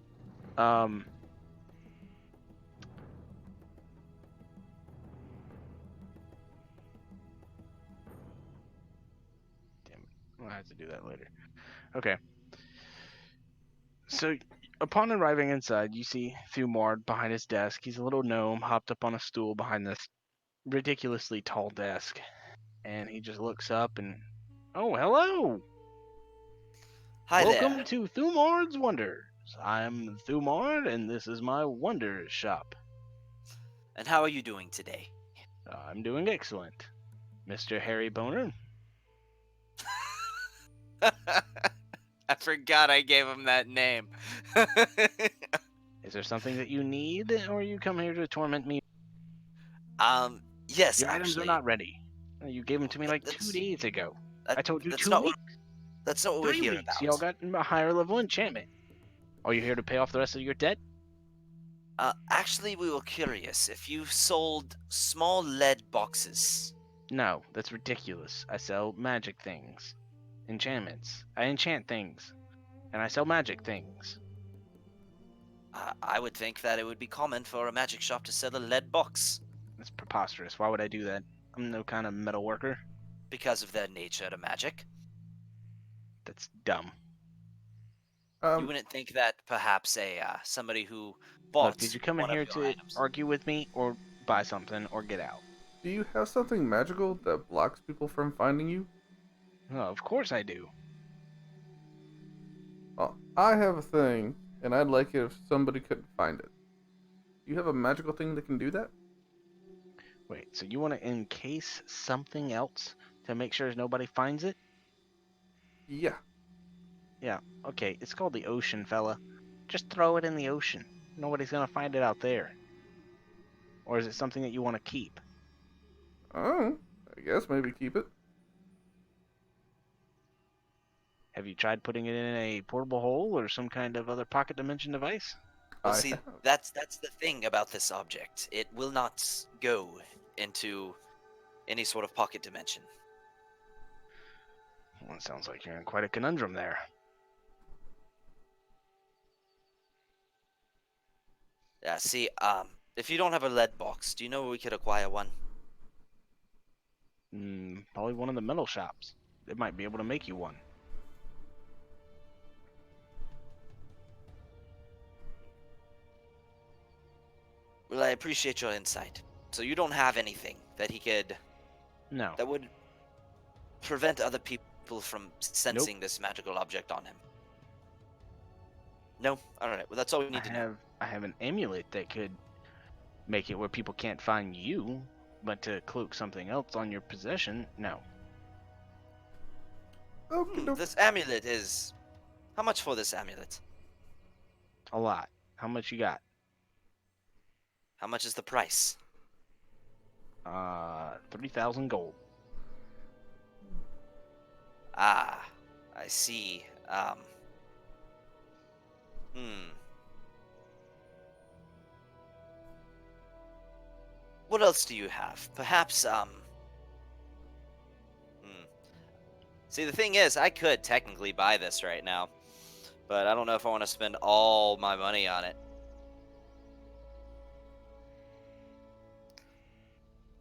um, damn it, I'll have to do that later. Okay. So, upon arriving inside, you see Thumard behind his desk. He's a little gnome hopped up on a stool behind this ridiculously tall desk, and he just looks up and, oh, hello! Hi Welcome there. to Thumard's Wonders. I'm Thumard, and this is my Wonders shop. And how are you doing today? I'm doing excellent, Mr. Harry Boner. I forgot I gave him that name. Is there something that you need, or you come here to torment me? Yes, Your items are actually. not ready. You gave them to me like 2 That's days ago. that, I told you that's 2 not what weeks. that's not what we're 3 here weeks. Y'all about. got a higher level enchantment. Are you here to pay off the rest of your debt? Actually, we were curious if you sold small lead boxes. No, that's ridiculous. I sell magic things. Enchantments. I enchant things. And I sell magic things. I would think that it would be common for a magic shop to sell a lead box That's preposterous. Why would I do that? I'm no kind of metal worker. because of their nature to magic. That's dumb. You wouldn't think that perhaps a somebody who Look, bought did you come in one of here your to items. argue with me or buy something or get out? Do you have something magical that blocks people from finding you? Oh, of course I do. Well, I have a thing, and I'd like it if somebody couldn't find it. Do you have a magical thing that can do that? Wait, so you want to encase something else to make sure nobody finds it? Yeah. Yeah, okay, it's called the ocean, fella. Just throw it in the ocean. Nobody's gonna find it out there. Or is it something that you want to keep? Oh, I guess maybe keep it. Have you tried putting it in a portable hole or some kind of other pocket dimension device? Well, I see, have. that's the thing about this object. It will not go into any sort of pocket dimension. Well, it sounds like you're in quite a conundrum there. Yeah, see, if you don't have a lead box, do you know where we could acquire one? Probably one of the metal shops. They might be able to make you one. Well, I appreciate your insight. So you don't have anything that No. that would prevent other people from sensing this magical object on him? No? Alright, well that's all we need to know. I have an amulet that could make it where people can't find you, but to cloak something else on your possession, no. Okay, This amulet is... How much for this amulet? A lot. How much you got? How much is the price? 3,000 gold. Ah, I see. Hmm. What else do you have? Perhaps, See, the thing is, I could technically buy this right now, but I don't know if I want to spend all my money on it.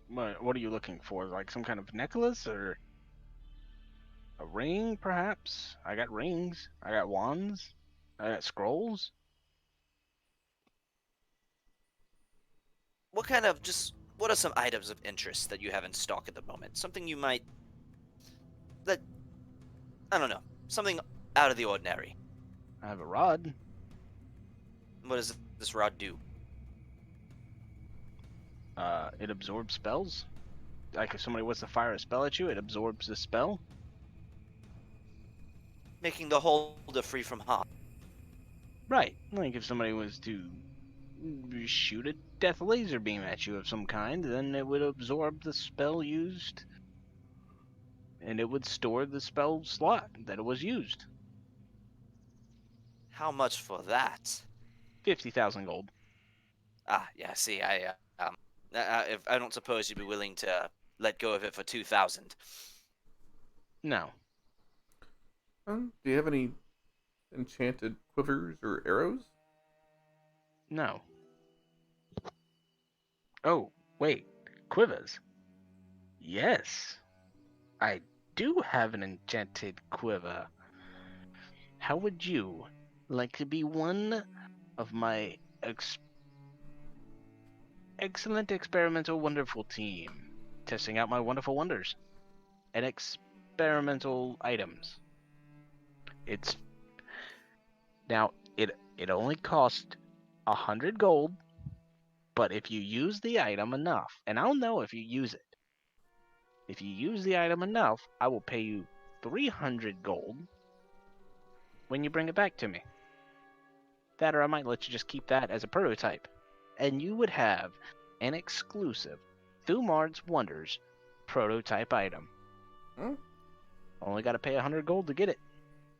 What are you looking for? Like some kind of necklace or a ring, perhaps? I got rings. I got wands. I got scrolls. What are some items of interest that you have in stock at the moment? Something you might, that, I don't know, something out of the ordinary. I have a rod. What does this rod do? It absorbs spells. Like if somebody was to fire a spell at you, it absorbs the spell. Making the holder free from harm. Right. Like if somebody was to shoot a death laser beam at you of some kind, then it would absorb the spell used, and it would store the spell slot that it was used. How much for that? 50,000 gold. Ah, yeah. See, if I don't suppose you'd be willing to let go of it for 2,000. No. Do you have any enchanted quivers or arrows? No. Oh, wait. Quivers. Yes. I do have an enchanted quiver. How would you like to be one of my excellent experimental wonderful team, testing out my wonderful wonders and experimental items? It's now it only cost 100 gold, but if you use the item enough, and I'll know if you use it. If you use the item enough, I will pay you 300 gold when you bring it back to me. That, or I might let you just keep that as a prototype. And you would have an exclusive Thumard's Wonders prototype item. Hmm? Only got to pay 100 gold to get it.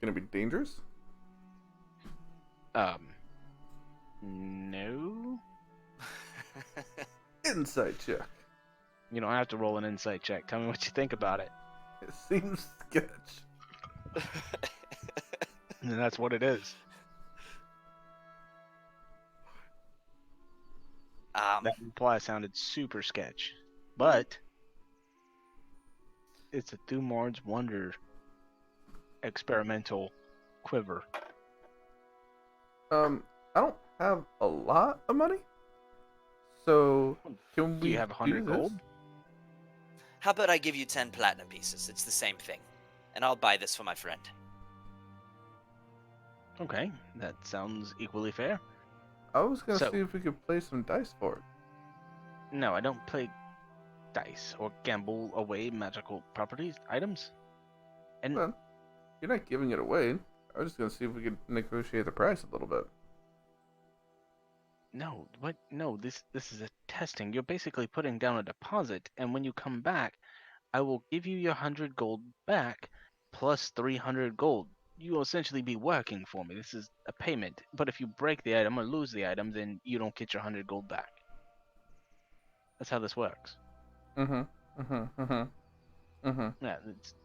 Gonna be dangerous? No. Insight check. You don't have to roll an insight check. Tell me what you think about it. It seems sketch. And that's what it is. That reply sounded super sketch. But it's a Thumard's Wonder experimental quiver. I don't have a lot of money, so can Do we you have do 100 this? gold? How about I give you 10 platinum pieces? It's the same thing. And I'll buy this for my friend. Okay, that sounds equally fair. I was gonna So- see if we could play some dice for it. No, I don't play dice or gamble away magical properties, items. And Well, you're not giving it away. I was just gonna see if we could negotiate the price a little bit. no, what? No, this is a testing. You're basically putting down a deposit, and when you come back, I will give you your 100 gold back plus 300 gold. You will essentially be working for me. This is a payment. But if you break the item or lose the item, then you don't get your 100 gold back. That's how this works. Yeah, it's...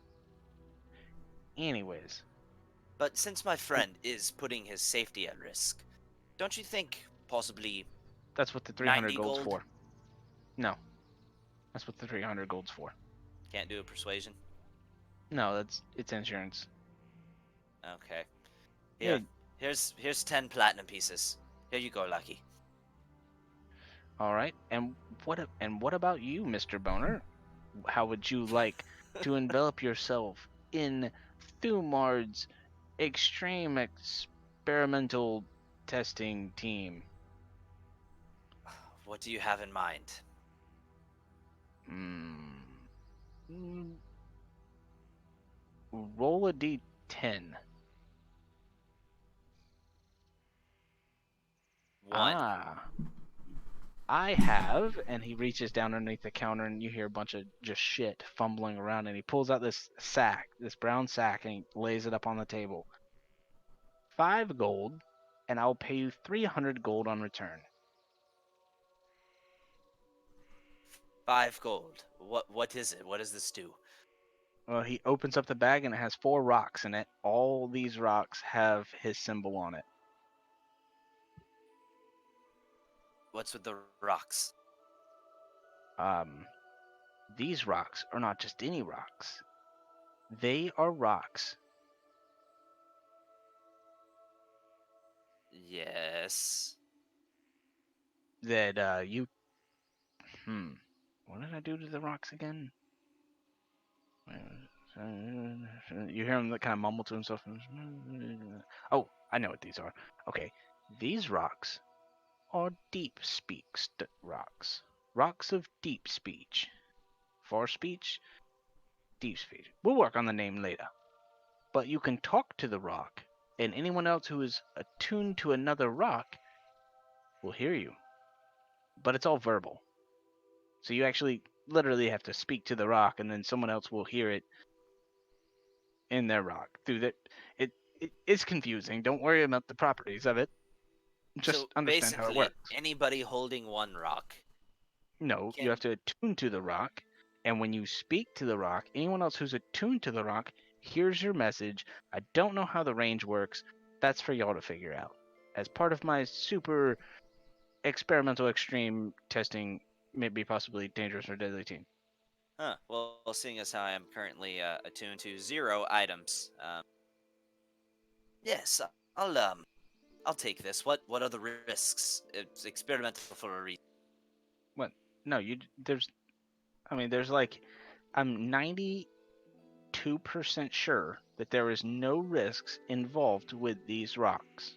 Anyways, But since my friend is putting his safety at risk, don't you think possibly that's what the 300 90 gold's gold? for. No, that's what the 300 gold's for. Can't do a persuasion? No, it's insurance. Okay. Yeah. Here, here's 10 platinum pieces. Here you go, Lucky. All right. And what about you, Mr. Boner? How would you like to envelop yourself in Thumard's extreme experimental testing team? What do you have in mind? Mm, roll a d10. 1. Ah. I have, and he reaches down underneath the counter, and you hear a bunch of just shit fumbling around, and he pulls out this sack, this brown sack, and he lays it up on the table. 5 gold, and I'll pay you 300 gold on return. 5 gold. What is it? What does this do? Well, he opens up the bag, and it has 4 rocks in it. All these rocks have his symbol on it. What's with the rocks? These rocks are not just any rocks. They are rocks Yes. that you... What did I do to the rocks again? You hear him kind of mumble to himself. Oh, I know what these are. Okay. These rocks are deep speak rocks. Rocks of deep speech. Far speech, deep speech. We'll work on the name later. But you can talk to the rock, and anyone else who is attuned to another rock will hear you. But it's all verbal. So you actually literally have to speak to the rock, and then someone else will hear it in their rock. Through that, it's confusing. Don't worry about the properties of it. Just So understand how it basically, works. anybody holding one rock No, you can. have to attune to the rock, and when you speak to the rock, anyone else who's attuned to the rock hears your message. I don't know how the range works. That's for y'all to figure out. As part of my super experimental extreme testing, maybe possibly dangerous or deadly team. Huh. Well, seeing as how I am currently attuned to 0 items, yes, I'll take this. What are the risks? It's experimental for a reason. What? No, there's like, I'm 92% sure that there is no risks involved with these rocks.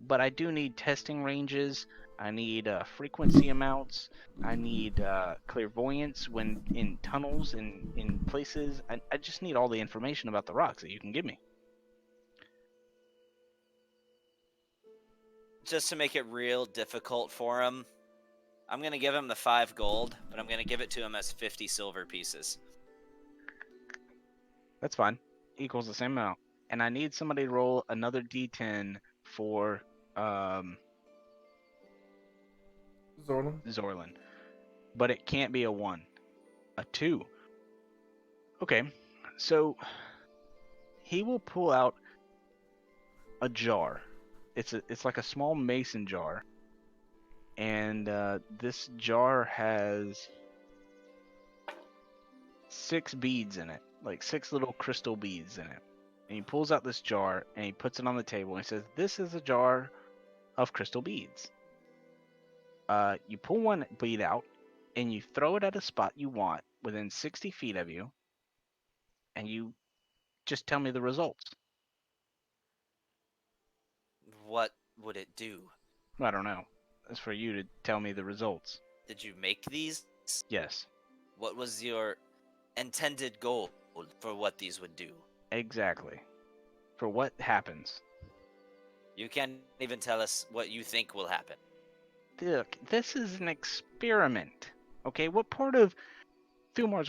But I do need testing ranges. I need frequency amounts. I need clairvoyance when in tunnels and in places. I just need all the information about the rocks that you can give me. Just to make it real difficult for him, I'm gonna give him the 5 gold, but I'm gonna give it to him as 50 silver pieces. That's fine. Equals the same amount. And I need somebody to roll another d10 for Zorlin? Zorlin. But it can't be a 1. A 2. Okay. So he will pull out a jar. It's like a small mason jar. And this jar has 6 beads in it, like 6 little crystal beads in it. And he pulls out this jar and he puts it on the table and he says, "This is a jar of crystal beads." You pull one bead out and you throw it at a spot you want within 60 feet of you, and you just tell me the results. What would it do? I don't know. It's for you to tell me the results. Did you make these? Yes, What was your intended goal for what these would do? exactly. For what happens. You can't even tell us what you think will happen. Look, this is an experiment. Okay, what part of Thumor's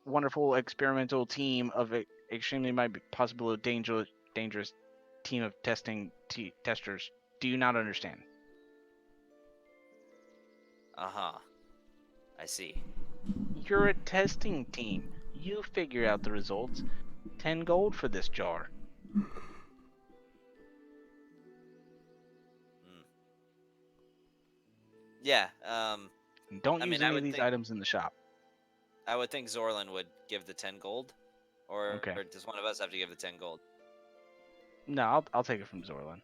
wonderful experimental team of extremely might be possible dangerous team of testers do you not understand? Uh-huh. I see. You're a testing team. You figure out the results. 10 gold for this jar. Hmm. Yeah, And don't I use mean, I any of would these think items in the shop. Zorlin would give the 10 gold, or Okay. does one of us have to give the 10 gold? No, I'll take it from Zorlin.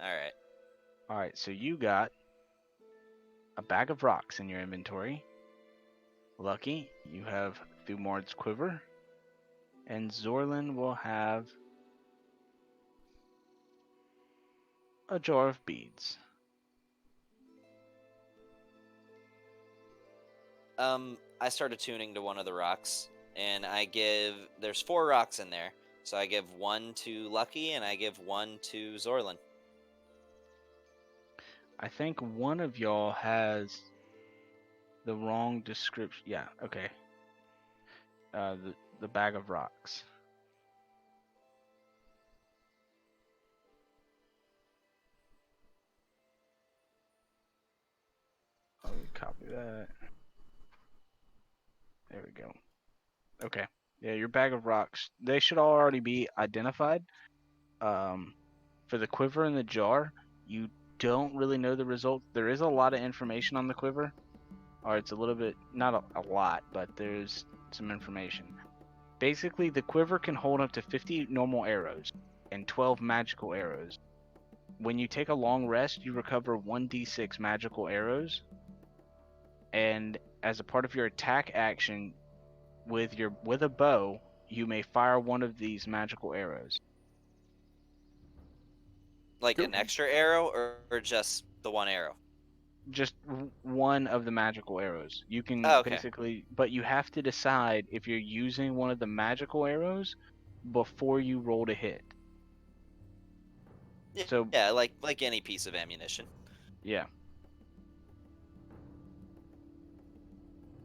All right. Alright, so you got a bag of rocks in your inventory. Lucky, you have Thumord's quiver. And Zorlin will have a jar of beads. I started tuning to one of the rocks, and there's 4 rocks in there, so I give 1 to Lucky, and I give 1 to Zorlin. I think one of y'all has the wrong description. Yeah, okay. The bag of rocks. Let me copy that. There we go. Okay. Yeah, your bag of rocks. They should already be identified. For the quiver in the jar, you don't really know the result. There is a lot of information on the quiver, or it's a little bit, not a lot, but there's some information. Basically, the quiver can hold up to 50 normal arrows and 12 magical arrows. When you take a long rest, you recover 1d6 magical arrows, and as a part of your attack action with a bow, you may fire one of these magical arrows. Like Cool. an extra arrow, or just the one arrow? Just one of the magical arrows. You can Oh, okay. basically, but you have to decide if you're using one of the magical arrows before you roll to hit. So Yeah, like any piece of ammunition. yeah,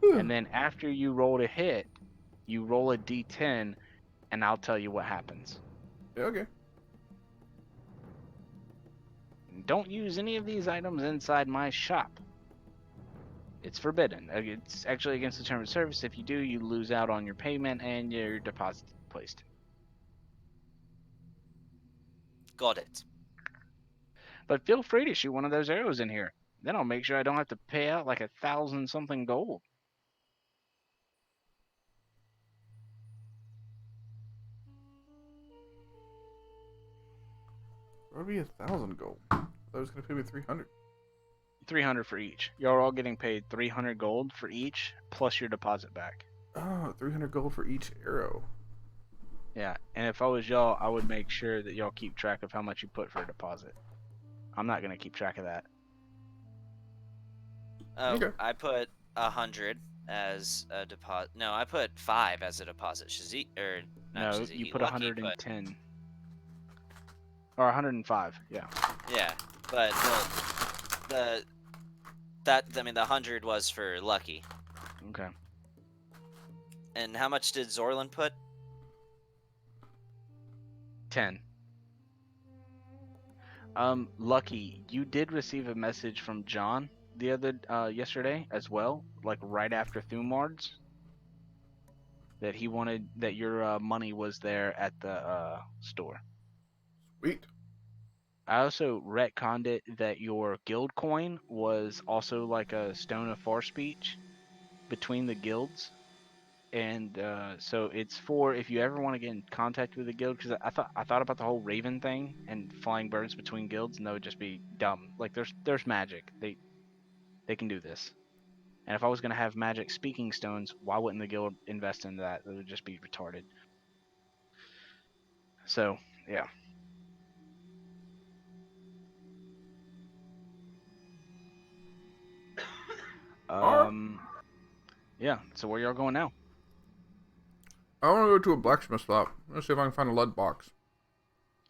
and then after you roll to hit, you roll a d10, and I'll tell you what happens. Yeah, okay. Don't use any of these items inside my shop. It's forbidden. It's actually against the terms of service. If you do, you lose out on your payment and your deposit placed. Got it. But feel free to shoot one of those arrows in here. Then I'll make sure I don't have to pay out like 1,000 something gold. That would be 1,000 gold. That was gonna pay me 300. 300 for each. Y'all are all getting paid 300 gold for each, plus your deposit back. Oh, 300 gold for each arrow. Yeah, and if I was y'all, I would make sure that y'all keep track of how much you put for a deposit. I'm not gonna keep track of that. Oh, Okay. I put 100 as a deposit. No, I put 5 as a deposit. Or not No, you Shiziki. put Lucky put. 110 or 105. Yeah. Yeah, but the I mean the 100 was for Lucky. Okay. And how much did Zorlin put? 10. Lucky, you did receive a message from John the other yesterday as well, like right after Thumards, that he wanted that your money was there at the store. Sweet. I also retconned it that your guild coin was also like a stone of far speech between the guilds, and so it's for if you ever want to get in contact with the guild. Because I thought about the whole raven thing and flying birds between guilds, and that would just be dumb. Like there's magic. They can do this. And if I was gonna have magic speaking stones, why wouldn't the guild invest in that? That would just be retarded. So yeah. Alright. Yeah. So where y'all going now? I want to go to a blacksmith shop. Let's see if I can find a lead box.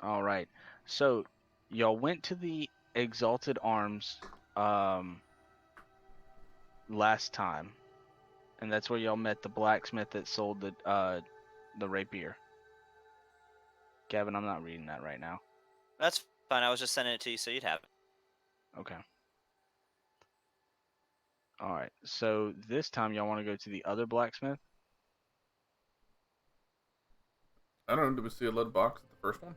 All right. So y'all went to the Exalted Arms last time, and that's where y'all met the blacksmith that sold the rapier. Gavin, I'm not reading that right now. That's fine. I was just sending it to you so you'd have it. Okay. All right. So this time y'all want to go to the other blacksmith? I don't know. Did we see a lead box at the first one?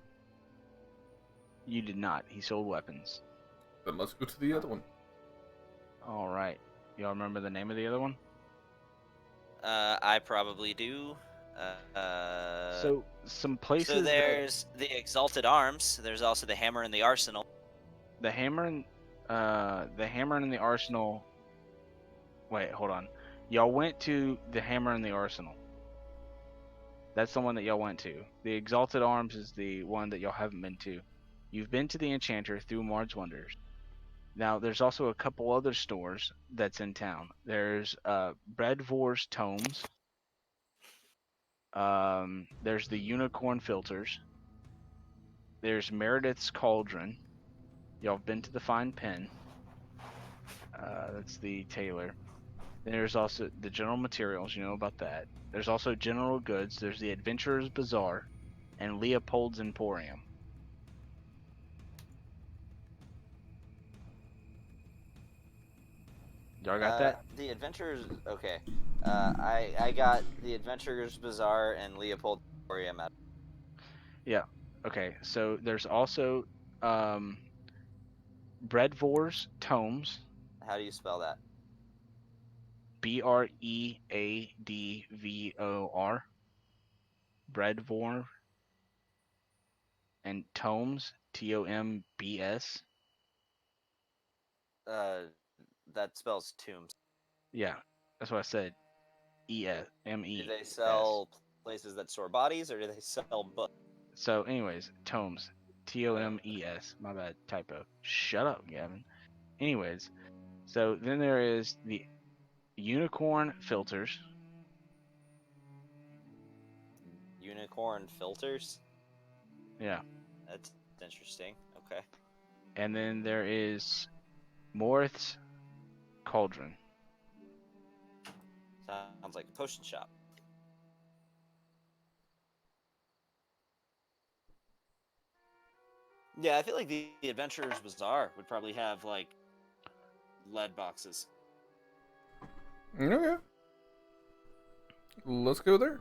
You did not. He sold weapons. Then let's go to the other one. All right. Y'all remember the name of the other one? I probably do. So some places. So there's the Exalted Arms. There's also the Hammer and the Arsenal. The hammer and the arsenal. Wait, hold on. Y'all went to the hammer and the arsenal. That's the one that y'all went to. The Exalted Arms is the one that y'all haven't been to. You've been to the Enchanter through Mard's Wonders. Now, there's also a couple other stores that's in town. There's Breadvor's Tomes. There's the Unicorn Filters. There's Meredith's Cauldron. Y'all have been to the Fine Pen. That's the tailor. Then there's also the General Materials. You know about that. There's also General Goods. There's the Adventurer's Bazaar, and Leopold's Emporium. Y'all got that? The Adventurers. Okay. I got the Adventurers Bazaar and Leopold Emporium out. Yeah. Okay. So there's also Breadvor's Tomes. How do you spell that? Breadvor. Breadvor. And Tomes. Tombs. That spells tombs. Yeah. That's what I said. Do they MES. sell places that store bodies, or do they sell books? So, anyways, Tomes. Tomes. My bad, typo. Shut up, Gavin. Anyways, so then there is the unicorn filters. Unicorn filters. Yeah. That's interesting. Okay. And then there is Morth's cauldron. Sounds like a potion shop. Yeah, I feel like the Adventurer's Bazaar would probably have like lead boxes. Okay. Let's go there.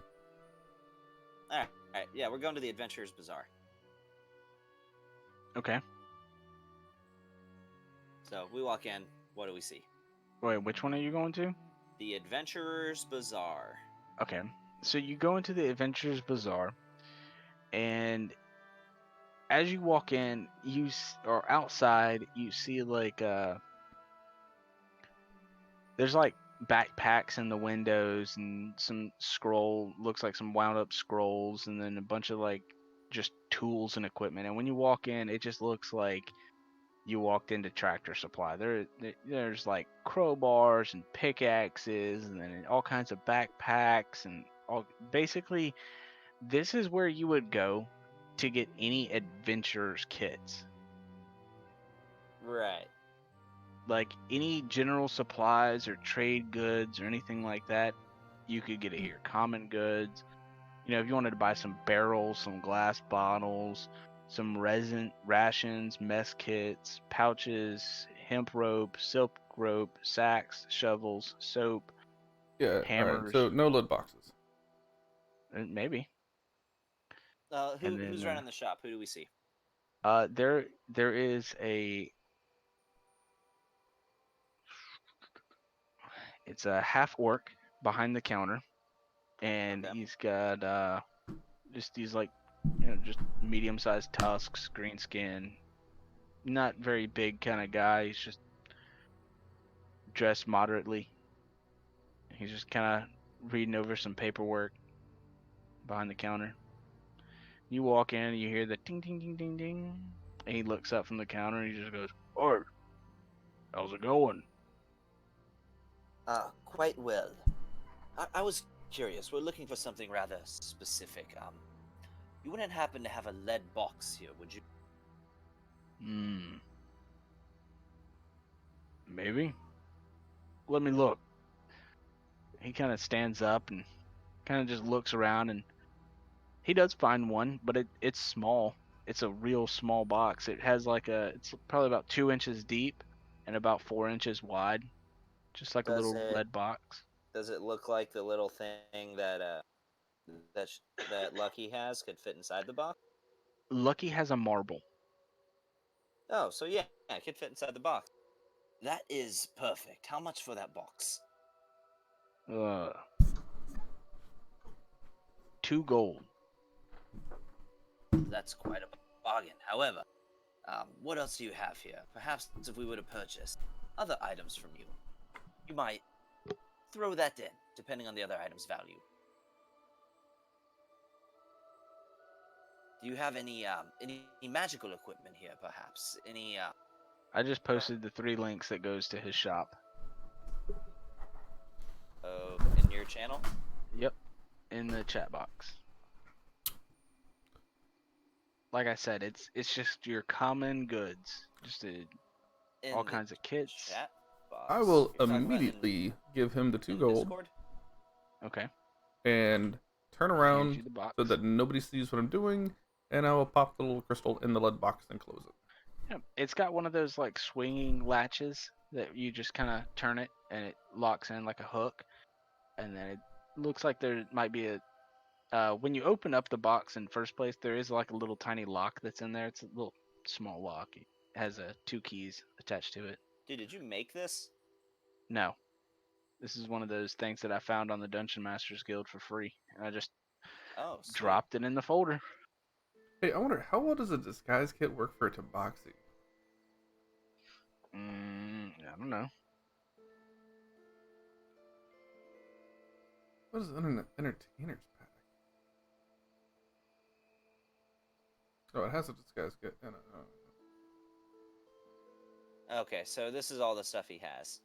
All right. Yeah, we're going to the Adventurer's Bazaar. Okay. So we walk in. What do we see? Wait, which one are you going to? The Adventurer's Bazaar. Okay. So you go into the Adventurers Bazaar, and as you walk in, or outside, you see like there's like backpacks in the windows and some looks like some wound up scrolls, and then a bunch of like just tools and equipment. And when you walk in, it just looks like you walked into Tractor Supply. There's like crowbars and pickaxes, and then all kinds of backpacks and all. Basically, this is where you would go to get any adventurer's kits. Right. Like any general supplies or trade goods or anything like that, you could get it here. Common goods. You know, if you wanted to buy some barrels, some glass bottles, some resin rations, mess kits, pouches, hemp rope, silk rope, sacks, shovels, soap, Yeah. All right. hammers, So no lead boxes. maybe. And Who's then running the shop? Who do we see? there is it's a half orc behind the counter, and Okay. he's got just these like just medium sized tusks, green skin, not very big kind of guy. He's just dressed moderately. He's just kind of reading over some paperwork behind the counter. You walk in and you hear the ding ding ding ding ding, and he looks up from the counter and he just goes, "Oh, how's it going?" Quite well. I was curious. We're looking for something rather specific. You wouldn't happen to have a lead box here, would you? Hmm. Maybe. Let me look. He kind of stands up and kind of just looks around, and he does find one, but it's small. It's a real small box. It has it's probably about 2 inches deep and about 4 inches wide, just like a Does little it lead box. does it look like the little thing that that Lucky has could fit inside the box? Lucky has a marble. Oh, so yeah, it could fit inside the box. That is perfect. How much for that box? Uh, 2 gold. That's quite a bargain. However, what else do you have here? Perhaps if we were to purchase other items from you, you might throw that in, depending on the other item's value. Do you have any magical equipment here? Perhaps any I just posted the 3 links that goes to his shop. in your channel? Yep, in the chat box. Like I said, it's just your common goods, just In all the kinds of kits. chat box. I will You're talking about immediately give him the two in gold Discord? Okay, and turn hands around you the box. so that nobody sees what I'm doing, and I will pop the little crystal in the lead box and close it. Yeah, it's got one of those like swinging latches that you just kind of turn it and it locks in like a hook, and then it looks like there might be a when you open up the box in first place, there is like a little tiny lock that's in there. It's a little small lock. It has 2 keys attached to it. Dude, did you make this? No, this is one of those things that I found on the Dungeon Masters Guild for free, and I just Oh, sweet. dropped it in the folder. Hey, I wonder how well does a disguise kit work for a tabaxi? I don't know. What is an entertainer's pack? Oh, it has a disguise kit. Okay, so this is all the stuff he has.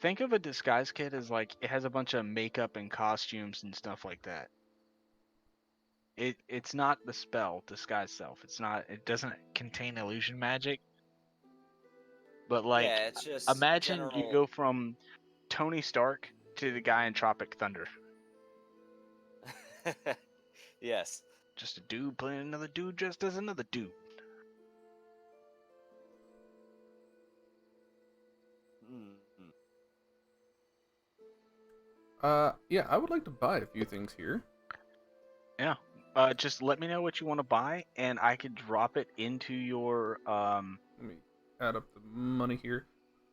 Think of a disguise kit as like it has a bunch of makeup and costumes and stuff like that. It's not the spell disguise self. It's not. It doesn't contain illusion magic. But like, Yeah, it's just imagine you general. go from Tony Stark to the guy in Tropic Thunder. Yes. Just a dude playing another dude just as another dude. Mm-hmm. Yeah, I would like to buy a few things here. Yeah. Just let me know what you want to buy, and I could drop it into your Let me add up the money here.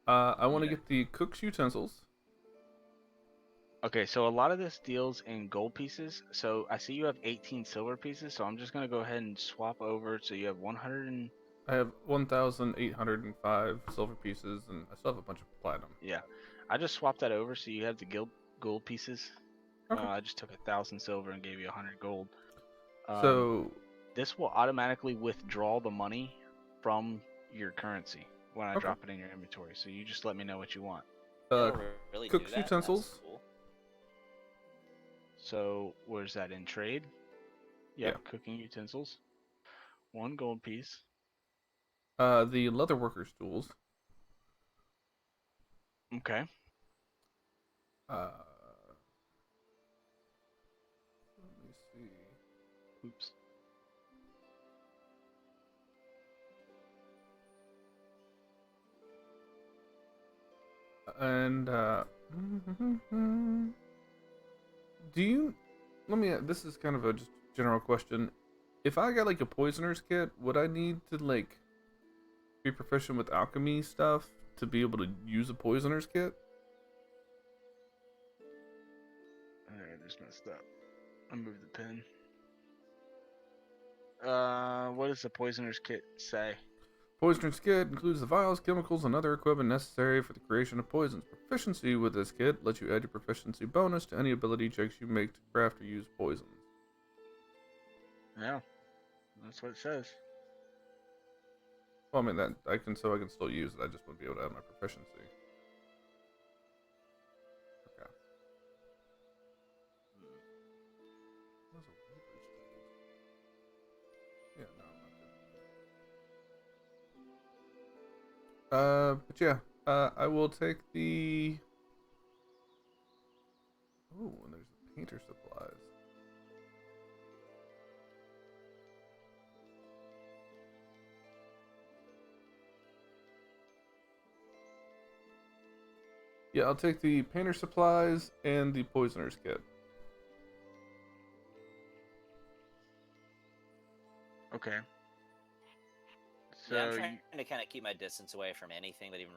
I want to Yeah. get the cook's utensils. Okay, so a lot of this deals in gold pieces. So I see you have 18 silver pieces, so I'm just gonna go ahead and swap over. So you have 100 and I have 1,805 silver pieces, and I still have a bunch of platinum. yeah, I just swapped that over. So you have the gold pieces. Okay. I just took 1,000 silver and gave you 100 gold. So, This will automatically withdraw the money from your currency when I okay. drop it in your inventory. So you just let me know what you want. Uh, It'll really do cook's that. That's utensils. cool. So where's that in trade? Yeah. Yep, cooking utensils. 1 gold piece. The leatherworker's tools. Okay. Uh, let me see. Oops. And do you? Let me. This is kind of a just general question. If I got like a poisoner's kit, would I need to like be proficient with alchemy stuff to be able to use a poisoner's kit? Alright, I just messed up. I moved the pin. What does the poisoner's kit say? Poisoner's kit includes the vials, chemicals, and other equipment necessary for the creation of poisons. Proficiency with this kit lets you add your proficiency bonus to any ability checks you make to craft or use poisons. Yeah, that's what it says. Well, I mean that I can still use it. I just wouldn't be able to add my proficiency. Okay. What's a weaver's tools? Yeah, no, I'm not good. But yeah, I will take the. Oh, and there's the painter supplies. Yeah, I'll take the painter supplies and the poisoner's kit. Okay. Yeah, I'm So trying to kind of keep my distance away from anything that even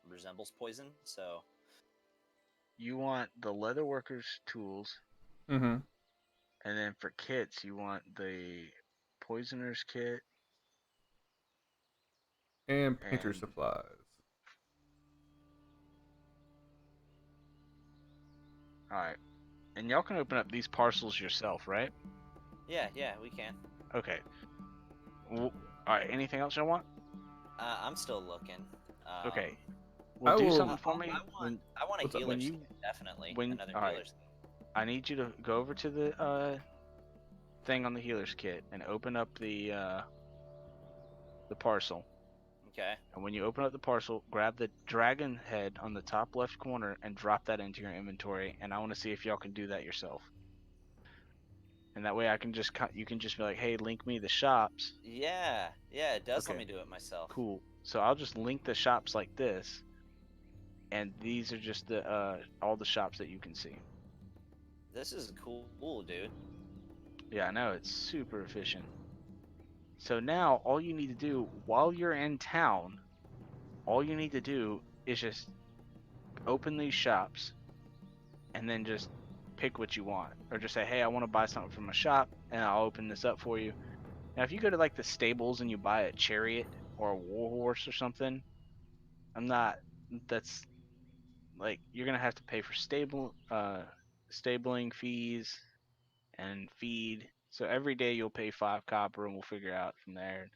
resembles poison. So you want the leatherworker's tools, Mm-hmm. and then for kits, you want the poisoner's kit And painter and supplies. alright. And y'all can open up these parcels yourself, right? yeah, we can. Okay. Alright, anything else y'all want? I'm still looking. Okay. I Well, do will- something for me. I want a What's up? healer's When you- kit, definitely. when- Another alright. healer's kit. I need you to go over to the thing on the healer's kit and open up the parcel. Okay. And when you open up the parcel, grab the dragon head on the top left corner and drop that into your inventory. And I want to see if y'all can do that yourself. And that way I can just you can just be like, hey, link me the shops. Yeah, it does let Okay. me do it myself. Cool. So I'll just link the shops like this. And these are just the all the shops that you can see. This is cool, dude. Yeah, I know, it's super efficient. So now all you need to do while you're in town, all you need to do is just open these shops and then just pick what you want. Or just say, hey, I want to buy something from a shop and I'll open this up for you. Now if you go to like the stables and you buy a chariot or a war horse or something, that's like you're gonna have to pay for stabling fees and feed. So every day you'll pay 5 copper, and we'll figure out from there.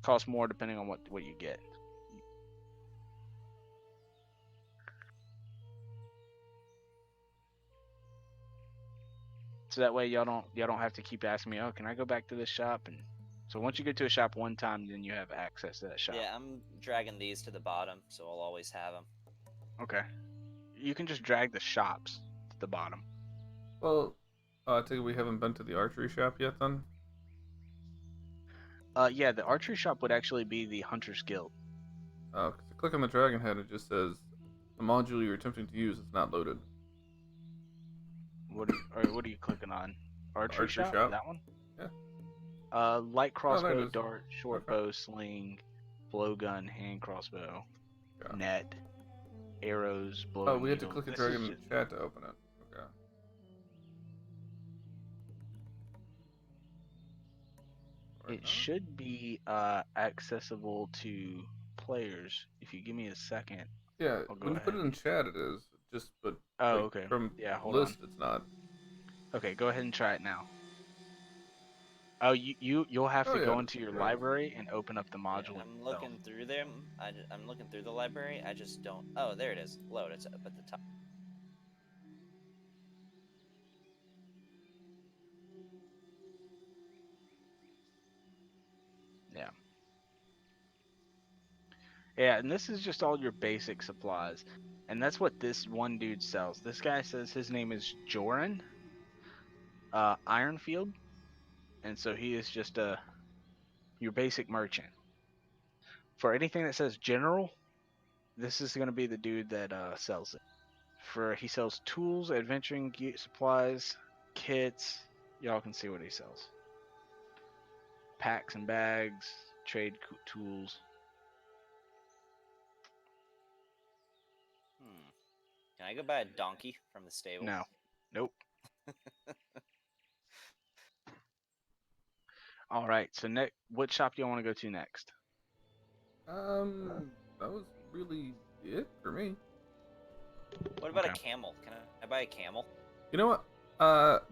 Costs more depending on what you get. So that way y'all don't have to keep asking me, oh, can I go back to this shop? And so once you go to a shop one time, then you have access to that shop. Yeah, I'm dragging these to the bottom, so I'll always have them. Okay. You can just drag the shops to the bottom. Well, I take it we haven't been to the archery shop yet then? Yeah, the archery shop would actually be the Hunter's Guild. Oh, 'cause I click on the dragon head, it just says the module you're attempting to use is not loaded. What are you clicking on? Archery Archery shop? shop? That one? Yeah. Light Oh, there it crossbow, is. dart, short Okay. bow, sling, blowgun, hand crossbow, Got it. net, arrows, Oh, blowing we had to needle. click a This is dragon in just, the chat to open it. Okay. Right it now? should be accessible to players. If you give me a second, Yeah, I'll go when you put ahead it in and. chat, it is. Just, but Oh, like okay. from Yeah, hold on. list, it's not. Okay, go ahead and try it now. Oh, you'll have Oh to yeah, go it is. into your Right. library and open up the Yeah, module I'm itself. looking through them. I'm looking through the library. I just don't. Oh, there it is. Load. It's up at the top. Yeah. Yeah, and this is just all your basic supplies. And that's what this one dude sells. This guy says his name is Joran Ironfield. And so he is just your basic merchant. For anything that says general, this is going to be the dude that sells it. He sells tools, adventuring gear, supplies, kits. Y'all can see what he sells. Packs and bags, tools. Can I go buy a donkey from the stable? No. Nope. All right. So what shop do you want to go to next? That was really it for me. What about Okay. a camel? Can I buy a camel? You know what?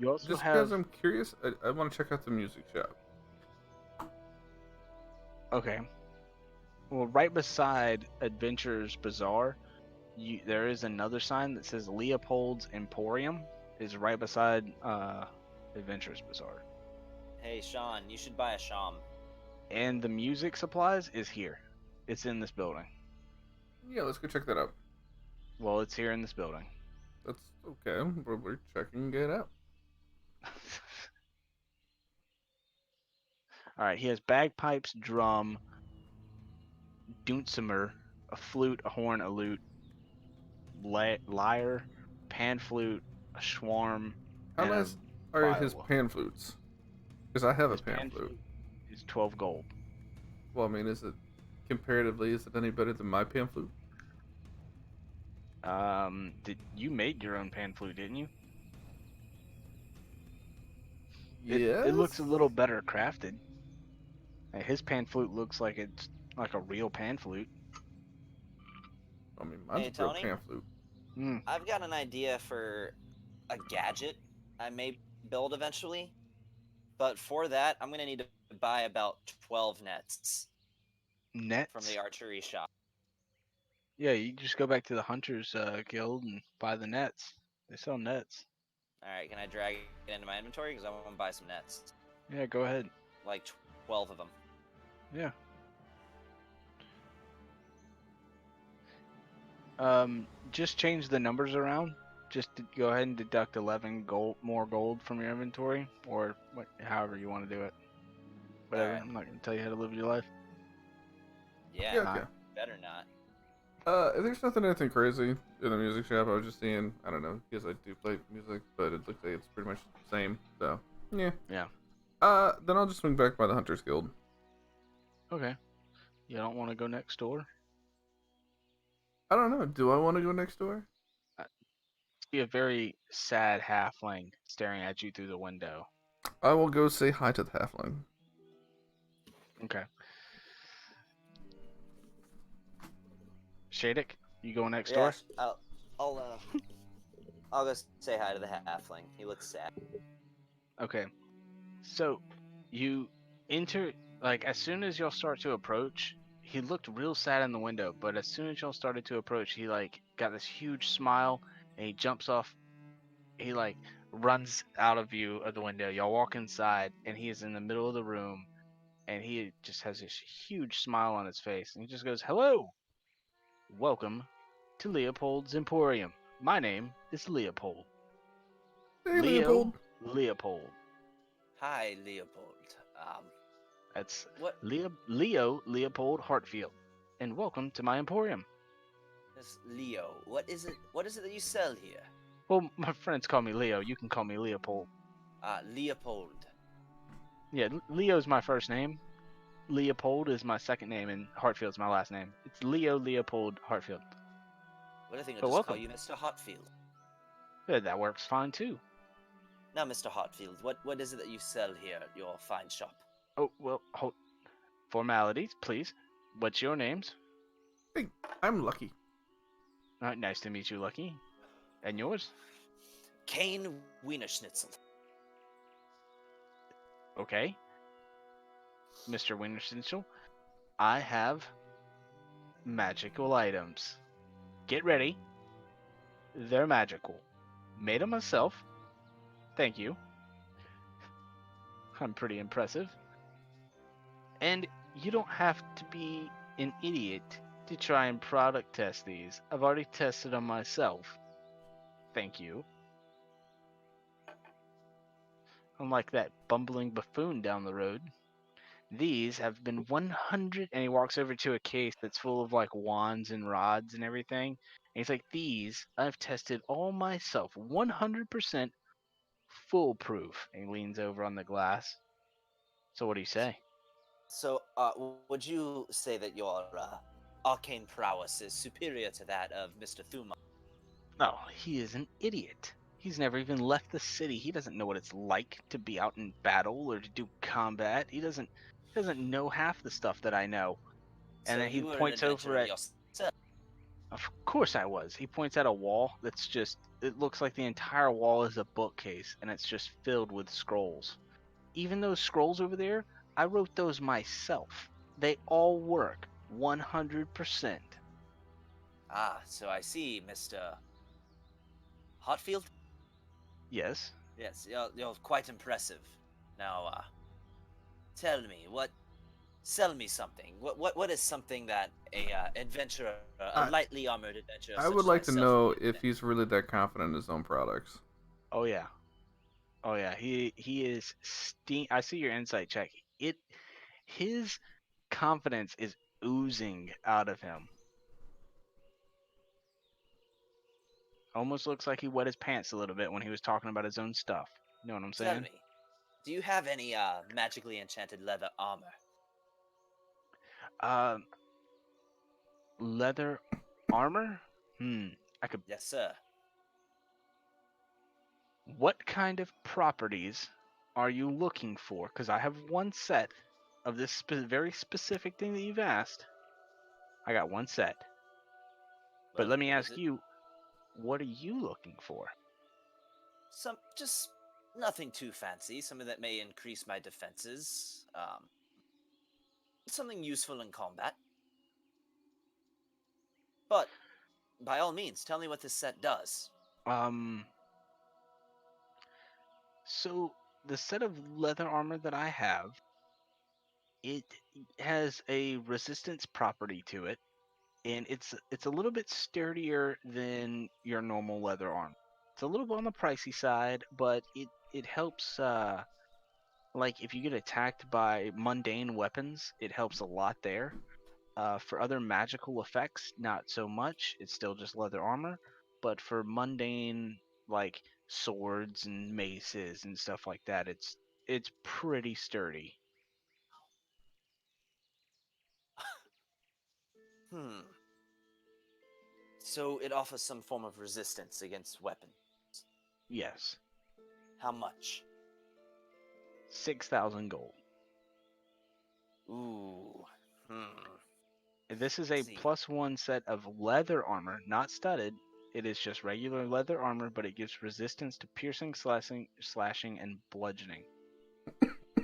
You also Just have. because I'm curious, I want to check out the music shop. Okay. Well, right beside Adventurers Bazaar, there is another sign that says Leopold's Emporium. Is right beside Adventurers Bazaar, Hey, Sean, you should buy a sham. and the music supplies is here. It's in this building. Yeah, let's go check that out. Well, it's here in this building. That's okay. We're checking it out. All right. He has bagpipes, drum, dulcimer, a flute, a horn, a lute, lyre, pan flute, a swarm, How and a nice are his viol. pan flutes? Because I have a His pan pan flute. flute is 12 gold. Well, I mean, is it comparatively? Is it any better than my pan flute? You made your own pan flute, didn't you? Yes. It looks a little better crafted. His pan flute looks like it's like a real pan flute. I mean, mine's Hey, a real Tony, pan flute. Mm. I've got an idea for a gadget I may build eventually. But for that, I'm going to need to buy about 12 nets from Nets? the archery shop. Yeah, you just go back to the Hunters Guild and buy the nets. They sell nets. All right, can I drag it into my inventory? Because I want to buy some nets. Yeah, go ahead. Like 12 of them. Yeah. Just change the numbers around. Just to go ahead and deduct 11 more gold from your inventory, or however you want to do it. Whatever. Alright. I'm not gonna tell you how to live your life. Yeah, Yeah, Not. okay. better not. There's nothing anything crazy in the music shop. I was just seeing, I don't know, because I do play music, but it looks like it's pretty much the same. So, yeah. Yeah. Then I'll just swing back by the Hunters Guild. Okay. You don't want to go next door? I don't know. Do I want to go next door? See a very sad halfling staring at you through the window. I will go say hi to the halfling. Okay. Shadek, you going next door? I'll go say hi to the halfling. He looks sad. Okay. So you enter, like, as soon as y'all start to approach, he looked real sad in the window, but as soon as y'all started to approach, he like got this huge smile and he jumps off. He like runs out of view of the window. Y'all walk inside and he is in the middle of the room and he just has this huge smile on his face and he just goes, "Hello, welcome to Leopold's Emporium. My name is Leopold. Hey, Leo Leopold. Leopold. Hi, Leopold. That's What Leo Leopold Hartfield. And welcome to my emporium." is Leo? What is it? What is it that you sell here? Well, my friends call me Leo. You can call me Leopold. Leopold. Yeah, Leo's my first name. Leopold is my second name, and Hartfield's my last name. It's Leo Leopold Hartfield. Well, I think I'll But just call welcome. you Mr. Hotfield. Yeah, that works fine too. Now, Mr. Hotfield, what is it that you sell here at your fine shop? Oh, well, formalities, please. What's your names? Hey, I'm Lucky. Nice to meet you, Lucky. And yours? Kane Wiener Schnitzel. Okay. Mr. Winterschnitzel, I have magical items. Get ready. They're magical. Made them myself. Thank you. I'm pretty impressive. And you don't have to be an idiot to try and product test these. I've already tested them myself. Thank you. Unlike that bumbling buffoon down the road. These have been 100, and he walks over to a case that's full of like wands and rods and everything. And he's like, "These I've tested all myself, 100% foolproof." And he leans over on the glass. So what do you say? So, would you say that your arcane prowess is superior to that of Mr. Thuma? Oh, he is an idiot. He's never even left the city. He doesn't know what it's like to be out in battle or to do combat. He doesn't know half the stuff that I know. And So then he you were an points over adventurer at, yourself. of course I was. He points at a wall that's just, it looks like the entire wall is a bookcase and it's just filled with scrolls. Even those scrolls over there, I wrote those myself. They all work 100%. So I see, Mr. Hotfield. Yes. Yes, you're quite impressive. Now, tell me what. Sell me something. What is something that a adventurer, a I lightly armored adventurer I such would as like to myself know would if he's really that confident in his own products. Oh yeah. Oh yeah. He is I see your insight check. His confidence is oozing out of him. Almost looks like he wet his pants a little bit when he was talking about his own stuff. You know what I'm Tell saying? me, do you have any magically enchanted leather armor? Uh, leather armor? I could. Yes, sir. What kind of properties are you looking for? Because I have one set of this very specific thing that you've asked. I got one set. But Well, let me is ask it you, what are you looking for? some just nothing too fancy? Something that may increase my defenses. Something useful in combat. But by all means, tell me what this set does. Um, so the set of leather armor that I have, it has a resistance property to it, and it's a little bit sturdier than your normal leather armor. It's a little bit on the pricey side, but it helps. Like if you get attacked by mundane weapons, it helps a lot there. For other magical effects, not so much. It's still just leather armor. But for mundane, like swords and maces and stuff like that, it's pretty sturdy. Hmm. So it offers some form of resistance against weapons. Yes, How much? 6,000 gold. Ooh. Hmm. This is a See. +1 set of leather armor, not studded. It is just regular leather armor, but it gives resistance to piercing, slashing, and bludgeoning.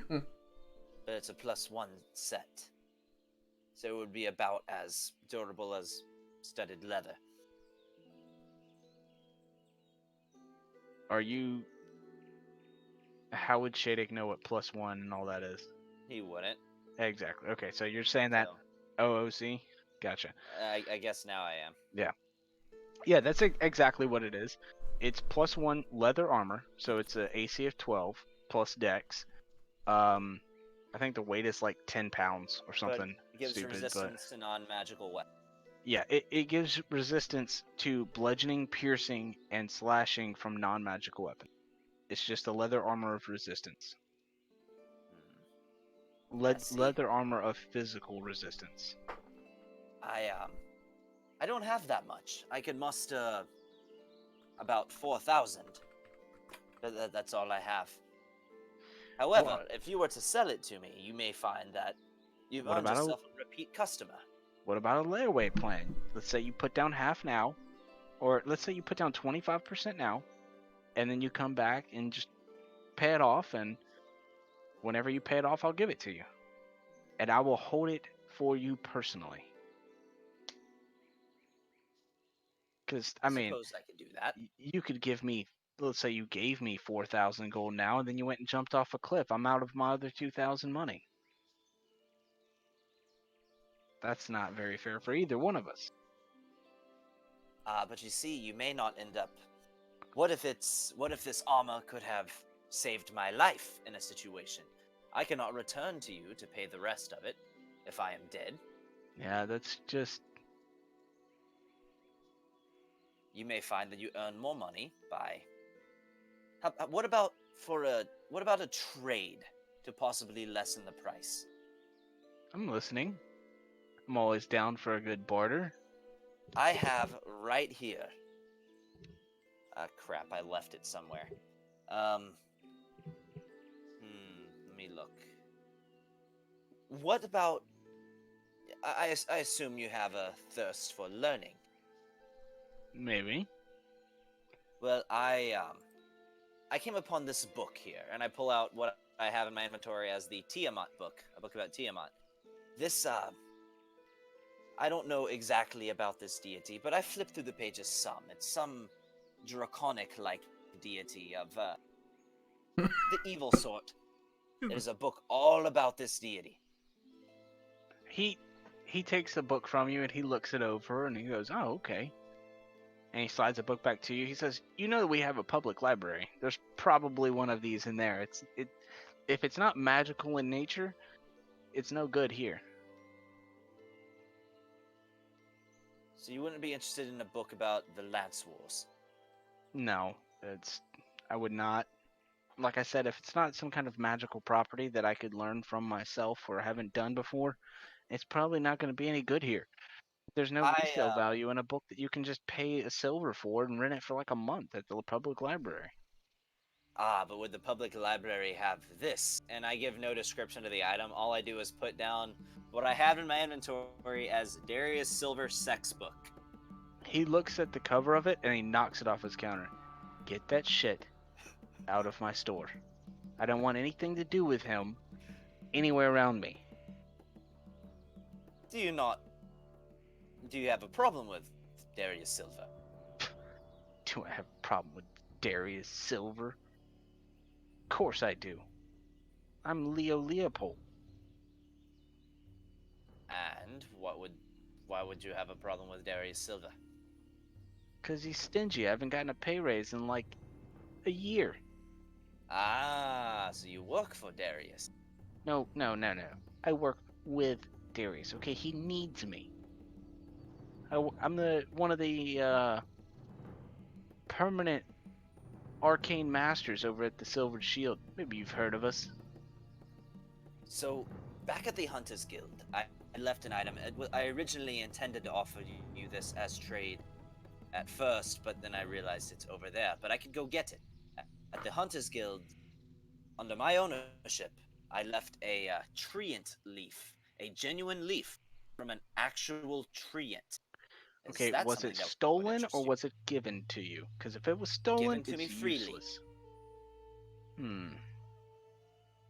But it's a +1 set. So it would be about as durable as studded leather. Are you? How would Shadek know what +1 and all that is? He wouldn't. Exactly. Okay, so you're saying that So, OOC? Gotcha. I guess now I am. Yeah, that's exactly what it is. It's +1 leather armor, so it's a AC of 12 plus Dex. I think the weight is like 10 pounds or But something it gives stupid, but resistance to non-magical weapons. yeah, it gives resistance to bludgeoning, piercing, and slashing from non-magical weapons. It's just a leather armor of resistance. I see. Leather armor of physical resistance. I don't have that much. I can muster about 4,000. That's all I have. However, Well, if you were to sell it to me, you may find that you've What earned about a- yourself a repeat customer. what about a layaway plan? Let's say you put down half now, or let's say you put down 25% now, and then you come back and just pay it off, and whenever you pay it off, I'll give it to you. And I will hold it for you personally. Because, I mean, Suppose I could do that. you could give me, let's say you gave me 4,000 gold now, and then you went and jumped off a cliff. I'm out of my other 2,000 money. That's not very fair for either one of us. But you see, you may not end up. What if this armor could have saved my life in a situation? I cannot return to you to pay the rest of it if I am dead. Yeah, that's just. You may find that you earn more money by. What about a trade to possibly lessen the price? I'm listening. I'm always down for a good barter. I have right here. Crap, I left it somewhere. Let me look. What about? I assume you have a thirst for learning. Maybe. Well, I came upon this book here, and I pull out what I have in my inventory as the Tiamat book, a book about Tiamat. This, I don't know exactly about this deity, but I flipped through the pages some. It's some draconic-like deity of, the evil sort. It is a book all about this deity. He takes the book from you and he looks it over and he goes, "Oh, okay." And he slides the book back to you. He says, "You know that we have a public library. There's probably one of these in there. If it's not magical in nature, it's no good here." So you wouldn't be interested in a book about the Lance Wars? No, I would not. Like I said, if it's not some kind of magical property that I could learn from myself or haven't done before, it's probably not going to be any good here. There's no resale value in a book that you can just pay a silver for and rent it for like a month at the public library. But would the public library have this? And I give no description to the item. All I do is put down what I have in my inventory as Darius Silver Sex Book. He looks at the cover of it and he knocks it off his counter. Get that shit out of my store. I don't want anything to do with him anywhere around me. Do you have a problem with Darius Silver? Do I have a problem with Darius Silver? Of course I do. I'm Leo Leopold. And why would you have a problem with Darius Silver? Because he's stingy. I haven't gotten a pay raise in like a year. So you work for Darius. No. I work with Darius, okay? He needs me. I'm one of the permanent arcane masters over at the Silvered Shield. Maybe you've heard of us. So, back at the Hunters Guild, I left an item. I originally intended to offer you this as trade at first, but then I realized it's over there. But I could go get it. At the Hunters Guild, under my ownership, I left a treant leaf, a genuine leaf from an actual treant. Okay, that was something it that would stolen interest or you? was it given to you? Because if it was stolen, Given to me it's freely. useless.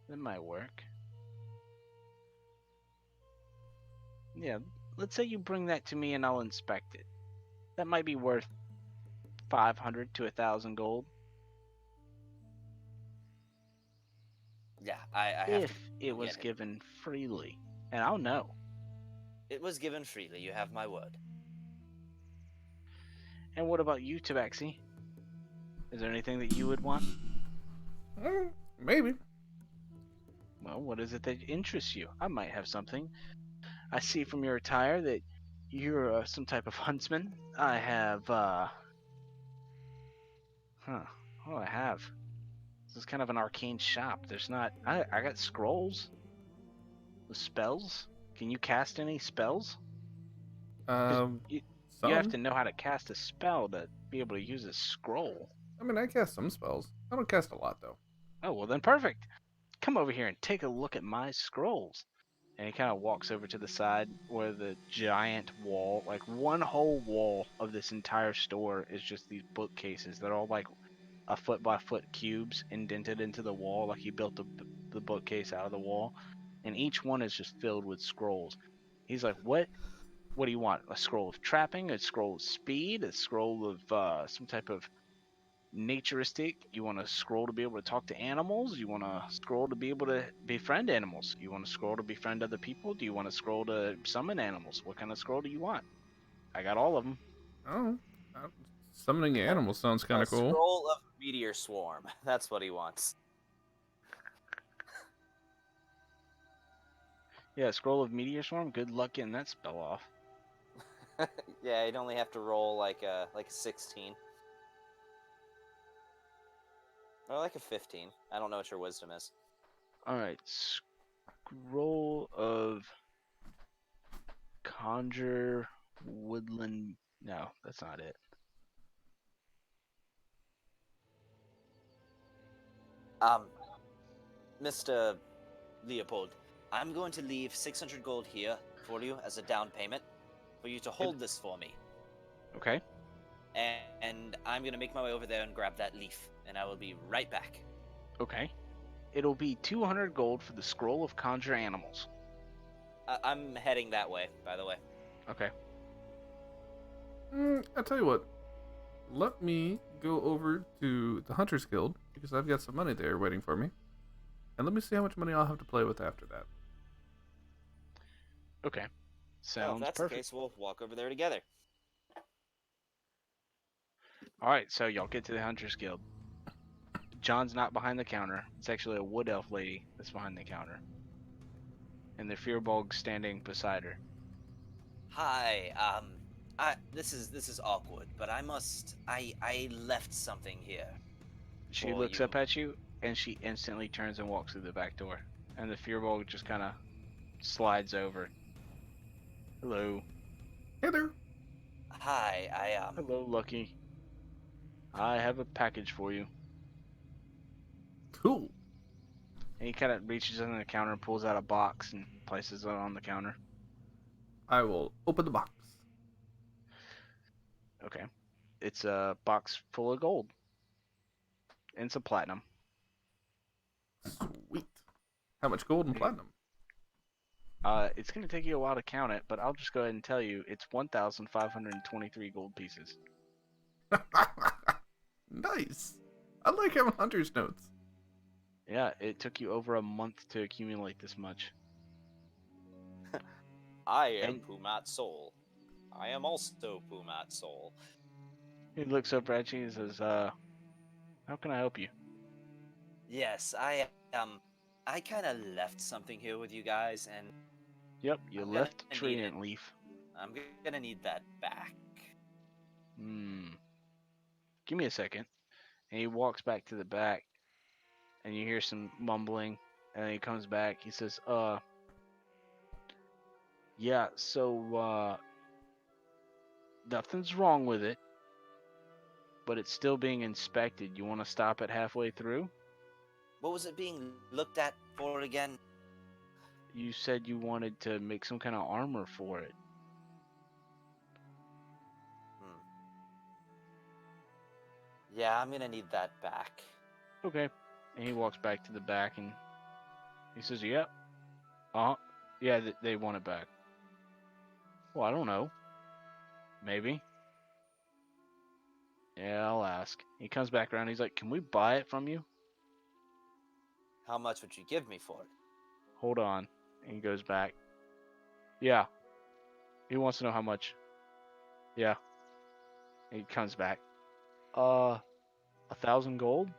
That might work. Yeah, let's say you bring that to me and I'll inspect it. That might be worth 500 to 1,000 gold. Yeah, I have to If it go was get it. given freely. And I'll know. It was given freely. You have my word. And what about you, Tabaxi? Is there anything that you would want? Maybe. Well, what is it that interests you? I might have something. I see from your attire that you're some type of huntsman. I have, what do I have? This is kind of an arcane shop. There's not, I got scrolls. The spells. Can you cast any spells? 'Cause you have Some. to know how to cast a spell to be able to use a scroll. I mean, I cast some spells. I don't cast a lot though. Oh, well then perfect. Come over here and take a look at my scrolls. And he kind of walks over to the side where the giant wall, like one whole wall of this entire store is just these bookcases. They're all like a foot by foot cubes indented into the wall, like he built the bookcase out of the wall. And each one is just filled with scrolls. He's like, what? What do you want? A scroll of trapping? A scroll of speed? A scroll of some type of naturistic? You want a scroll to be able to talk to animals? You want a scroll to be able to befriend animals? You want a scroll to befriend other people? Do you want a scroll to summon animals? What kind of scroll do you want? I got all of them. Oh, summoning animals sounds kind A of cool. scroll of meteor swarm. That's what he wants. Yeah, scroll of meteor swarm. Good luck getting that spell off. Yeah, you'd only have to roll like a 16. Or like a 15. I don't know what your wisdom is. All right, scroll of conjure woodland. No, that's not it. Mr. Leopold, I'm going to leave 600 gold here for you as a down payment for you to hold this for me. Okay. And I'm going to make my way over there and grab that leaf, and I will be right back. Okay. It'll be 200 gold for the scroll of conjure animals. I'm heading that way, by the way. Okay. I'll tell you what. Let me go over to the Hunters Guild because I've got some money there waiting for me, and let me see how much money I'll have to play with after that. Okay. Well, Sounds if that's perfect. the case, we'll walk over there together. All right, so y'all get to the Hunters Guild. John's not behind the counter. It's actually a wood elf lady that's behind the counter. And the Fearbog's standing beside her. Hi, this is awkward, but I left something here. She For looks you. up at you, and she instantly turns and walks through the back door. And the Fearbog just kind of slides over. Hello. Hey there. Hi, Hello, Lucky. I have a package for you. Cool. And he kind of reaches under the counter and pulls out a box and places it on the counter. I will open the box. Okay. It's a box full of gold. And some platinum. Sweet. How much gold and platinum? It's going to take you a while to count it, but I'll just go ahead and tell you it's 1,523 gold pieces. Nice. I like having hunter's notes. Yeah, it took you over a month to accumulate this much. I am And- Pumat Soul. I am also Pumat Soul. He looks over at you and says, how can I help you? Yes, I kind of left something here with you guys, and Yep, you I'm left gonna a need trident leaf. I'm gonna need that back. Give me a second. And he walks back to the back, and you hear some mumbling, and then he comes back. He says, yeah, so, nothing's wrong with it, but it's still being inspected. You want to stop it halfway through? What was it being looked at for again? You said you wanted to make some kind of armor for it. Yeah, I'm gonna need that back. Okay. And he walks back to the back and he says, "Yep. Uh-huh. Yeah, they want it back." Well, I don't know. Maybe. Yeah, I'll ask. He comes back around. He's like, "Can we buy it from you?" How much would you give me for it? Hold on. And he goes back. Yeah. He wants to know how much. Yeah. And he comes back. 1,000 gold?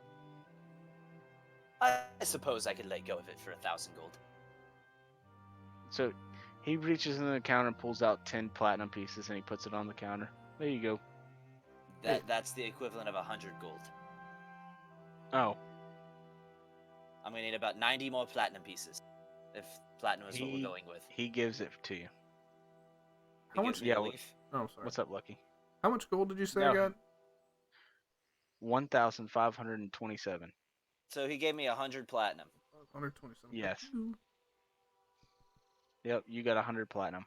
I suppose I could let go of it for 1,000 gold. So he reaches into the counter and pulls out 10 platinum pieces and he puts it on the counter. There you go. That's the equivalent of 100 gold. Oh, I'm gonna need about 90 more platinum pieces. If platinum is what we're going with. he gives it to you. He How gives much- me a Yeah, leaf. Oh, I'm sorry. What's up, Lucky? How much gold did you say No. I got? 1,527. So he gave me 100 platinum. 127. Yes. Yep, you got 100 platinum.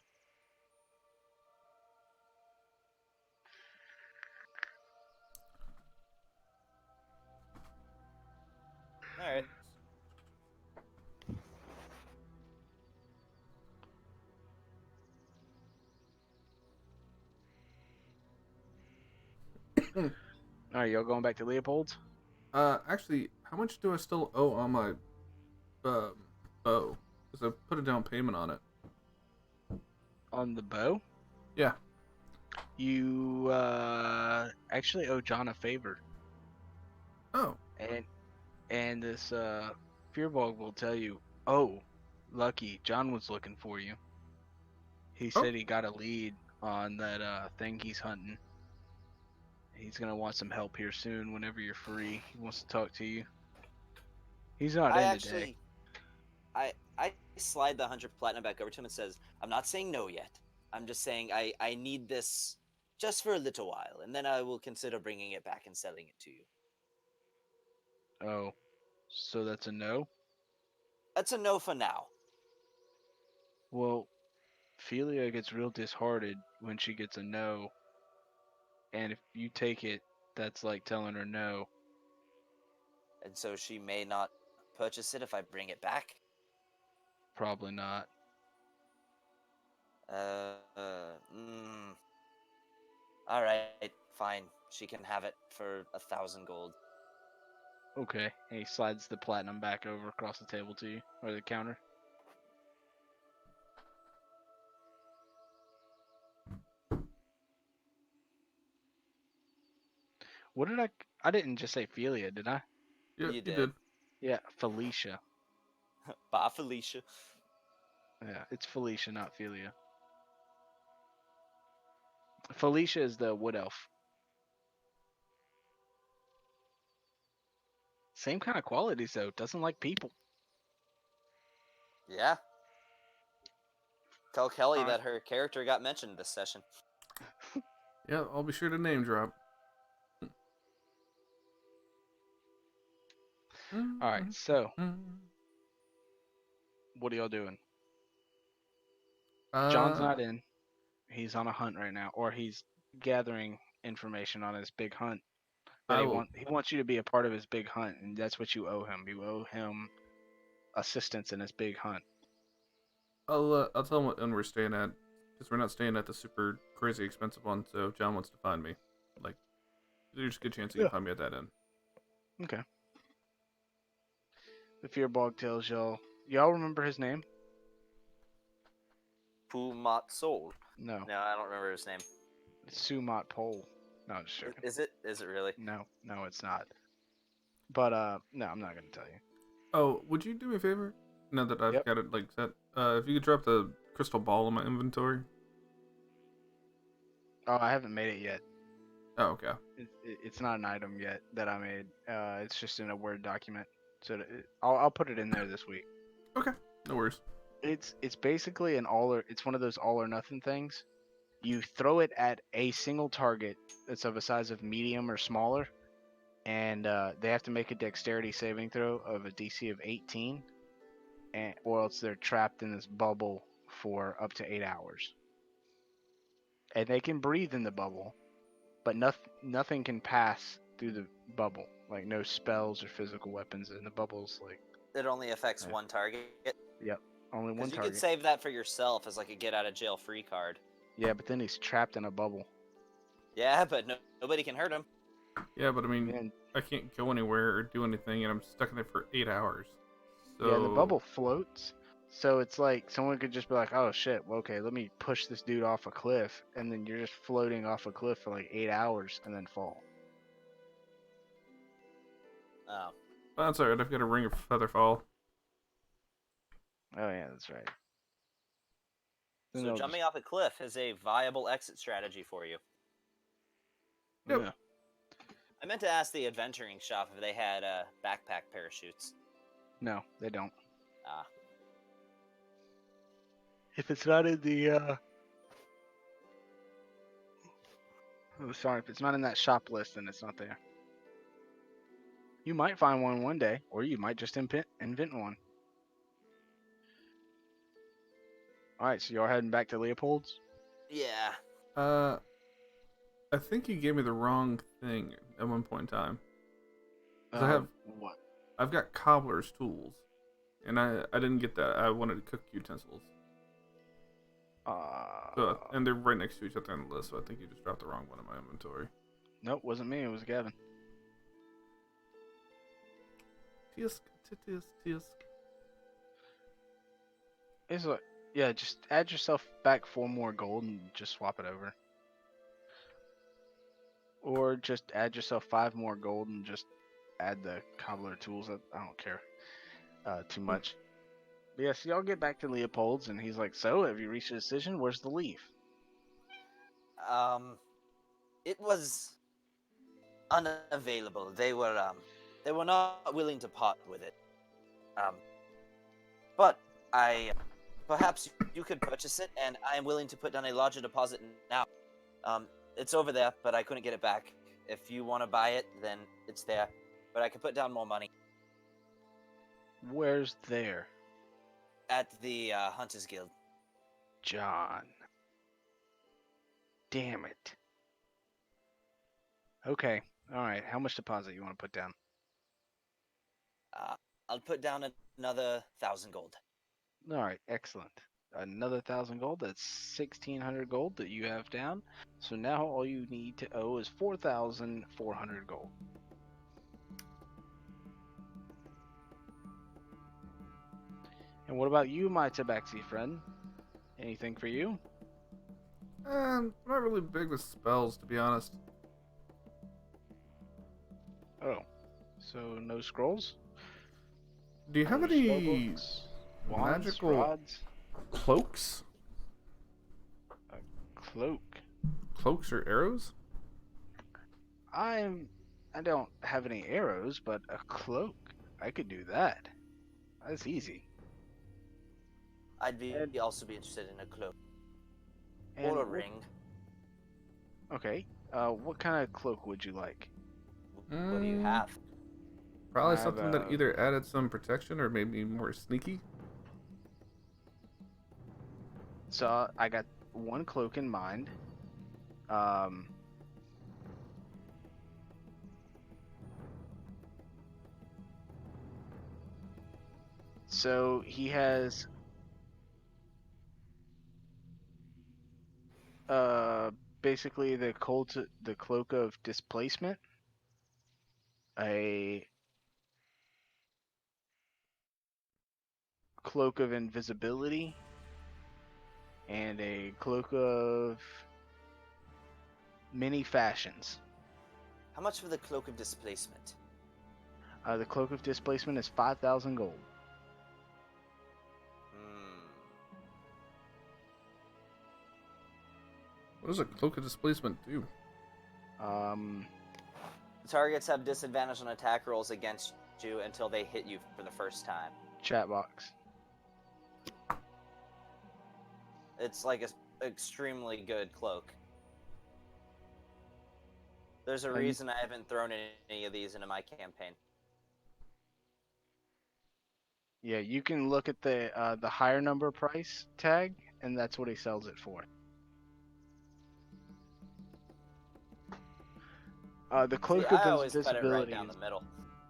Alright. All right, y'all going back to Leopold's? Actually, how much do I still owe on my bow? Because I put a down payment on it. On the bow? Yeah. You actually owe John a favor. Oh. And this Fearbog will tell you, "Oh, Lucky, John was looking for you. He Oh. said he got a lead on that thing he's hunting. He's gonna want some help here soon whenever you're free. He wants to talk to you. He's not I in actually, today." I slide the 100 platinum back over to him and says, I'm not saying no yet. I'm just saying I need this just for a little while, and then I will consider bringing it back and selling it to you. Oh, so that's a no? That's a no for now. Well, Felia gets real disheartened when she gets a no, and if you take it, that's like telling her no. And so she may not purchase it if I bring it back. Probably not. All right, fine. She can have it for 1,000 gold. Okay, and he slides the platinum back over across the table to you, or the counter. What did I didn't just say Felia, did I? Yeah, You you did. did. Yeah, Felicia. Bye, Felicia. Yeah, it's Felicia, not Felia. Felicia is the wood elf. Same kind of qualities though. Doesn't like people. Yeah. Tell Kelly Alright. that her character got mentioned this session. Yeah, I'll be sure to name drop. Alright, so what are y'all doing? John's not in. He's on a hunt right now, or he's gathering information on his big hunt. But I he will. wants you to be a part of his big hunt, and that's what you owe him. You owe him assistance in his big hunt. I'll tell him what inn we're staying at, because we're not staying at the super crazy expensive one. So if John wants to find me, like, there's a good chance he can find me at that inn. Okay. The Fearbog tells y'all. Y'all remember his name? Pumat Soul. No. No, I don't remember his name. It's Sumat Pole. No, I'm just joking. Is it? Is it really? No, it's not. But no, I'm not gonna tell you. Oh, would you do me a favor? Now that I've Yep. got it like set, if you could drop the crystal ball in my inventory. Oh, I haven't made it yet. Oh, okay. It's not an item yet that I made. It's just in a Word document. So I'll put it in there this week. Okay, no worries. It's basically it's one of those all or nothing things. You throw it at a single target that's of a size of medium or smaller, and they have to make a dexterity saving throw of a DC of 18, or else they're trapped in this bubble for up to 8 hours. And they can breathe in the bubble, but nothing can pass through the bubble. Like no spells or physical weapons, and the bubble's like, It only affects Yeah. one target. yep, only one Because you target. could save that for yourself as like a get out of jail free card. Yeah, but then he's trapped in a bubble. Yeah, but nobody can hurt him. Yeah, but I mean, And I can't go anywhere or do anything, and I'm stuck in there for 8 hours. So yeah, and the bubble floats. So it's like someone could just be like, "Oh shit, well, okay, let me push this dude off a cliff," and then you're just floating off a cliff for like 8 hours and then fall. Oh. That's alright. I've got a ring of feather fall. Oh yeah, that's right. Then So they'll jumping off a cliff is a viable exit strategy for you. Yep. Yeah. I meant to ask the adventuring shop if they had backpack parachutes. No, they don't. Ah. If it's not in the oh sorry, if it's not in that shop list, then it's not there. You might find one day, or you might just invent one. All right, so you're heading back to Leopold's. Yeah. I think you gave me the wrong thing at one point in time. 'Cause What? I've got cobbler's tools, and I didn't get that. I wanted to cook utensils. And they're right next to each other on the list, so I think you just dropped the wrong one in my inventory. Nope, wasn't me. It was Gavin. Tisk, tisk, tisk. It's like, yeah, just add yourself back 4 more gold and just swap it over. Or just add yourself 5 more gold and just add the cobbler tools. I don't care too much. But yeah, so y'all get back to Leopold's, and he's like, "So, have you reached a decision? Where's the leaf?" It was unavailable. They were not willing to part with it. But perhaps you could purchase it, and I am willing to put down a larger deposit now. It's over there, but I couldn't get it back. If you want to buy it, then it's there, but I could put down more money Where's there? at the Hunters Guild. John. Damn it. Okay, alright. How much deposit you want to put down? I'll put down another 1,000 gold. Alright, excellent. Another 1,000 gold. That's 1,600 gold that you have down. So now all you need to owe is 4,400 gold. And what about you, my tabaxi friend? Anything for you? I'm not really big with spells, to be honest. Oh, so no scrolls? Do you have No any spellbooks? Wands, magical rods, cloaks? cloak. Cloaks or arrows? I don't have any arrows, but a cloak. I could do that. That's easy. I'd And- also be interested in a cloak And or a what- ring. Okay. What kind of cloak would you like? What do you have? Probably I have something that a- either added some protection or maybe more sneaky. So I got one cloak in mind. So he has basically the cloak of displacement, a cloak of invisibility, and a cloak of many fashions. How much for the cloak of displacement? The cloak of displacement is 5,000 gold. What does a cloak of displacement do? Targets have disadvantage on attack rolls against you until they hit you for the first time. Chat box. It's like an extremely good cloak. There's a And- reason I haven't thrown any of these into my campaign. Yeah, you can look at the higher number price tag, and that's what he sells it for. The See, cloak I of always cut it right invisibility. down the middle.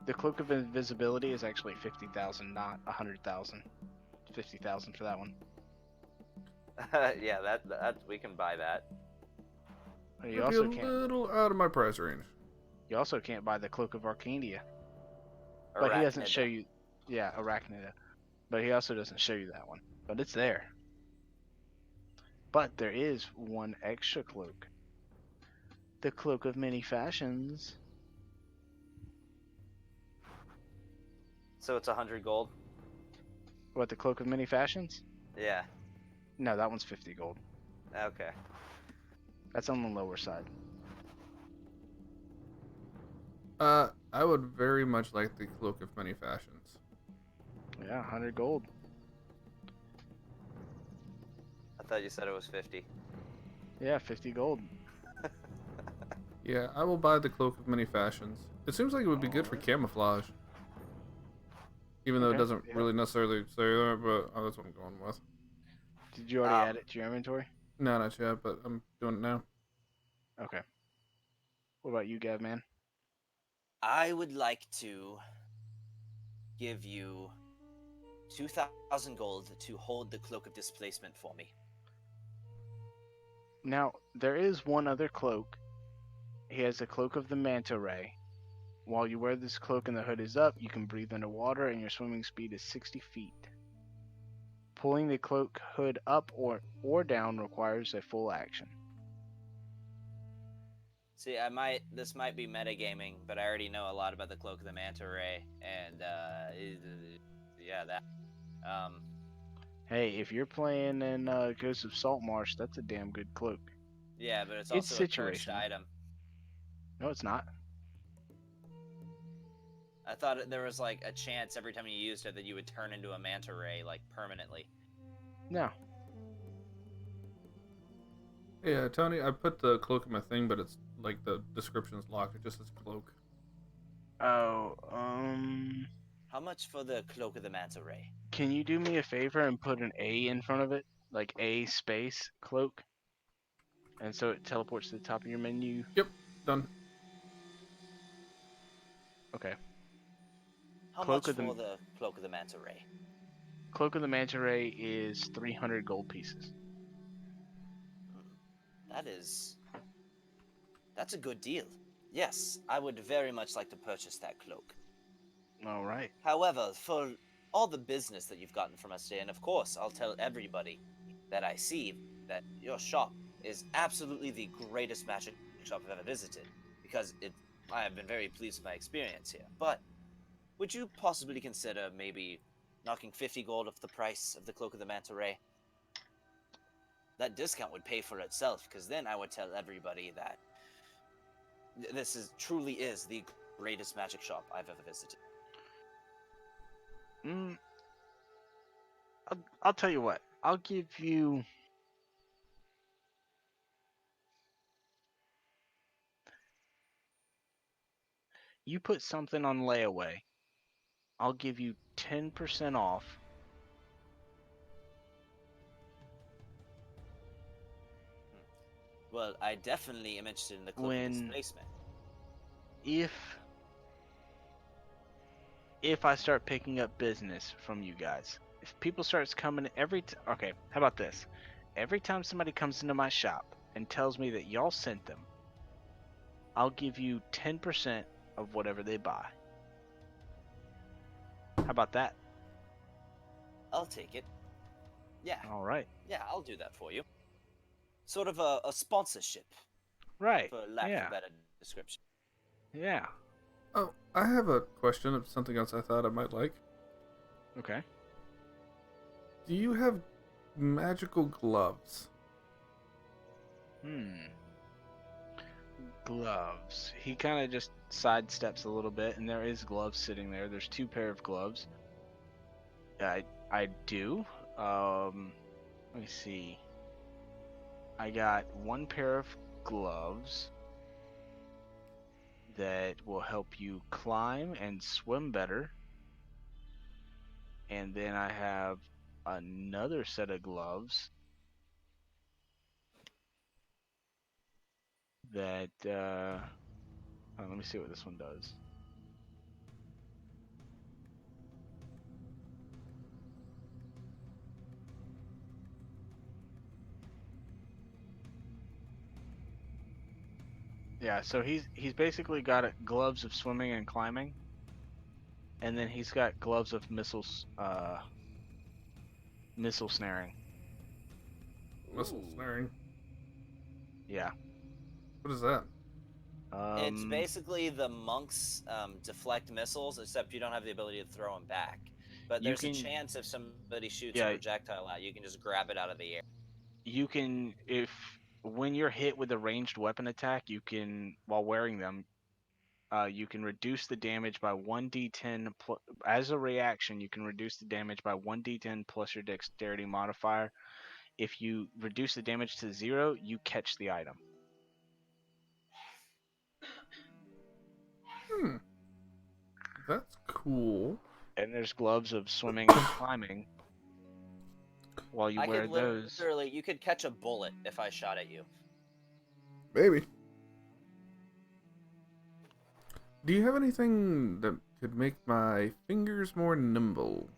The cloak of invisibility is actually 50,000, not 100,000. 50,000 for that one. Yeah, that we can buy that. You That'd be also a can't. little out of my price range. You also can't buy the cloak of Arcandia, but he doesn't show Arachnida. you. Yeah, Arachnida, but he also doesn't show you that one. But it's there. But there is one extra cloak. The cloak of many fashions. So it's 100 gold. What, the cloak of many fashions? Yeah. No, that one's 50 gold. Okay. That's on the lower side. I would very much like the Cloak of Many Fashions. Yeah, 100 gold. I thought you said it was 50. Yeah, 50 gold. Yeah, I will buy the Cloak of Many Fashions. It seems like it would be good for Alright. camouflage. Even though it Okay, doesn't yeah. really necessarily say that, but that's what I'm going with. Did you already add it to your inventory? No, not yet, but I'm doing it now. Okay. What about you, Gav, man? I would like to give you 2,000 gold to hold the cloak of displacement for me. Now, there is one other cloak. He has the cloak of the manta ray. While you wear this cloak and the hood is up, you can breathe underwater and your swimming speed is 60 feet. Pulling the cloak hood up or down requires a full action. See, this might be metagaming, but I already know a lot about the cloak of the manta ray, and yeah, that. Hey, if you're playing in Ghost of Saltmarsh, that's a damn good cloak. Yeah, but it's It's also a cursed situational. item. No, it's not. I thought there was like a chance every time you used it that you would turn into a manta ray like permanently. No. Yeah, Tony, I put the cloak in my thing, but it's like the description's locked. It just says cloak. Oh, How much for the cloak of the manta ray? can you do me a favor and put an A in front of it? Like A space cloak? And so it teleports to the top of your menu? Yep, done. Okay. How Cloak much of the for the cloak of the manta ray? Cloak of the Manta Ray is 300 gold pieces. That's a good deal. Yes, I would very much like to purchase that cloak. All right. However, for all the business that you've gotten from us today, and of course, I'll tell everybody that I see that your shop is absolutely the greatest magic shop I've ever visited, because I have been very pleased with my experience here. But would you possibly consider maybe knocking 50 gold off the price of the Cloak of the Manta Ray? That discount would pay for itself, because then I would tell everybody that this truly is the greatest magic shop I've ever visited. I'll tell you what. I'll give you. You put something on layaway. I'll give you 10% off. Well, I definitely am interested in the Cloak of When Displacement. if I start picking up business from you guys, if people starts coming okay, how about this? Every time somebody comes into my shop and tells me that y'all sent them, I'll give you 10% of whatever they buy. How about that? I'll take it. Yeah, All right. yeah, I'll do that for you. Sort of a sponsorship, Right. for lack of Yeah. a better description. Yeah. Oh, I have a question of something else I thought I might like. Okay. Do you have magical gloves? Gloves. He kind of just sidesteps a little bit, and there is gloves sitting there. There's 2 pair of gloves. I do. Let me see. I got 1 pair of gloves that will help you climb and swim better. And then I have another set of gloves that Let me see what this one does. Yeah, so he's basically got gloves of swimming and climbing, and then he's got gloves of missile snaring. Missile Ooh. snaring. Yeah. What is that? It's Um, basically the monks deflect missiles, except you don't have the ability to throw them back. But you there's a can chance if somebody shoots a yeah, projectile at you, can just grab it out of the air. you can if when you're hit with a ranged weapon attack, you can while wearing them, you can reduce the damage by 1d10 as a reaction, you can reduce the damage by 1d10 plus your dexterity modifier. If you reduce the damage to 0, you catch the item. Hmm. That's cool. And there's gloves of swimming and climbing. While you I wear could those, literally, you could catch a bullet if I shot at you. Maybe. Do you have anything that could make my fingers more nimble?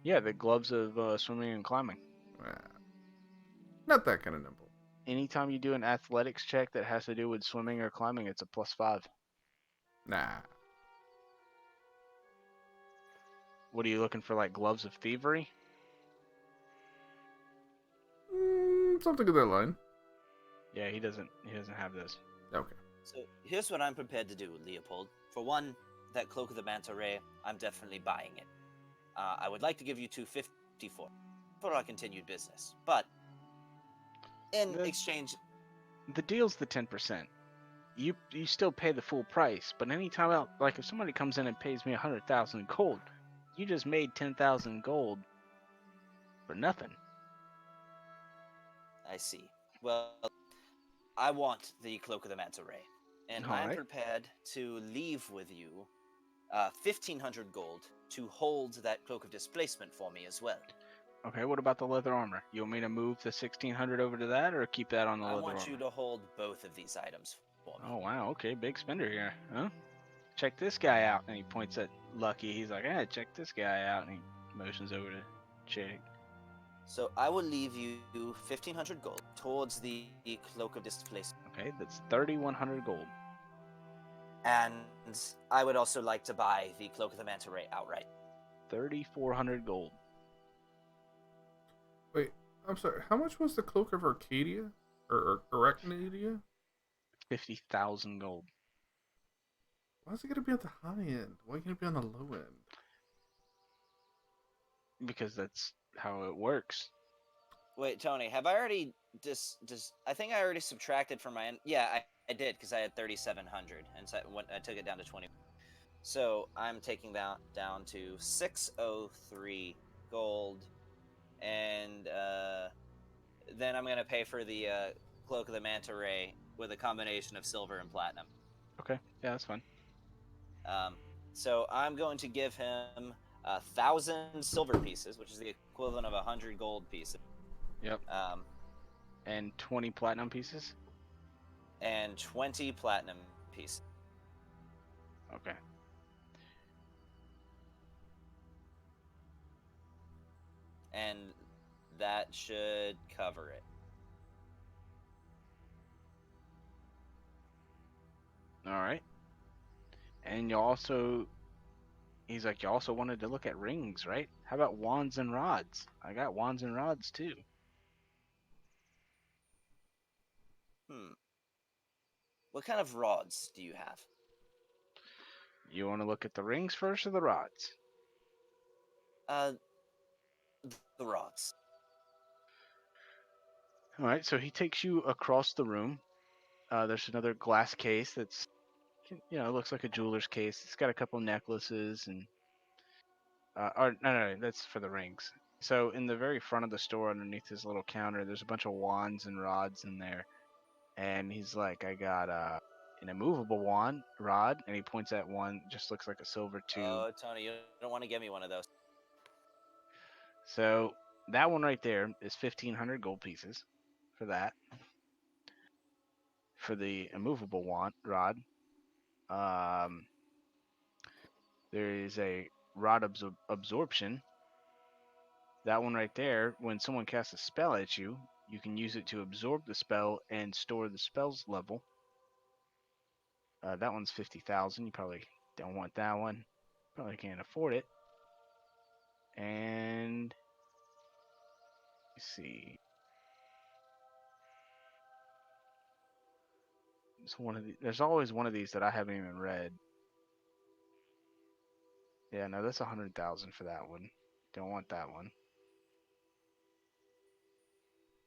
yeah, the gloves of swimming and climbing. Ah, not that kind of nimble. Anytime you do an athletics check that has to do with swimming or climbing, it's a +5. Nah. What are you looking for, like gloves of thievery? Something of that line. Yeah, he doesn't have those. Okay. So here's what I'm prepared to do, Leopold. For one, that cloak of the manta ray, I'm definitely buying it. I would like to give you 250 for our continued business, but in The exchange, the deal's the 10%. You still pay the full price, but anytime out, like if somebody comes in and pays me 100,000 gold, you just made 10,000 gold for nothing. I see. Well, I want the cloak of the manta ray, and All I am right. prepared to leave with you 1,500 gold to hold that cloak of displacement for me as well. Okay, what about the leather armor? You want me to move the 1,600 over to that, or keep that on the I leather want you armor? to hold both of these items for me. Oh wow, okay, big spender here, huh? Check this guy out, and he points at Lucky. He's like, "Hey, check this guy out," and he motions over to Jake. So I will leave you 1,500 gold towards the cloak of displacement. Okay, that's 3,100 gold. And I would also like to buy the Cloak of the Manta Ray outright. 3,400 gold. Wait, I'm sorry. How much was the Cloak of Arcadia? Or Arachnadia? 50,000 gold. Why is it gonna be at the high end? Why can't it be on the low end? Because that's how it works. Wait, Tony, have I already I think I already subtracted from my yeah, I did because I had 3,700 and so I took it down to 20. So I'm taking that down to 603 gold, and then I'm gonna pay for the Cloak of the Manta Ray with a combination of silver and platinum. Okay, yeah, that's fine. So I'm going to give him 1,000 silver pieces, which is the equivalent of 100 gold pieces. Yep. Um, And 20 platinum pieces? and 20 platinum pieces. Okay. And that should cover it. All right. And he's like, you also wanted to look at rings, right? How about wands and rods? I got wands and rods too. Hmm. What kind of rods do you have? You want to look at the rings first or the rods? Uh, the rods. All right, so he takes you across the room. There's another glass case that's, it looks like a jeweler's case. It's got a couple necklaces and, or no, that's for the rings. So in the very front of the store, underneath his little counter, there's a bunch of wands and rods in there. And he's like, I got an immovable rod, and he points at one, just looks like a silver tube. Oh, Tony, you don't want to give me one of those. So that one right there is 1,500 gold pieces for that. for the immovable rod. Um, there is a rod absorption. That one right there, when someone casts a spell at you, you can use it to absorb the spell and store the spell's level. That one's 50,000. You probably don't want that one. Probably can't afford it. And let's see. There's always one of these that I haven't even read. Yeah, no, that's 100,000 for that one. Don't want that one.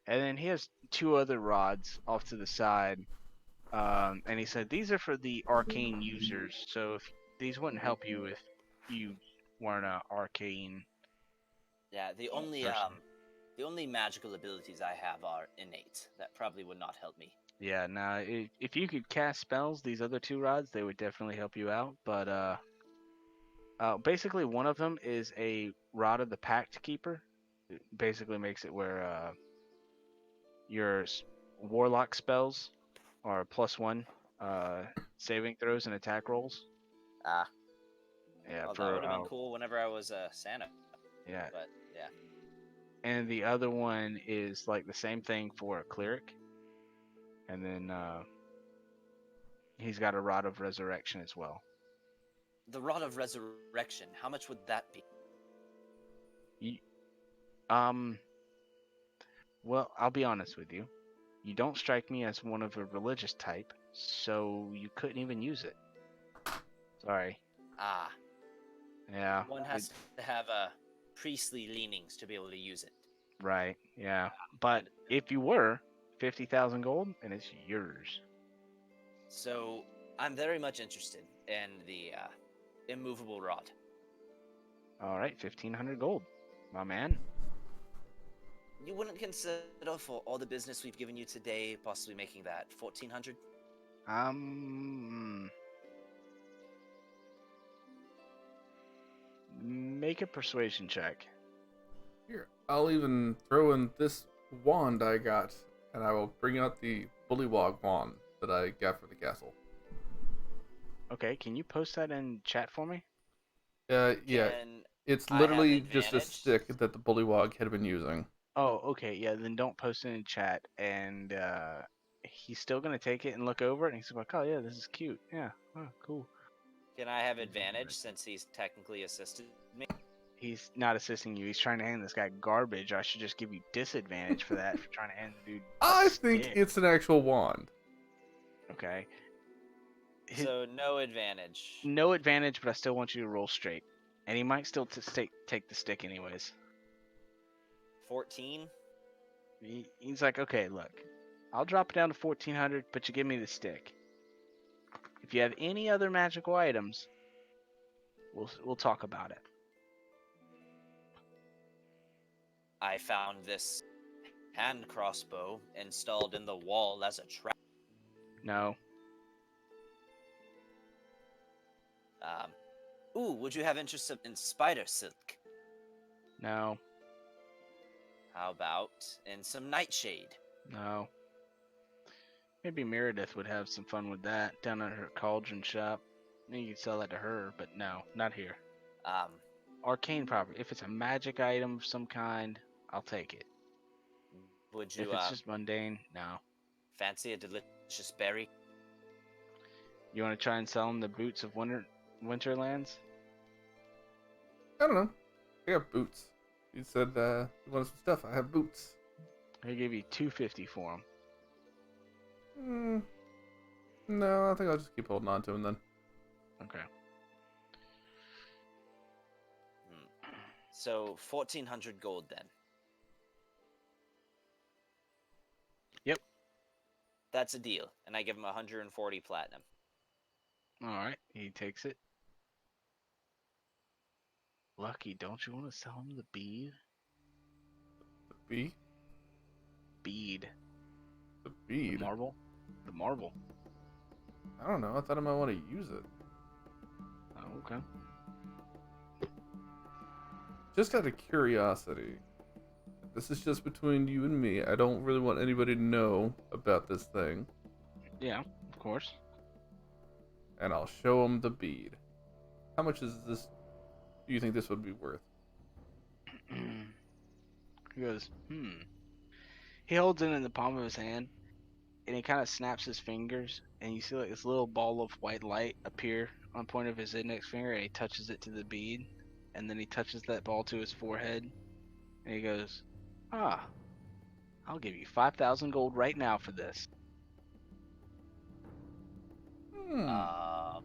And then he has two other rods off to the side. And he said these are for the arcane users. So if these wouldn't help you if you weren't an arcane. Yeah, the only magical abilities I have are innate. That probably would not help me. Yeah, now if you could cast spells, these other two rods, they would definitely help you out. But basically one of them is a rod of the Pact Keeper. It basically makes it where your warlock spells are +1 saving throws and attack rolls. Ah, Yeah, well, that for would have been cool whenever I was Santa. yeah. But yeah. And the other one is like the same thing for a cleric. And then he's got a rod of resurrection as well. The Rod of Resurrection, how much would that be? Well, I'll be honest with you. You don't strike me as one of a religious type, so you couldn't even use it. Sorry. Ah, Yeah. one has to have priestly leanings to be able to use it. Right. Yeah. But if you were 50,000 gold, and it's yours. So I'm very much interested in the immovable rod. All right, 1,500 gold, my man. You wouldn't consider for all the business we've given you today, possibly making that 1,400? Make a persuasion check. Here, I'll even throw in this wand I got, and I will bring out the bullywog wand that I got for the castle. Okay, can you post that in chat for me? Yeah, Can it's I have literally just a advantage? stick that the bullywog had been using. Oh, okay, yeah, then don't post it in chat, and he's still gonna take it and look over it, and he's like, oh yeah, this is cute, yeah, oh, cool. Can I have advantage since he's technically assisted me? He's not assisting you, he's trying to hand this guy garbage. I should just give you disadvantage for that, for trying to hand the dude a I think stick. it's an actual wand. Okay. So no advantage. No advantage, but I still want you to roll straight. And he might still take the stick anyways. 14? He's like, okay, look, I'll drop it down to 1,400, but you give me the stick. If you have any other magical items, we'll talk about it. I found this hand crossbow installed in the wall as a trap. No. Ooh, would you have interest in spider silk? No. How about in some nightshade? No. Maybe Meredith would have some fun with that down at her cauldron shop. You could sell that to her, but no, not here. Arcane property. If it's a magic item of some kind, I'll take it. Would you If it's just mundane, no. fancy a delicious berry? You want to try and sell him the boots of Winterlands? I don't know. I got boots. He said he wanted some stuff. I have boots. He'll give you 250 for them. No, I think I'll just keep holding on to him then. Okay. So 1,400 gold then. Yep. That's a deal, and I give him 140 platinum. All right, he takes it. Lucky, don't you want to sell him the bead? The bee? Bead. The bead? The marble? The marble. I don't know. I thought I might want to use it. Oh, okay. Just out of curiosity. This is just between you and me. I don't really want anybody to know about this thing. Yeah, of course. And I'll show him the bead. How much is this? Do you think this would be worth? He goes, He holds it in the palm of his hand, and he kind of snaps his fingers, and you see like this little ball of white light appear on point of his index finger, and he touches it to the bead, and then he touches that ball to his forehead, and he goes, "Ah, I'll give you 5,000 gold right now for this." Hmm. All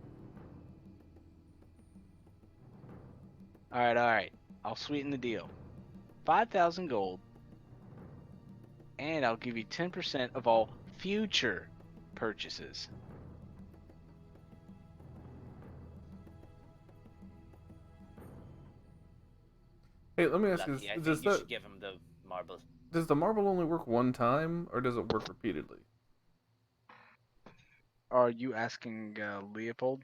right. I'll sweeten the deal. 5,000 gold, and I'll give you 10% of all future purchases. Hey, let me ask you Lucky, I this: think you should give him the marble. does the marble only work one time, or does it work repeatedly? Are you asking Leopold?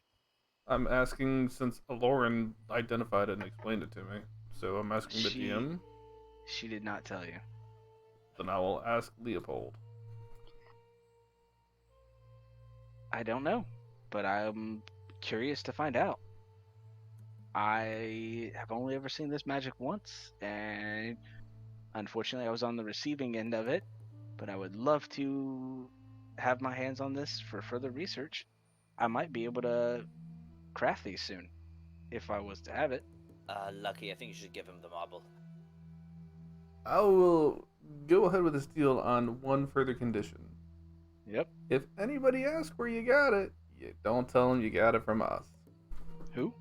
I'm asking since Lauren identified it and explained it to me, so I'm asking the She GM. she did not tell you. Then I will ask Leopold. I don't know, but I'm curious to find out. I have only ever seen this magic once, and unfortunately, I was on the receiving end of it. But I would love to have my hands on this for further research. I might be able to craft these soon if I was to have it. Lucky, I think you should give him the marble. I will go ahead with this deal on one further condition. Yep. If anybody asks where you got it, you don't tell them you got it from us. Who?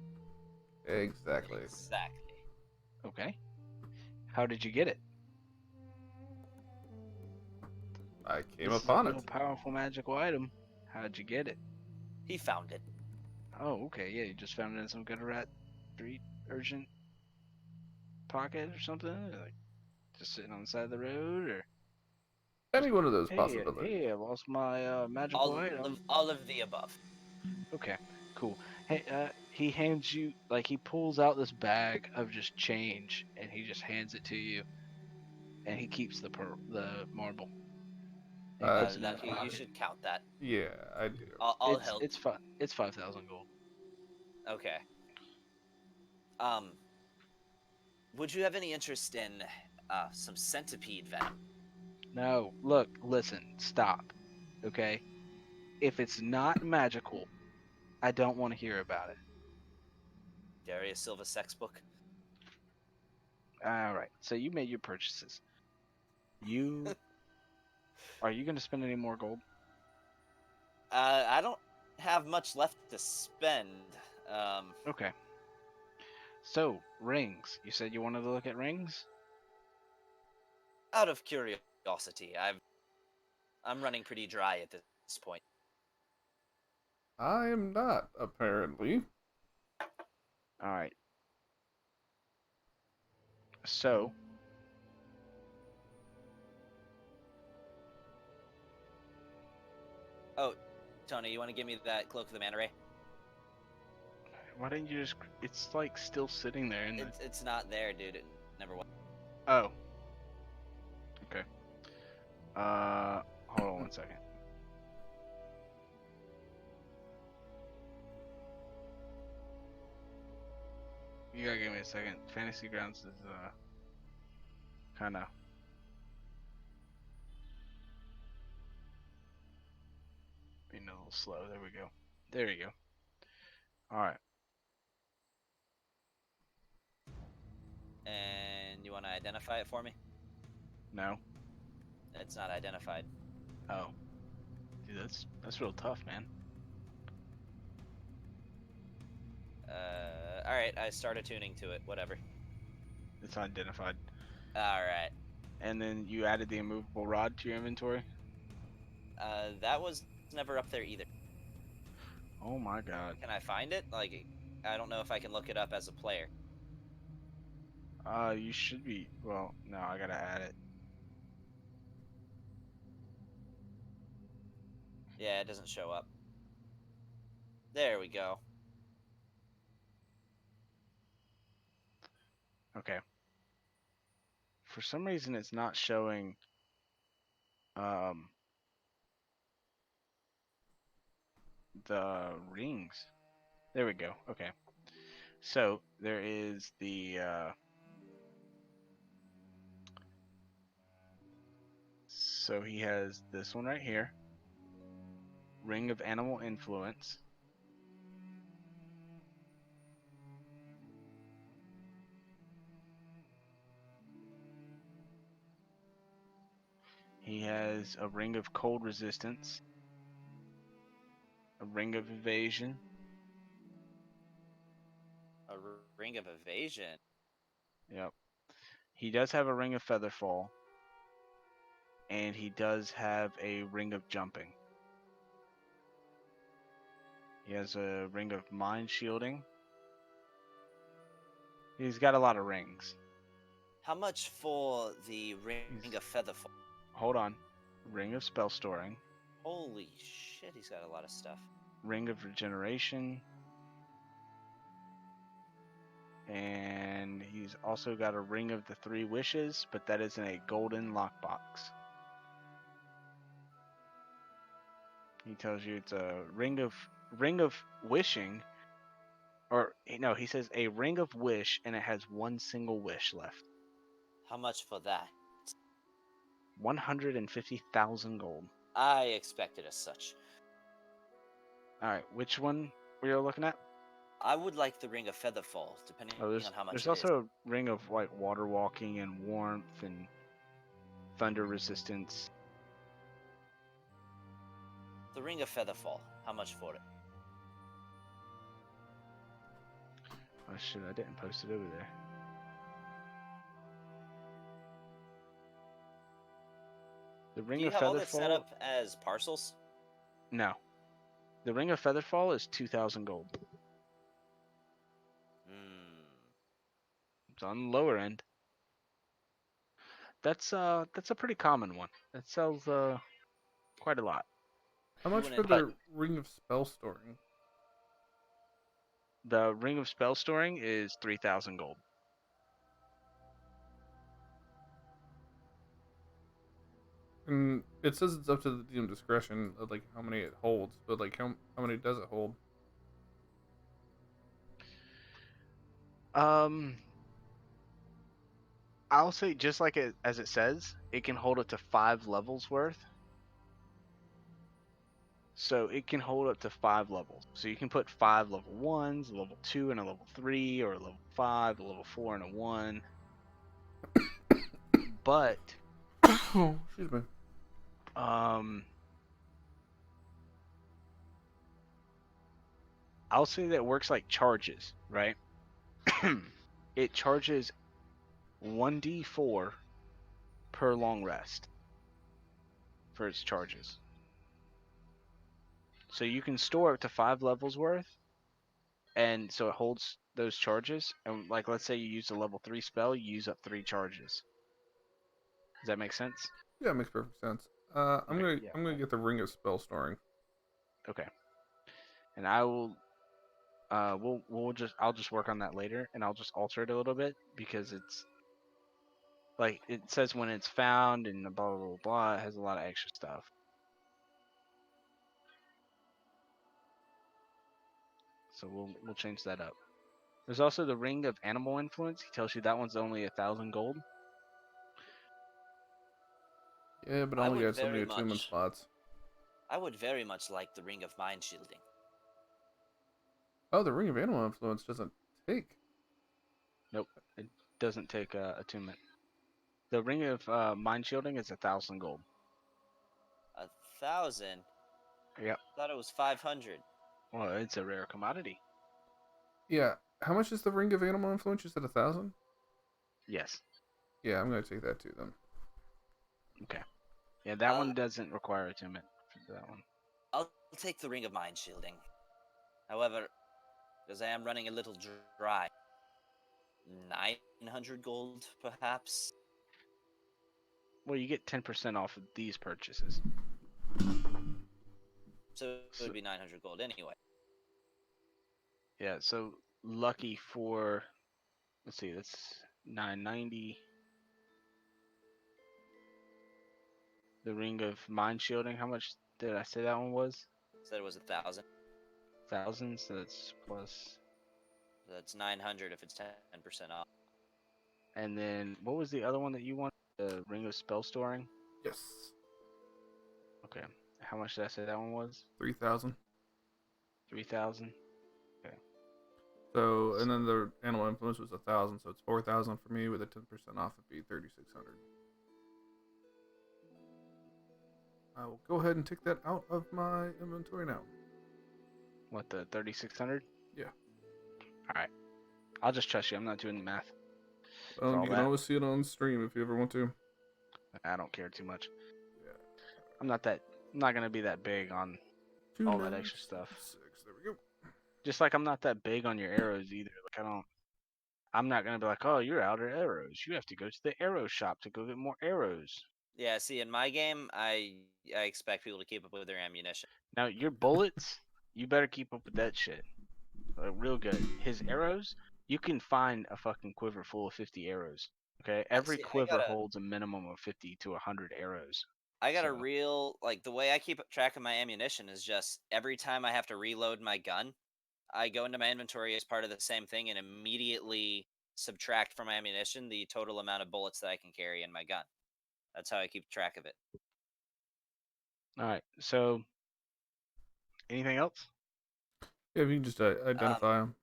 Exactly. Exactly. Okay. How did you get it? I came This is upon a it. real powerful magical item. How'd you get it? He found it. Oh, okay. Yeah, you just found it in some gutter rat street urgent pocket or something? Like just sitting on the side of the road, or Any one of those hey, possibilities. hey, I lost my magical item. All of the above. Okay, cool. Hey, he hands you like he pulls out this bag of just change and he just hands it to you, and he keeps the marble. And he puts it in his Lucky, you pocket. should count that. Yeah, I do. I'll help. It's 5,000 gold. Okay. Um, would you have any interest in some centipede venom? No, look, listen, stop. Okay, if it's not magical, I don't want to hear about it. Darius Silva sex book? All right, so you made your purchases. You are you going to spend any more gold? I don't have much left to spend. Okay. So, rings. You said you wanted to look at rings? Out of curiosity, I'm running pretty dry at this point. I am not, apparently. All right. So, Oh, Tony, you want to give me that cloak of the manta ray? why didn't you just it's like still sitting there in the It's not there, dude. It never was. Oh. Okay. Hold on one second. You gotta give me a second. Fantasy Grounds is kind of being a little slow. There we go. There you go. All right. And you want to identify it for me? No. It's not identified. Oh. Dude, that's real tough, man. All right. I start attuning to it. Whatever. It's identified. All right. And then you added the immovable rod to your inventory. That was never up there either. Oh my god. Can I find it? Like, I don't know if I can look it up as a player. You should be. Well, no, I gotta add it. Yeah, it doesn't show up. There we go. Okay. For some reason, it's not showing. Um. the rings. There we go. Okay. So there is the so he has this one right here, Ring of Animal Influence. He has a Ring of Cold Resistance, a Ring of Evasion. A ring of evasion. Yep. He does have a Ring of Featherfall, and he does have a Ring of Jumping. He has a Ring of Mind Shielding. He's got a lot of rings. How much for the ring He's- of featherfall? Hold on. Ring of Spell Storing, Holy shit, he's got a lot of stuff. Ring of Regeneration, and he's also got a Ring of the Three Wishes, but that is in a golden lockbox. He tells you it's a ring of wishing, or no, he says a ring of wish, and it has one single wish left. How much for that? 150,000 gold. I expected as such. All right, which one were you looking at? I would like the ring of featherfall, depending Oh, on how much there's it is. also a ring of like water walking and warmth and thunder resistance. The ring of featherfall. How much for it? Oh shit, I didn't post it over there. The Do ring you of have all this set Featherfall. up as parcels? No, the ring of Featherfall is 2,000 gold. Hmm. It's on the lower end. That's a pretty common one. That sells quite a lot. How You much wanna- for the ring of spell storing? The ring of spell storing is 3,000 gold. And it says it's up to the DM discretion of like how many it holds, but like how many does it hold? I'll say just like it as it says, it can hold up to 5 levels worth. So it can hold up to 5 levels. So you can put 5 level 1s, a level 2 and a level 3, or a level 5, a level 4 and a 1. But Oh, excuse me. I'll say that it works like charges, right? It charges 1d4 per long rest for its charges. So you can store up to 5 levels worth, and so it holds those charges. And like, let's say you use a level 3 spell, you use up 3 charges. Does that make sense? Yeah, it makes perfect sense. Okay, yeah. I'm gonna get the ring of spell storing. Okay. And I will I'll just work on that later, and I'll just alter it a little bit because it's like it says when it's found and blah blah blah blah. It has a lot of extra stuff. So we'll change that up. There's also the ring of animal influence. He tells you that one's only 1,000 gold. Yeah, but I only would got so many very attunement much- slots. I would very much like the ring of mind shielding. Oh, the ring of animal influence doesn't take. Nope, it doesn't take attunement. The ring of mind shielding is 1,000 gold. 1,000. Yep. Thought it was 500. Well, it's a rare commodity. Yeah, how much is the ring of animal influence? You said 1,000. Yes. Yeah, I'm gonna take that too then. Okay. Yeah, that I'll- one doesn't require attunement for that one. I'll take the ring of mind shielding. However, because I am running a little dry, 900 gold perhaps. Well, you get 10% off of these purchases. So it would be 900 gold anyway. Yeah, so lucky for, let's see, that's 990. The ring of mind shielding, how much did I say that one was? Said it was 1,000. 1,000, so that's plus. That's 900 if it's 10% off. And then what was the other one that you wanted? The Ring of Spell Storing. Yes. Okay. How much did I say that one was? 3,000. 3,000. So, and then the animal influence was 1,000, so it's 4,000 for me. With a 10% off, it'd be 3,600. I will go ahead and take that out of my inventory now. What, the 3,600? Yeah. All right. I'll just trust you. I'm not doing the math. You all can that. always see it on stream if you ever want to. I don't care too much. Yeah. I'm not gonna be that big on all that extra stuff. 6. There we go. Just like I'm not that big on your arrows either. Like I'm not gonna be like, oh, you're out of arrows. You have to go to the arrow shop to go get more arrows. Yeah, see, in my game, I expect people to keep up with their ammunition. Now your bullets, you better keep up with that shit. Like, real good. His arrows, you can find a fucking quiver full of 50 arrows. Okay, every see, quiver holds a minimum of 50 to 100 arrows. I got a So- real, like, the way I keep track of my ammunition is just every time I have to reload my gun, I go into my inventory as part of the same thing and immediately subtract from my ammunition the total amount of bullets that I can carry in my gun. That's how I keep track of it. All right. So, anything else? Yeah, if you can just identify them.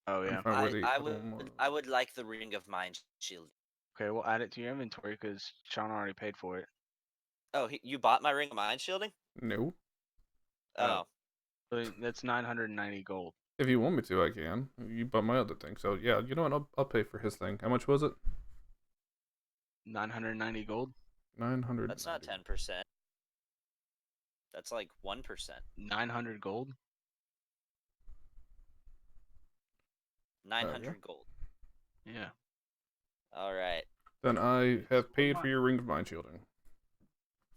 Oh I'm yeah. fine with the I other one. would like the Ring of Mind Shield. Okay, we'll add it to your inventory because Sean already paid for it. Oh, you bought my Ring of Mind Shielding? No. Oh. So that's 990 gold. If you want me to, I can. You bought my other thing, so yeah. You know what? I'll pay for his thing. How much was it? 990 gold. 900. That's not 10%. That's like 1%. 900 gold. 900 gold. Yeah. All right. Then I have paid for your Ring of Mind Shielding.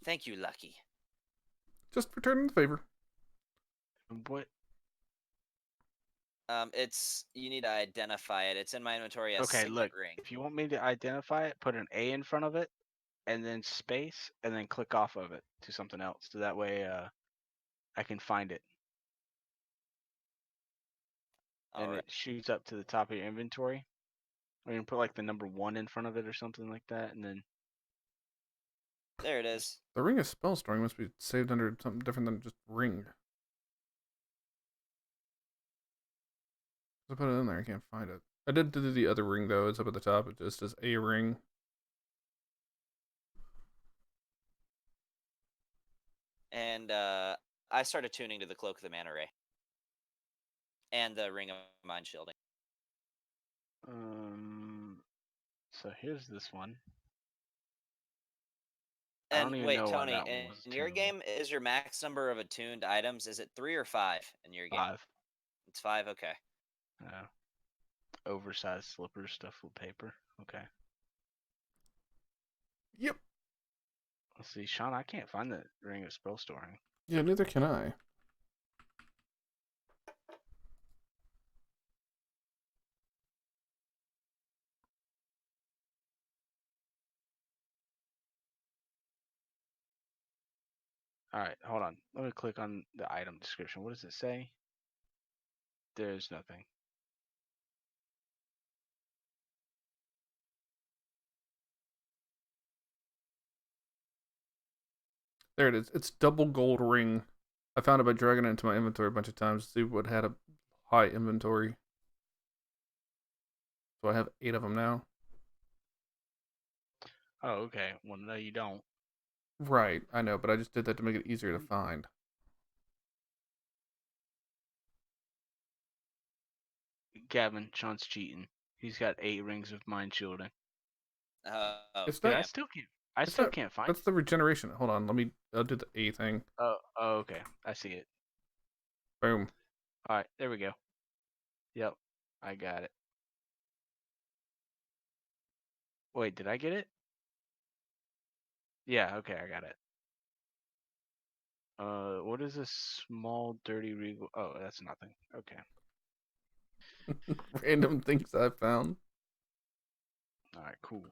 Thank you, Lucky. Just returning the favor. What? It's you need to identify it. It's in my inventory as Okay, Signet look. Ring. If you want me to identify it, put an A in front of it, and then space, and then click off of it to something else. So that way, I can find it. And Alright. it shoots up to the top of your inventory. Or you can put like the number 1 in front of it or something like that, and then. There it is. The Ring of Spell Storing must be saved under something different than just Ring. I put it in there. I can't find it. I did do the other ring though. It's up at the top. It just says a ring. And I started tuning to the Cloak of the Manta Ray. And the Ring of Mind Shielding. So here's this one. I And don't even wait, know why Tony, that one was in your tunable. game, is your max number of attuned items, is it 3 or 5 in your game? 5. It's 5, okay. Oversized slippers stuffed with paper. Okay. Yep. Let's see, Sean, I can't find the Ring of Spell Storing. Yeah, neither can I. Alright, hold on. Let me click on the item description. What does it say? There's nothing. There it is. It's double gold ring. I found it by dragging it into my inventory a bunch of times to see what had a high inventory. So I have 8 of them now. Oh, okay. Well, no, you don't. Right, I know, but I just did that to make it easier to find. Gavin, Sean's cheating. He's got 8 rings of mind shielding. It's Dude, not. I still can't. I It's still not- can't find That's it. the regeneration. Hold on, I'll do the A thing. Oh, okay. I see it. Boom. All right, there we go. Yep, I got it. Wait, did I get it? Yeah, okay, I got it. What is a small dirty regal? Oh, that's nothing. Okay. Random things I found. All right, cool.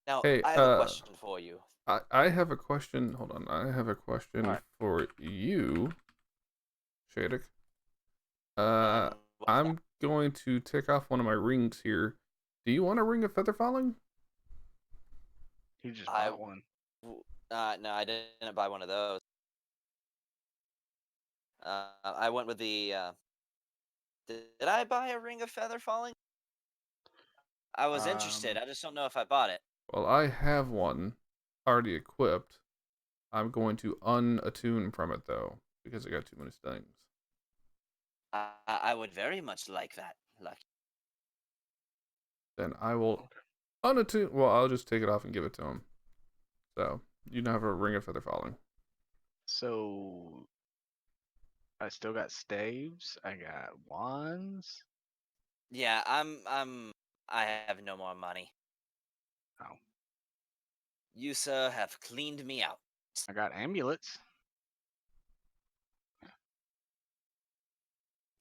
Now, Hey, I have a question for you. I have a question. Hold on. I have a question Alright. for you, Shadek. Uh, What's that? I'm going to take off one of my rings here. Do you want a ring of feather falling? He just I bought one. no, I didn't buy one of those. I went with the. Did I buy a ring of feather falling? I was interested. Um, I just don't know if I bought it. Well, I have one already equipped. I'm going to unattune from it though because I got too many stings. I would very much like that. Lucky. Then I will okay. unattune. Well, I'll just take it off and give it to him. So you now have a ring of feather falling. So I still got staves. I got wands. Yeah, I have no more money. Oh, You, sir, have cleaned me out. I got amulets.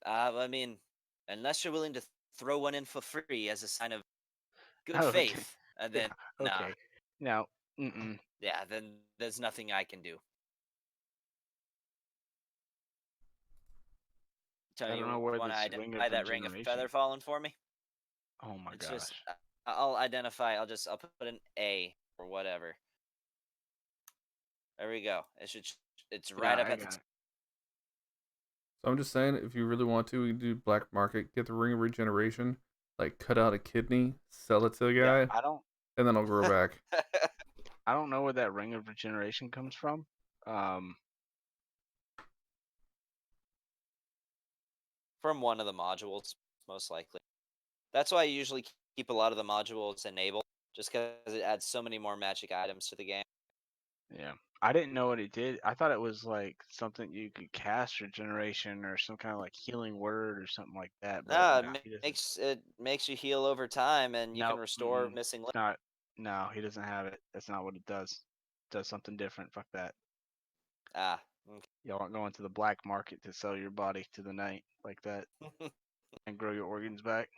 I mean, unless you're willing to throw one in for free as a sign of good Oh, okay. faith, then Yeah. nah, Okay. Now, mm-mm. yeah, then there's nothing I can do. Tell I don't you, know where want to this ring of identify that ring of regeneration. feather falling for me? Oh my It's just, gosh. I'll identify. I'll put an A or whatever. There we go. It's Yeah, right up I at the got top. it. So I'm just saying, if you really want to, we can do black market, get the ring of regeneration, like cut out a kidney, sell it to a Yeah, guy, and then I'll grow back. I don't know where that ring of regeneration comes from. Um, From one of the modules, most likely. That's why I usually keep a lot of the modules enabled, just because it adds so many more magic items to the game. yeah. I didn't know what it did. I thought it was like something you could cast regeneration or some kind of like healing word or something like that, but No, no, he doesn't. it makes you heal over time, and you can No, restore mm-mm. missing It's not. No, he doesn't have it. That's not what it does. It does something different. Fuck that. Ah, okay. Y'all aren't going to the black market to sell your body to the night like that and grow your organs back.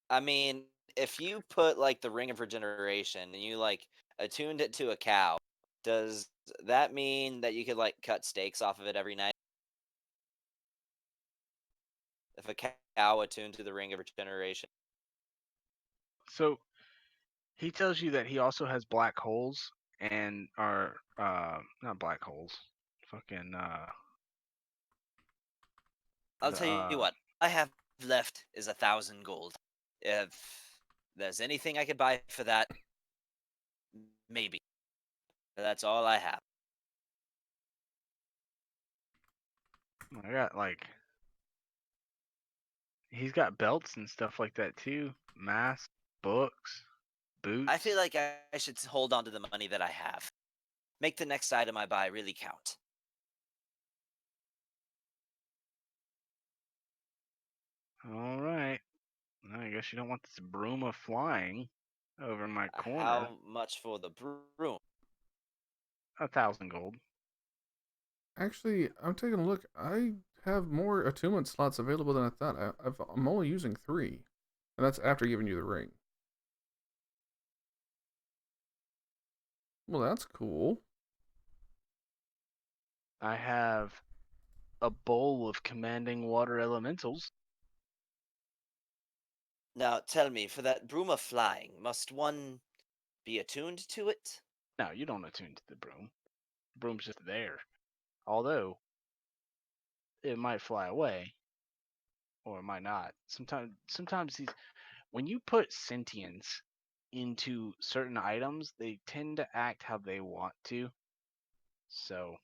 I mean, if you put like the Ring of Regeneration and you like attuned it to a cow, does that mean that you could like cut steaks off of it every night? If a cow attuned to the Ring of Regeneration, So he tells you that he also has black holes and are not black holes. Fucking I'll the tell you what I have left is 1,000 gold. If there's anything I could buy for that, maybe. But that's all I have. I got like he's got belts and stuff like that too. Masks, books, I feel boots. like I should hold on to the money that I have. Make the next item I buy really count. All right. I guess you don't want this broom of flying over in my corner. How much for the broom? 1,000 gold. Actually, I'm taking a look. I have more attunement slots available than I thought. I'm only using 3, and that's after giving you the ring. Well, that's cool. I have a bowl of commanding water elementals. Now tell me, for that broom of flying, must one be attuned to it? No, you don't attune to the broom. The broom's just there. Although it might fly away or it might not. Sometimes these when you put sentience into certain items, they tend to act how they want to. So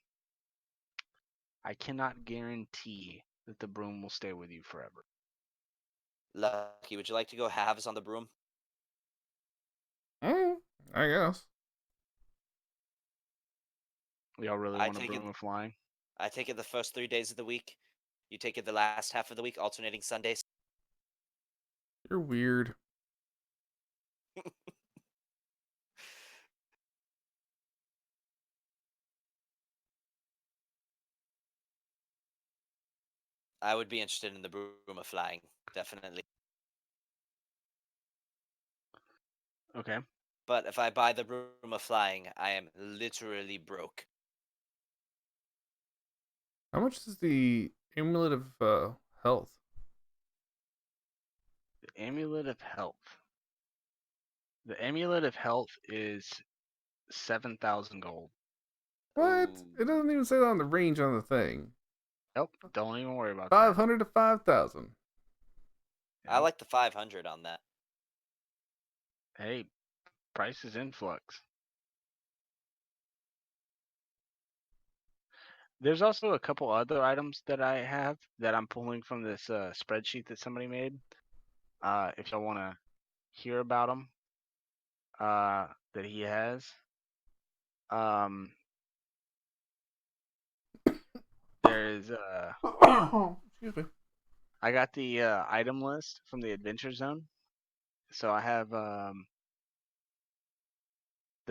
I cannot guarantee that the broom will stay with you forever. Lucky, would you like to go halves on the broom? Mm, I guess. Y'all really I want a take it. broom of flying? I take it the first 3 days of the week. You take it the last half of the week, alternating Sundays. You're weird. I would be interested in the broom of flying, definitely. Okay. But if I buy the broom of flying, I am literally broke. How much is the amulet of health? The Amulet of Health. The Amulet of Health is 7,000 gold. What? Ooh. It doesn't even say that on the range on the thing. Nope, don't even worry about that. 500 to 5,000. I like the 500 on that. Hey, price is in flux. There's also a couple other items that I have that I'm pulling from this spreadsheet that somebody made. If y'all want to hear about them, that he has. Um, there is Excuse me. I got the item list from the Adventure Zone. So I have the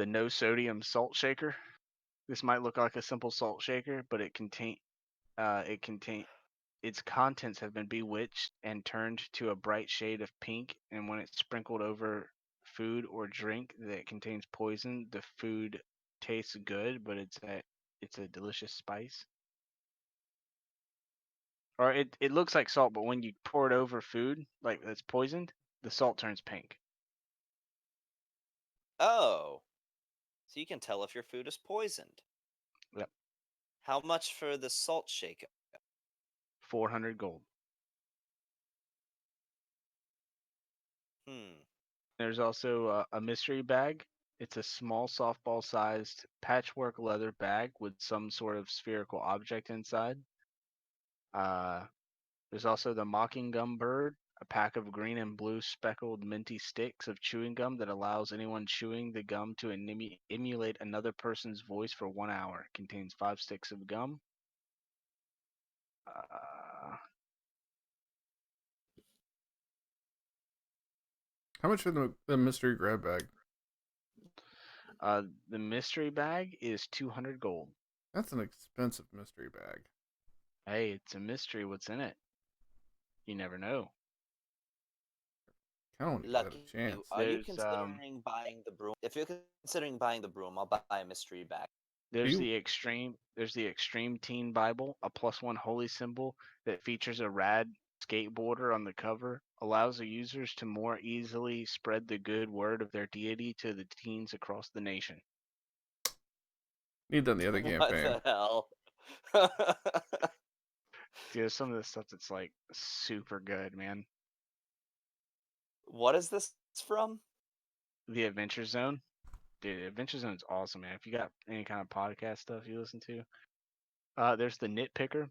no sodium salt shaker. This might look like a simple salt shaker, but it contain its contents have been bewitched and turned to a bright shade of pink, and when it's sprinkled over food or drink that contains poison, the food tastes good, but it's a delicious spice. Or it looks like salt, but when you pour it over food like that's poisoned, the salt turns pink. Oh, so you can tell if your food is poisoned. Yep. How much for the salt shaker? 400 gold. Hmm. There's also a mystery bag. It's a small softball-sized patchwork leather bag with some sort of spherical object inside. Uh, there's also the mocking gum bird, a pack of green and blue speckled minty sticks of chewing gum that allows anyone chewing the gum to emulate another person's voice for 1 hour. Contains 5 sticks of gum. Uh, How much for the mystery grab bag? the mystery bag is 200 gold. That's an expensive mystery bag. Hey, it's a mystery what's in it. You never know. I don't give that Lucky a you. chance. Are you There's considering buying the broom? If you're considering buying the broom, I'll buy a mystery bag. There's You the extreme teen Bible, a +1 holy symbol that features a rad skateboarder on the cover, allows the users to more easily spread the good word of their deity to the teens across the nation. need that in the other What campaign. the hell? See, there's some of this stuff that's like super good, man. What is this from? The Adventure Zone, dude, Adventure Zone is awesome, man. If you got any kind of podcast stuff you listen to, there's the Nitpicker.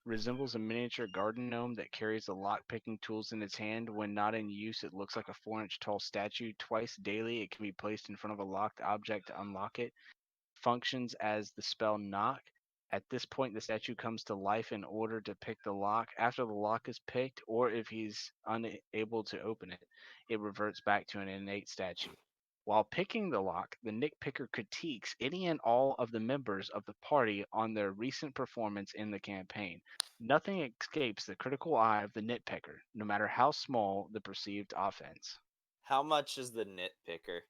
Resembles a miniature garden gnome that carries the lock-picking tools in its hand. When not in use, it looks like a 4-inch tall statue. Twice daily, it can be placed in front of a locked object to unlock it. Functions as the spell Knock. At this point, the statue comes to life in order to pick the lock. After the lock is picked, or if he's unable to open it, it reverts back to an innate statue. While picking the lock, the nitpicker critiques any and all of the members of the party on their recent performance in the campaign. Nothing escapes the critical eye of the nitpicker, no matter how small the perceived offense. How much is the nitpicker?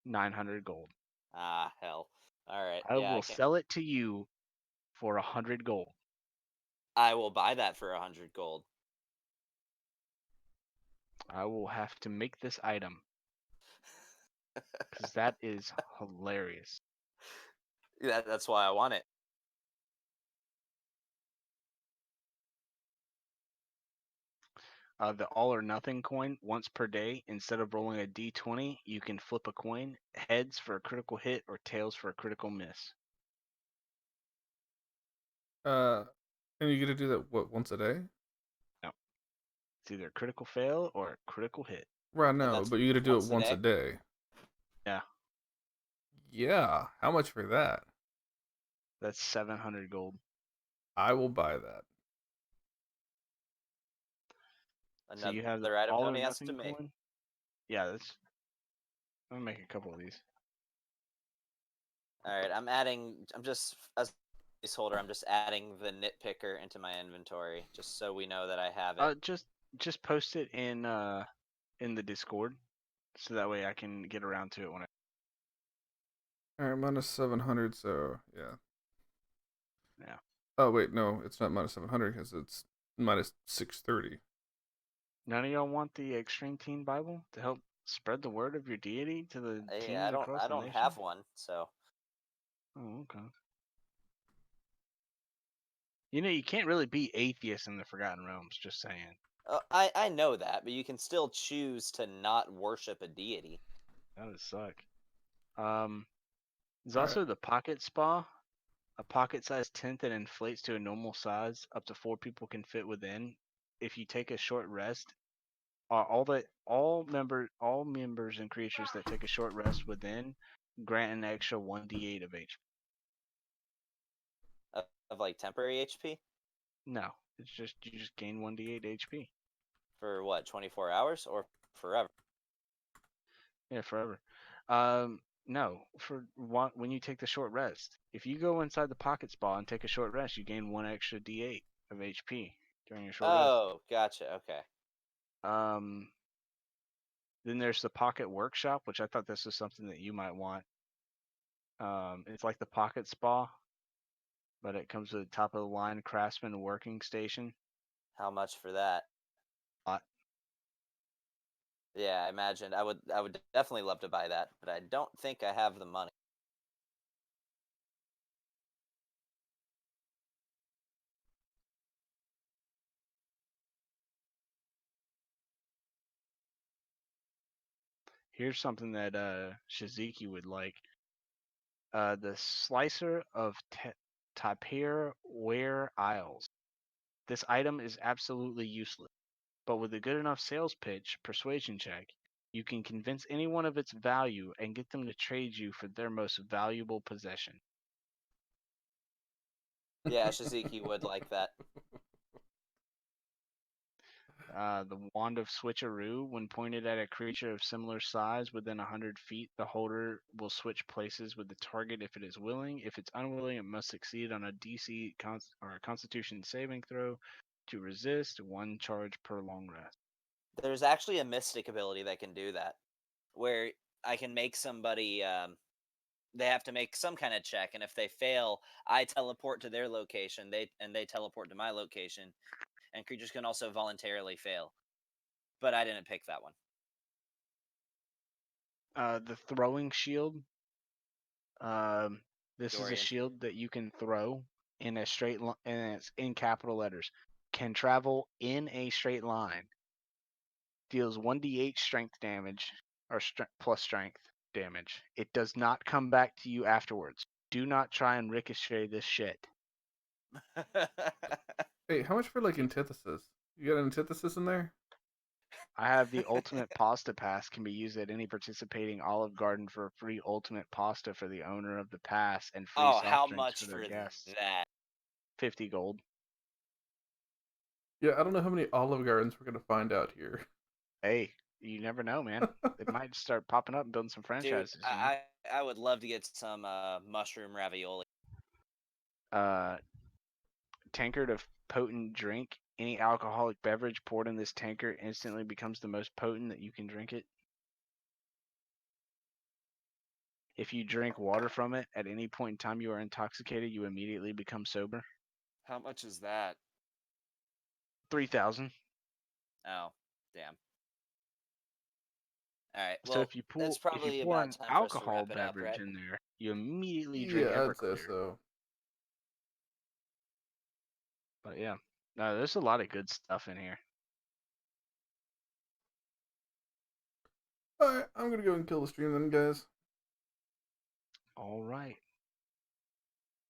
900 gold. Ah, hell. All right. I Yeah, will sell it to you for 100 gold. I will buy that for 100 gold. I will have to make this item because that is hilarious. That's why I want it. The all or nothing coin, once per day, instead of rolling a d20, you can flip a coin, heads for a critical hit or tails for a critical miss. And you get to do that what once a day? No, it's either a critical fail or a critical hit. Right, And no, that's but you get to do it once a once a day? day. Yeah, Yeah, how much for that? that's 700 gold. I will buy that. So you have the Another item all or Tony has to nothing make. coin. Yeah, that's. I'm gonna make a couple of these. All right, I'm just as a placeholder. I'm just adding the nitpicker into my inventory, just so we know that I have it. Just post it in the Discord, so that way I can get around to it when I. All right, minus 700. So yeah. Yeah. Oh wait, no, it's not minus 700 because it's minus 630. None of y'all want the Extreme Teen Bible to help spread the word of your deity to the Yeah, teens across I the don't nation? have one, so Oh, okay. You know, you can't really be atheist in the Forgotten Realms, just saying. I know that, but you can still choose to not worship a deity. That would suck. There's All right. also the Pocket Spa, a pocket-sized tent that inflates to a normal size. Up to 4 people can fit within. If you take a short rest, all members and creatures that take a short rest within grant an extra 1d8 of HP. Of like temporary HP No, it's just you just gain 1d8 HP. for what, 24 hours or forever? Yeah, forever. No, for one, when you take the short rest. If you go inside the pocket spa and take a short rest, you gain 1 extra d8 of HP during your short rest. Oh, gotcha. Okay. Um, then there's the pocket workshop, which I thought this was something that you might want. It's like the pocket spa, but it comes with a top of the line craftsman working station. How much for that? Lot. Yeah, I imagined. I would definitely love to buy that, but I don't think I have the money. Here's something that Shiziki would like. The slicer of Tapir Ware Isles. This item is absolutely useless, but with a good enough sales pitch, persuasion check, you can convince anyone of its value and get them to trade you for their most valuable possession. Yeah, Shiziki would like that. The Wand of Switcheroo, when pointed at a creature of similar size within 100 feet, the holder will switch places with the target if it is willing. If it's unwilling, it must succeed on a DC or a Constitution saving throw to resist 1 charge per long rest. There's actually a mystic ability that can do that, where I can make somebody. They have to make some kind of check, and if they fail, I teleport to their location. They teleport to my location, and creatures can also voluntarily fail. But I didn't pick that one. The Throwing Shield. This is a Dorian. shield that you can throw in a straight line, and it's in capital letters. Can travel in a straight line. Deals 1d8 strength damage, or plus strength damage. It does not come back to you afterwards. Do not try and ricochet this shit. Hey, how much for like antithesis? You got an antithesis in there? I have the ultimate pasta pass, can be used at any participating Olive Garden for a free ultimate pasta for the owner of the pass and free Oh, soft how drinks much for their for guests. that? 50 gold. Yeah, I don't know how many Olive Gardens we're gonna find out here. Hey, you never know, man. They might start popping up and building some Dude, franchises, you know? I would love to get some mushroom ravioli. Tankard of potent drink. Any alcoholic beverage poured in this tankard instantly becomes the most potent that you can drink it. If you drink water from it, at any point in time you are intoxicated, you immediately become sober. How much is that? 3,000. Oh, damn. All right. So Well, it's if you probably pour about an time for us to alcohol wrap it up, beverage right? in there, you immediately drink Yeah, I'd say Everclear. so. But yeah, no, there's a lot of good stuff in here. Alright, I'm gonna go and kill the stream then, guys. All right.